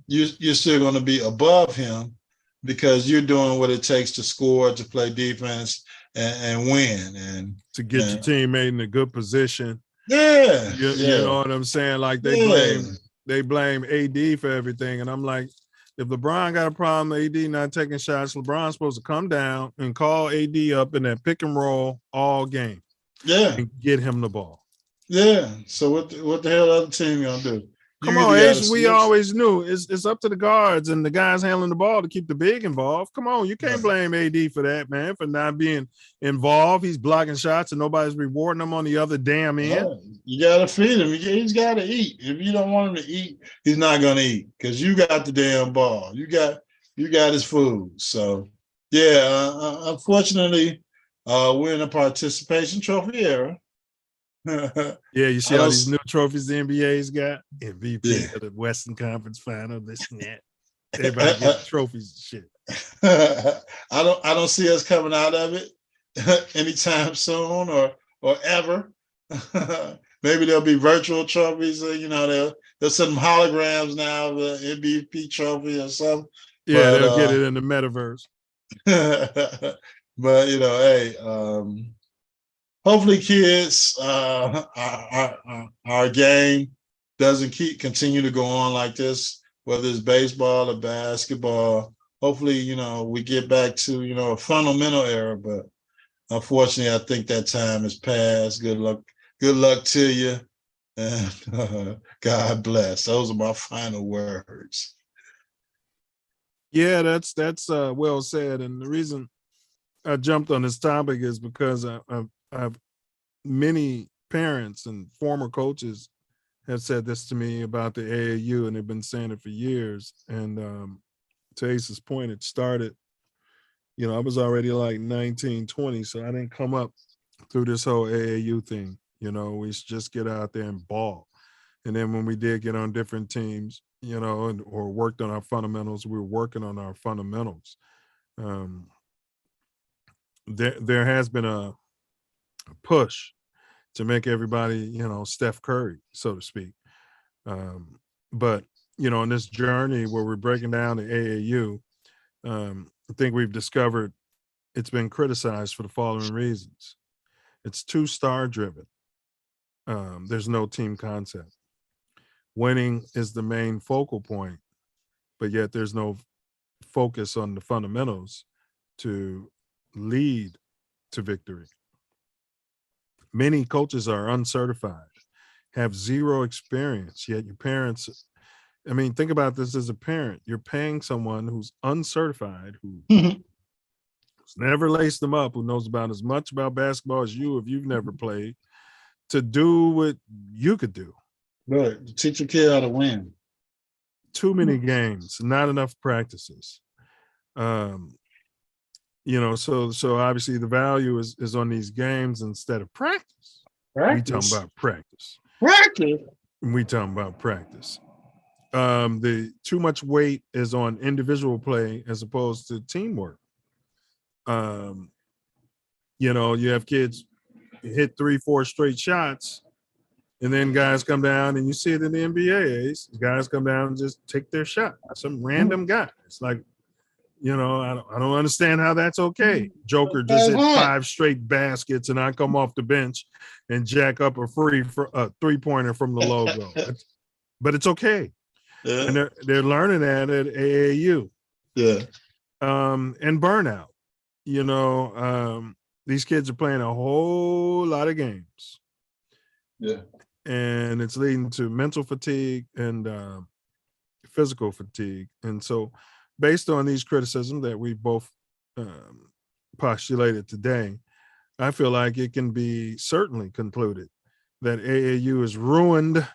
you're still going to be above him because you're doing what it takes to score, to play defense, and win, and to get your teammate in a good position. Yeah, you know what I'm saying? Like they blame AD for everything, and I'm like, if LeBron got a problem, AD not taking shots, LeBron's supposed to come down and call AD up in that pick and roll all game. Yeah, and get him the ball. Yeah. So what the hell other team gonna do? Come on, Ace, we always knew it's up to the guards and the guys handling the ball to keep the big involved. Come on, you can't blame AD for that, man, for not being involved. He's blocking shots and nobody's rewarding him on the other damn end. Yeah. You gotta feed him. He's gotta eat. If you don't want him to eat, he's not gonna eat because you got the damn ball. You got his food. So yeah, unfortunately, we're in a participation trophy era. Yeah, you see all these new trophies the NBA's got? MVP of the Western Conference Final, this and that. Everybody gets trophies and shit. I don't see us coming out of it anytime soon or ever. Maybe there'll be virtual trophies. They'll there's some holograms now, the MVP trophy or something. Yeah, But, they'll get it in the metaverse. but hey, hopefully kids, our game doesn't continue to go on like this, whether it's baseball or basketball. Hopefully, we get back to, a fundamental era, but unfortunately, I think that time has passed. Good luck to you. And God bless. Those are my final words. Yeah, that's well said. And the reason I jumped on this topic is because I've many parents and former coaches have said this to me about the AAU, and they've been saying it for years. And to Ace's point, it started, I was already like 19, 20, so I didn't come up through this whole AAU thing. We should just get out there and ball. And then when we did get on different teams, or worked on our fundamentals, we were working on our fundamentals. There has been a push to make everybody, Steph Curry, so to speak. But, in this journey where we're breaking down the AAU, I think we've discovered it's been criticized for the following reasons. It's too star driven. There's no team concept. Winning is the main focal point, but yet there's no focus on the fundamentals to lead to victory. Many coaches are uncertified, have zero experience, yet your parents, think about this as a parent. You're paying someone who's uncertified, who's never laced them up, who knows about as much about basketball as you if you've never played, to do what you could do. Right. Teach your kid how to win. Too many games, not enough practices. So obviously the value is on these games instead of practice. We talking about practice. We talking about practice. The too much weight is on individual play as opposed to teamwork. You have kids hit 3-4 straight shots, and then guys come down, and you see it in the NBA. Guys come down and just take their shot. Some random guy. It's like, I don't understand how that's okay. Joker just hit 5 straight baskets, and I come off the bench and jack up a three-pointer from the logo. But it's okay. Yeah. And they're learning that at AAU. Yeah. And burnout. These kids are playing a whole lot of games. Yeah. And it's leading to mental fatigue and physical fatigue. And so based on these criticisms that we both postulated today, I feel like it can be certainly concluded that AAU has ruined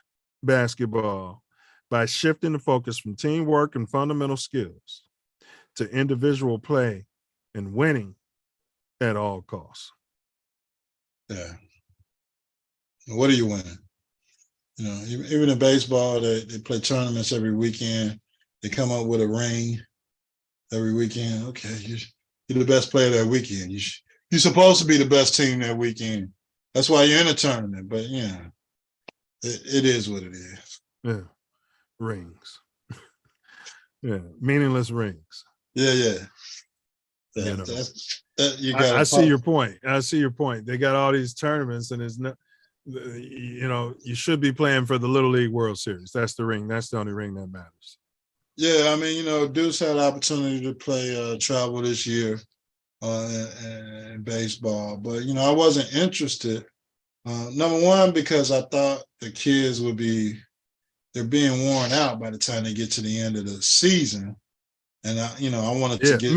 basketball by shifting the focus from teamwork and fundamental skills to individual play and winning at all costs. Yeah. What are you winning? Even in baseball, they play tournaments every weekend. They come up with a ring every weekend. Okay, you're the best player that weekend. You're supposed to be the best team that weekend. That's why you're in a tournament. But it is what it is. Yeah, rings. Yeah, meaningless rings. Yeah. I see your point. They got all these tournaments, and it's not. You should be playing for the Little League World Series. That's the ring. That's the only ring that matters. Yeah, Deuce had the opportunity to play travel this year in baseball, but I wasn't interested. Number one, because I thought the kids they're being worn out by the time they get to the end of the season, and I wanted to get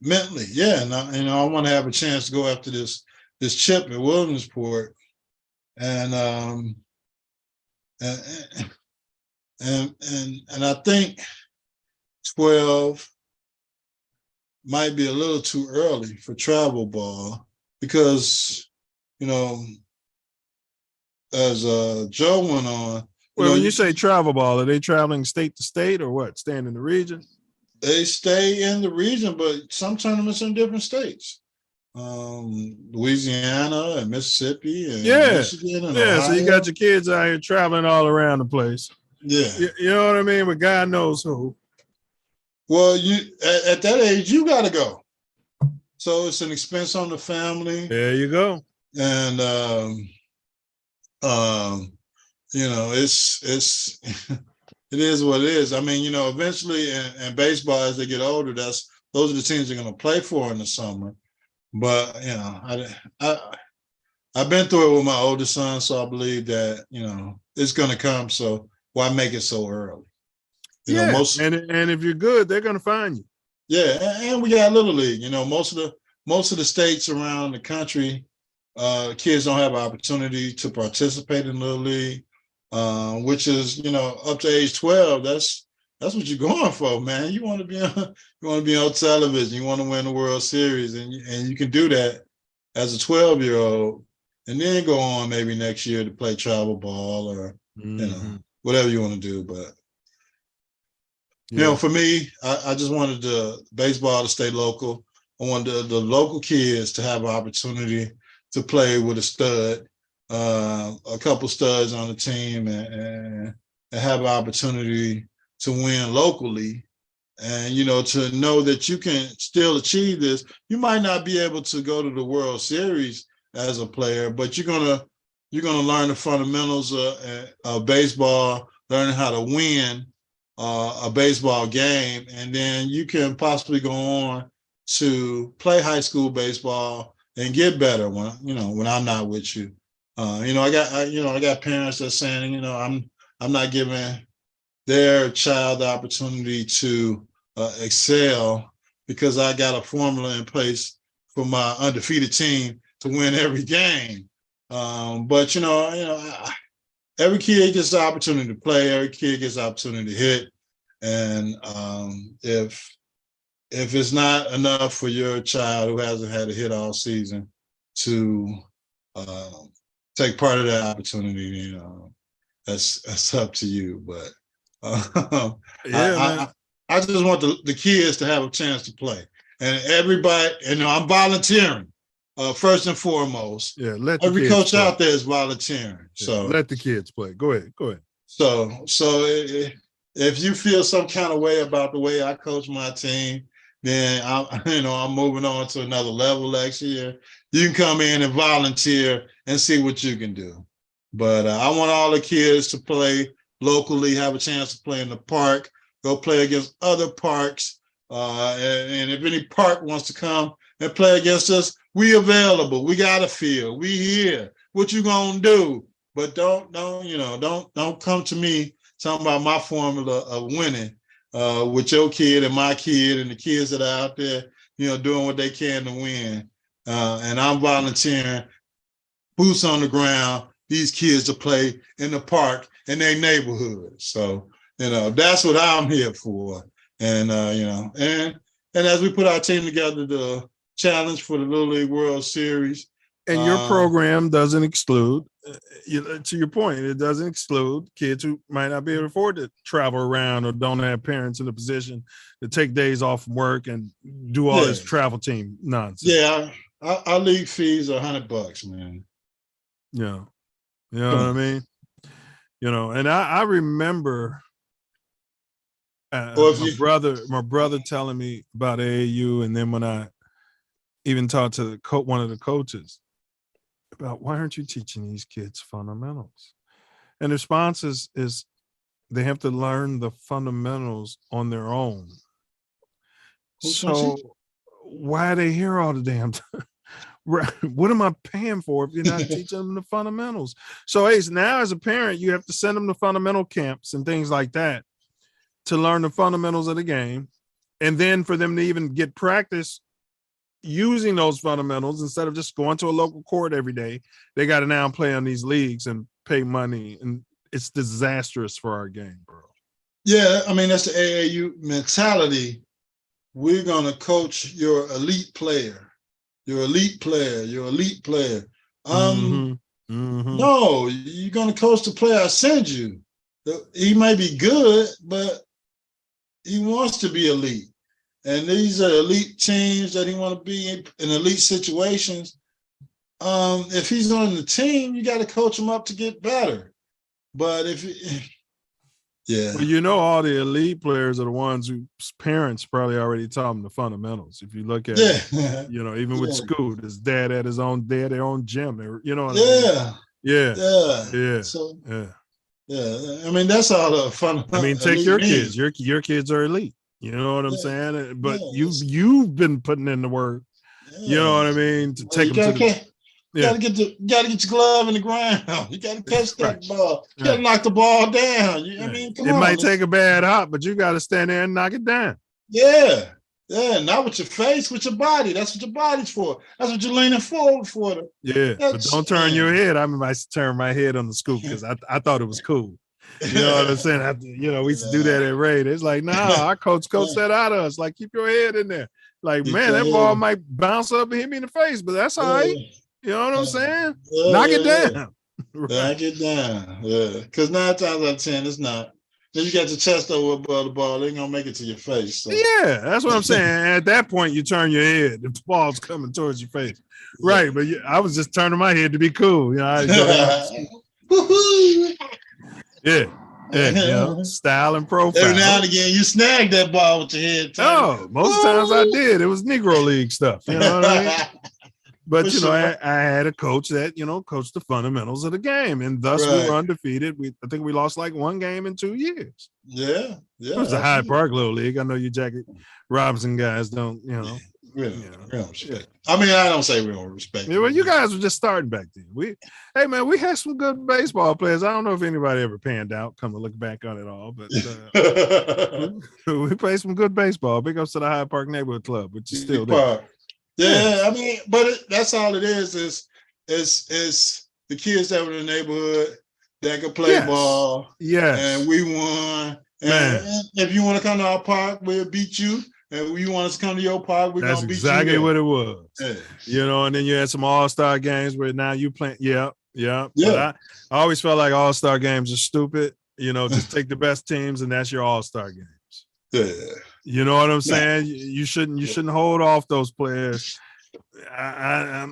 mentally, yeah, and I want to have a chance to go after this chip at Williamsport, and I think 12 might be a little too early for travel ball because, as Joe went on. Well, when you say travel ball, are they traveling state to state or what? Staying in the region? They stay in the region, but some tournaments in different states. Louisiana and Mississippi and Yeah. Michigan and Yeah. Ohio. So you got your kids out here traveling all around the place. Yeah. You know what I mean? But God knows who. Well, you at that age, you got to go. So it's an expense on the family. There you go. And it's it is what it is. I mean, eventually in baseball, as they get older, those are the teams they're going to play for in the summer. But I've been through it with my oldest son, so I believe that it's going to come. So why make it so early? And if you're good, they're going to find you. Yeah, and we got Little League. Most of the states around the country, kids don't have an opportunity to participate in Little League, which is up to age 12. That's what you're going for, man. You want to be on television. You want to win the World Series, and you can do that as a 12-year-old, and then go on maybe next year to play travel ball or whatever you want to do. But for me, I just wanted the baseball to stay local. I wanted the local kids to have an opportunity to play with a stud, a couple studs on the team, and have an opportunity to win locally. And, to know that you can still achieve this. You might not be able to go to the World Series as a player, but you're gonna learn the fundamentals of baseball, learning how to win a baseball game, and then you can possibly go on to play high school baseball and get better when I'm not with you. I got parents that are saying, I'm not giving their child the opportunity to excel because I got a formula in place for my undefeated team to win every game. But every kid gets the opportunity to play. Every kid gets the opportunity to hit. And if it's not enough for your child who hasn't had a hit all season to take part of that opportunity, that's up to you. But I just want the kids to have a chance to play. And everybody, I'm volunteering. First and foremost, every coach play out there is volunteering. So let the kids play. Go ahead. So if you feel some kind of way about the way I coach my team, then I'm moving on to another level next year. You can come in and volunteer and see what you can do. But I want all the kids to play locally, have a chance to play in the park, go play against other parks. And if any park wants to come and play against us, we available. We got a field. We here. What you gonna do? But don't come to me talking about my formula of winning with your kid and my kid and the kids that are out there, doing what they can to win. And I'm volunteering, boots on the ground, these kids to play in the park in their neighborhood. So, that's what I'm here for. And, and as we put our team together, the challenge for the Little League World Series. And your program doesn't exclude, to your point, it doesn't exclude kids who might not be able to afford to travel around or don't have parents in a position to take days off from work and do all this travel team nonsense. Yeah, our league fees are $100, man. Yeah, you know what I mean. And I remember my brother telling me about AAU, and then when I even talked to one of the coaches about why aren't you teaching these kids fundamentals? And the response is they have to learn the fundamentals on their own. So why are they here all the damn time? What am I paying for if you're not teaching them the fundamentals? So Ace, now as a parent, you have to send them to fundamental camps and things like that to learn the fundamentals of the game. And then for them to even get practice using those fundamentals instead of just going to a local court every day, they got to now play on these leagues and pay money. And it's disastrous for our game, bro. Yeah, I mean, that's the AAU mentality. We're going to coach your elite player. Your elite player. No, you're going to coach the player I send you. He may be good, but he wants to be elite. and these are elite teams that he want to be in elite situations. If he's on the team, you got to coach him up to get better. But yeah. Well, you know, all the elite players are the ones whose parents probably already taught them the fundamentals. If you look at, you know, even with Scoot, his dad had their own gym. You know what I mean? Yeah. So, yeah. I mean, that's all the fun. I mean, take your kids. Your kids are elite. You know what I'm saying? But you've been putting in the work. You know what I mean? To take them to you gotta get your glove in the ground. You gotta catch that ball. You gotta knock the ball down. I mean, come on. It might take a bad hop, but you gotta stand there and knock it down. Yeah, not with your face, with your body. That's what your body's for. That's what you're leaning forward for. But don't turn your head. I mean, I used to turn my head on the scoop because I thought it was cool. You know what I'm saying? We used to do that at Raid. It's like, nah, our coach that out of us. Like, keep your head in there. Like, man, that ball might bounce up and hit me in the face, but that's all right. You know what I'm saying? Knock it down. Knock it down. Yeah. Because 9 times out of 10, it's not. Then you got your chest over above the ball. They ain't gonna make it to your face. So. Yeah, that's what I'm saying. At that point, you turn your head. The ball's coming towards your face. Right, but I was just turning my head to be cool. You know, you know, style and profile. Every now and again, you snag that ball with your head. Oh, most times I did. It was Negro League stuff. You know what I mean? But, you know, I had a coach that, you know, coached the fundamentals of the game. And thus we were undefeated. I think we lost like 1 game in 2 years. Yeah. It was a Hyde Park Little League. I know you Jackie Robinson guys don't, you know. We don't respect. I mean, I don't say we don't respect. Yeah, well, you guys were just starting back then. We had some good baseball players. I don't know if anybody ever panned out, come to look back on it all, but we played some good baseball. Big ups to the Hyde Park Neighborhood Club, which is still there. Yeah, I mean, but that's all it is the kids that were in the neighborhood that could play ball. Yeah. And we won. And if you want to come to our park, we'll beat you. And you want us to come to your park, we're going to beat you. That's exactly what it was. Yeah. You know, and then you had some all-star games where now you play. Yeah. But I always felt like all-star games are stupid. You know, just take the best teams and that's your all-star games. Yeah. You know what I'm saying? You shouldn't hold off those players. I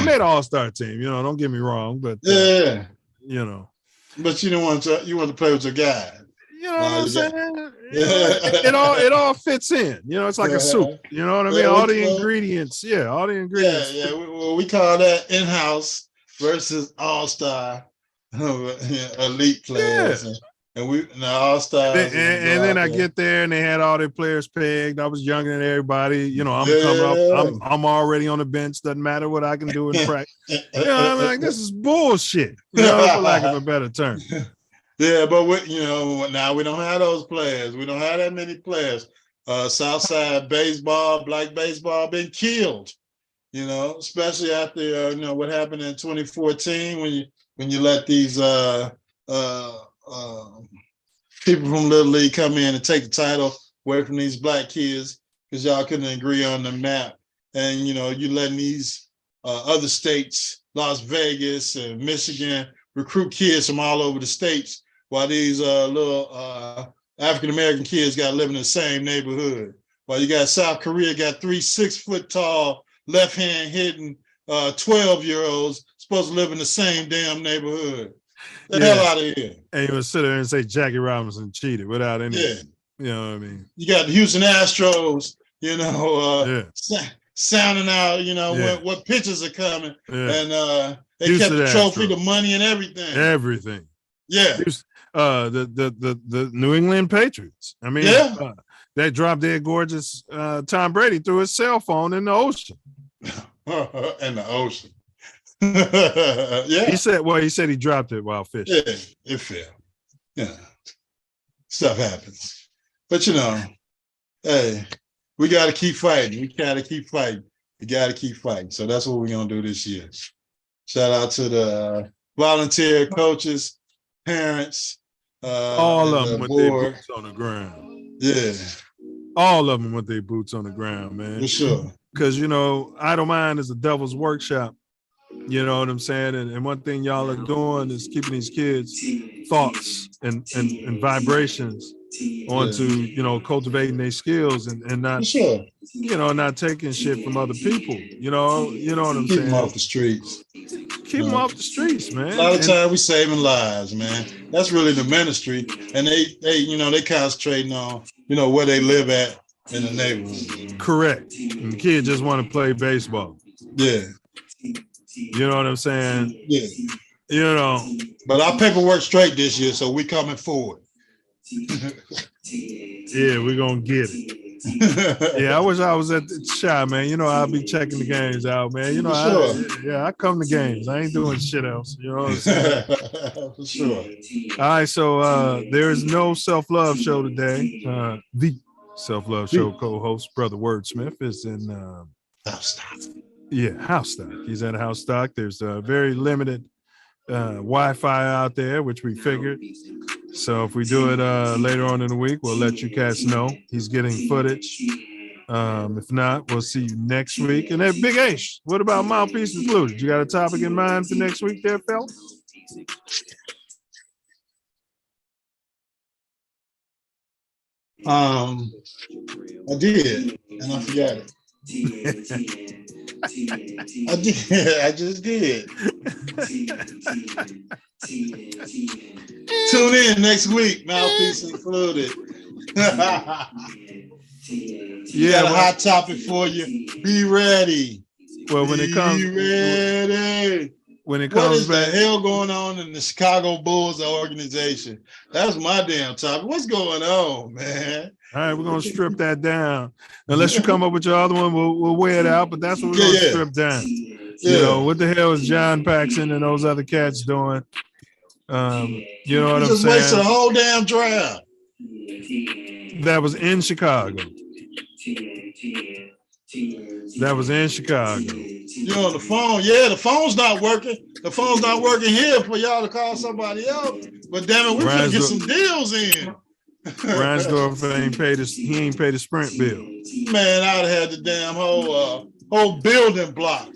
made an all-star team, you know, don't get me wrong, but you know. But you want to play with your guy. You know what I'm saying? It all fits in. You know, it's like a soup. You know what I mean? All the ingredients. Yeah, all the ingredients. Yeah. We call that in-house versus all-star elite players. Yeah. And we all-stars. And then I get there and they had all their players pegged. I was younger than everybody. You know, I'm coming up. I'm already on the bench. Doesn't matter what I can do in practice. You know, I'm like, this is bullshit. You know, for lack of a better term. Yeah, but now we don't have those players. We don't have that many players. Southside baseball, black baseball, been killed. You know, especially after what happened in 2014 when you let these people from Little League come in and take the title away from these black kids because y'all couldn't agree on the map. And, you letting these other states, Las Vegas and Michigan, recruit kids from all over the states while these little African-American kids got to live in the same neighborhood. While you got South Korea, got 3 6-foot-tall, left-hand hitting 12-year-olds supposed to live in the same damn neighborhood. The hell out of here. And you would sit there and say Jackie Robinson cheated without any, you know what I mean? You got the Houston Astros, sounding out, what pitches are coming. Yeah. And they Houston kept the trophy, the money and everything. Everything. Yeah. The New England Patriots. I mean, that drop dead gorgeous Tom Brady threw his cell phone in the ocean. In the ocean. He said he dropped it while fishing. Yeah, it fell. Yeah. Stuff happens. But hey, we gotta keep fighting. We gotta keep fighting. We gotta keep fighting. So that's what we're gonna do this year. Shout out to the volunteer coaches, parents, all of them with their boots on the ground. Yeah. All of them with their boots on the ground, man. For sure. Because Idle Mind is a devil's workshop. You know what I'm saying? And one thing y'all are doing is keeping these kids' thoughts and vibrations onto, you know, cultivating their skills and For not, sure. you know, not taking shit from other people. You know what I'm Keep them saying? off the streets. Keep them off the streets, man. A lot of And- time we saving lives, man. That's really the ministry, and they concentrating on, you know, where they live at in the neighborhood. Correct. And the kid just want to play baseball. Yeah, You know what I'm saying? yeah. You know, But our paperwork straight this year, so we coming forward. yeah, we're gonna get it. Yeah, I wish I was at the shop, man. You know, I'll be checking the games out, man. You know, I come to games. I ain't doing shit else. You know what I'm saying? For sure. All right, so there is no self-love show today. The self-love show co-host, Brother Wordsmith, is in House stock. House Stock. He's at House Stock. There's a very limited Wi-Fi out there, which we figured. So if we do it later on in the week, we'll let you cats know. He's getting footage. If not, we'll see you next week. And then Big H, what about Mouthpiece Included? You got a topic in mind for next week there, fella? I did, and I forgot it. I did. I just did. Tune in next week. Mouthpiece Included. Yeah, Got a hot topic for you. Be ready. Well, when it comes, Be ready. when it What comes is the back, hell going on in the Chicago Bulls organization? That's my damn topic. What's going on, man? all right, we're gonna strip that down. Unless you come up with your other one, we'll weigh it out. But that's what we're gonna strip down. You know, what the hell is John Paxson and those other cats doing? You know what I'm just wasted a saying? whole damn draft. That was in Chicago. That was in Chicago. You're on the phone. Yeah, the phone's not working. The phone's not working here for y'all to call somebody else. But damn it, we're gonna get some deals in. Ransdorf ain't paid the Sprint bill. Man, I'd have had the damn whole building block.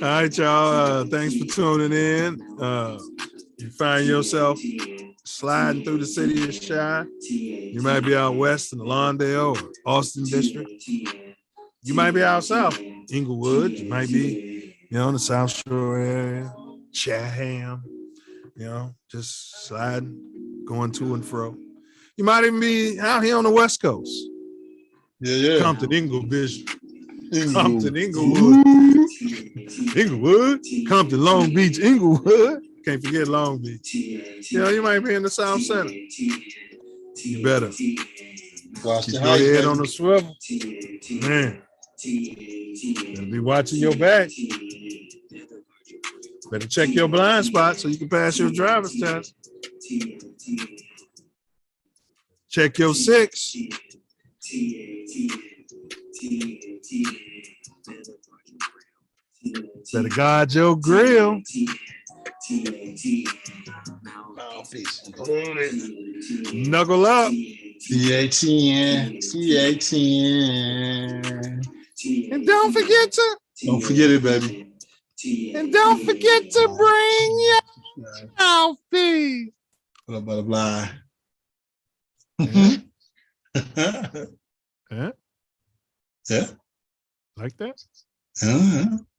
All right, y'all. Thanks for tuning in. You find yourself sliding through the city of Chi. You might be out west in the Lawndale or Austin district. You might be out south, Inglewood. You might be, you know, in the South Shore area, Chatham. You know, just sliding, going to and fro. You might even be out here on the West Coast. Yeah. Compton, Inglewood. Compton, Inglewood. Inglewood. Compton, Long Beach, Inglewood. Can't forget Long Beach. You know, you might be in the South Center. You better Watch keep the your heights, head baby. on the swivel. Man, better be watching your back. Better check your blind spot so you can pass your driver's test. Check your 6. Better guard your grill. Mouthpiece Included. Knuckle up. TATN. And don't forget to. Don't forget it, baby. And don't forget to bring your mouthpiece. What up, butterfly? Yeah, Yeah. like that? Uh-huh.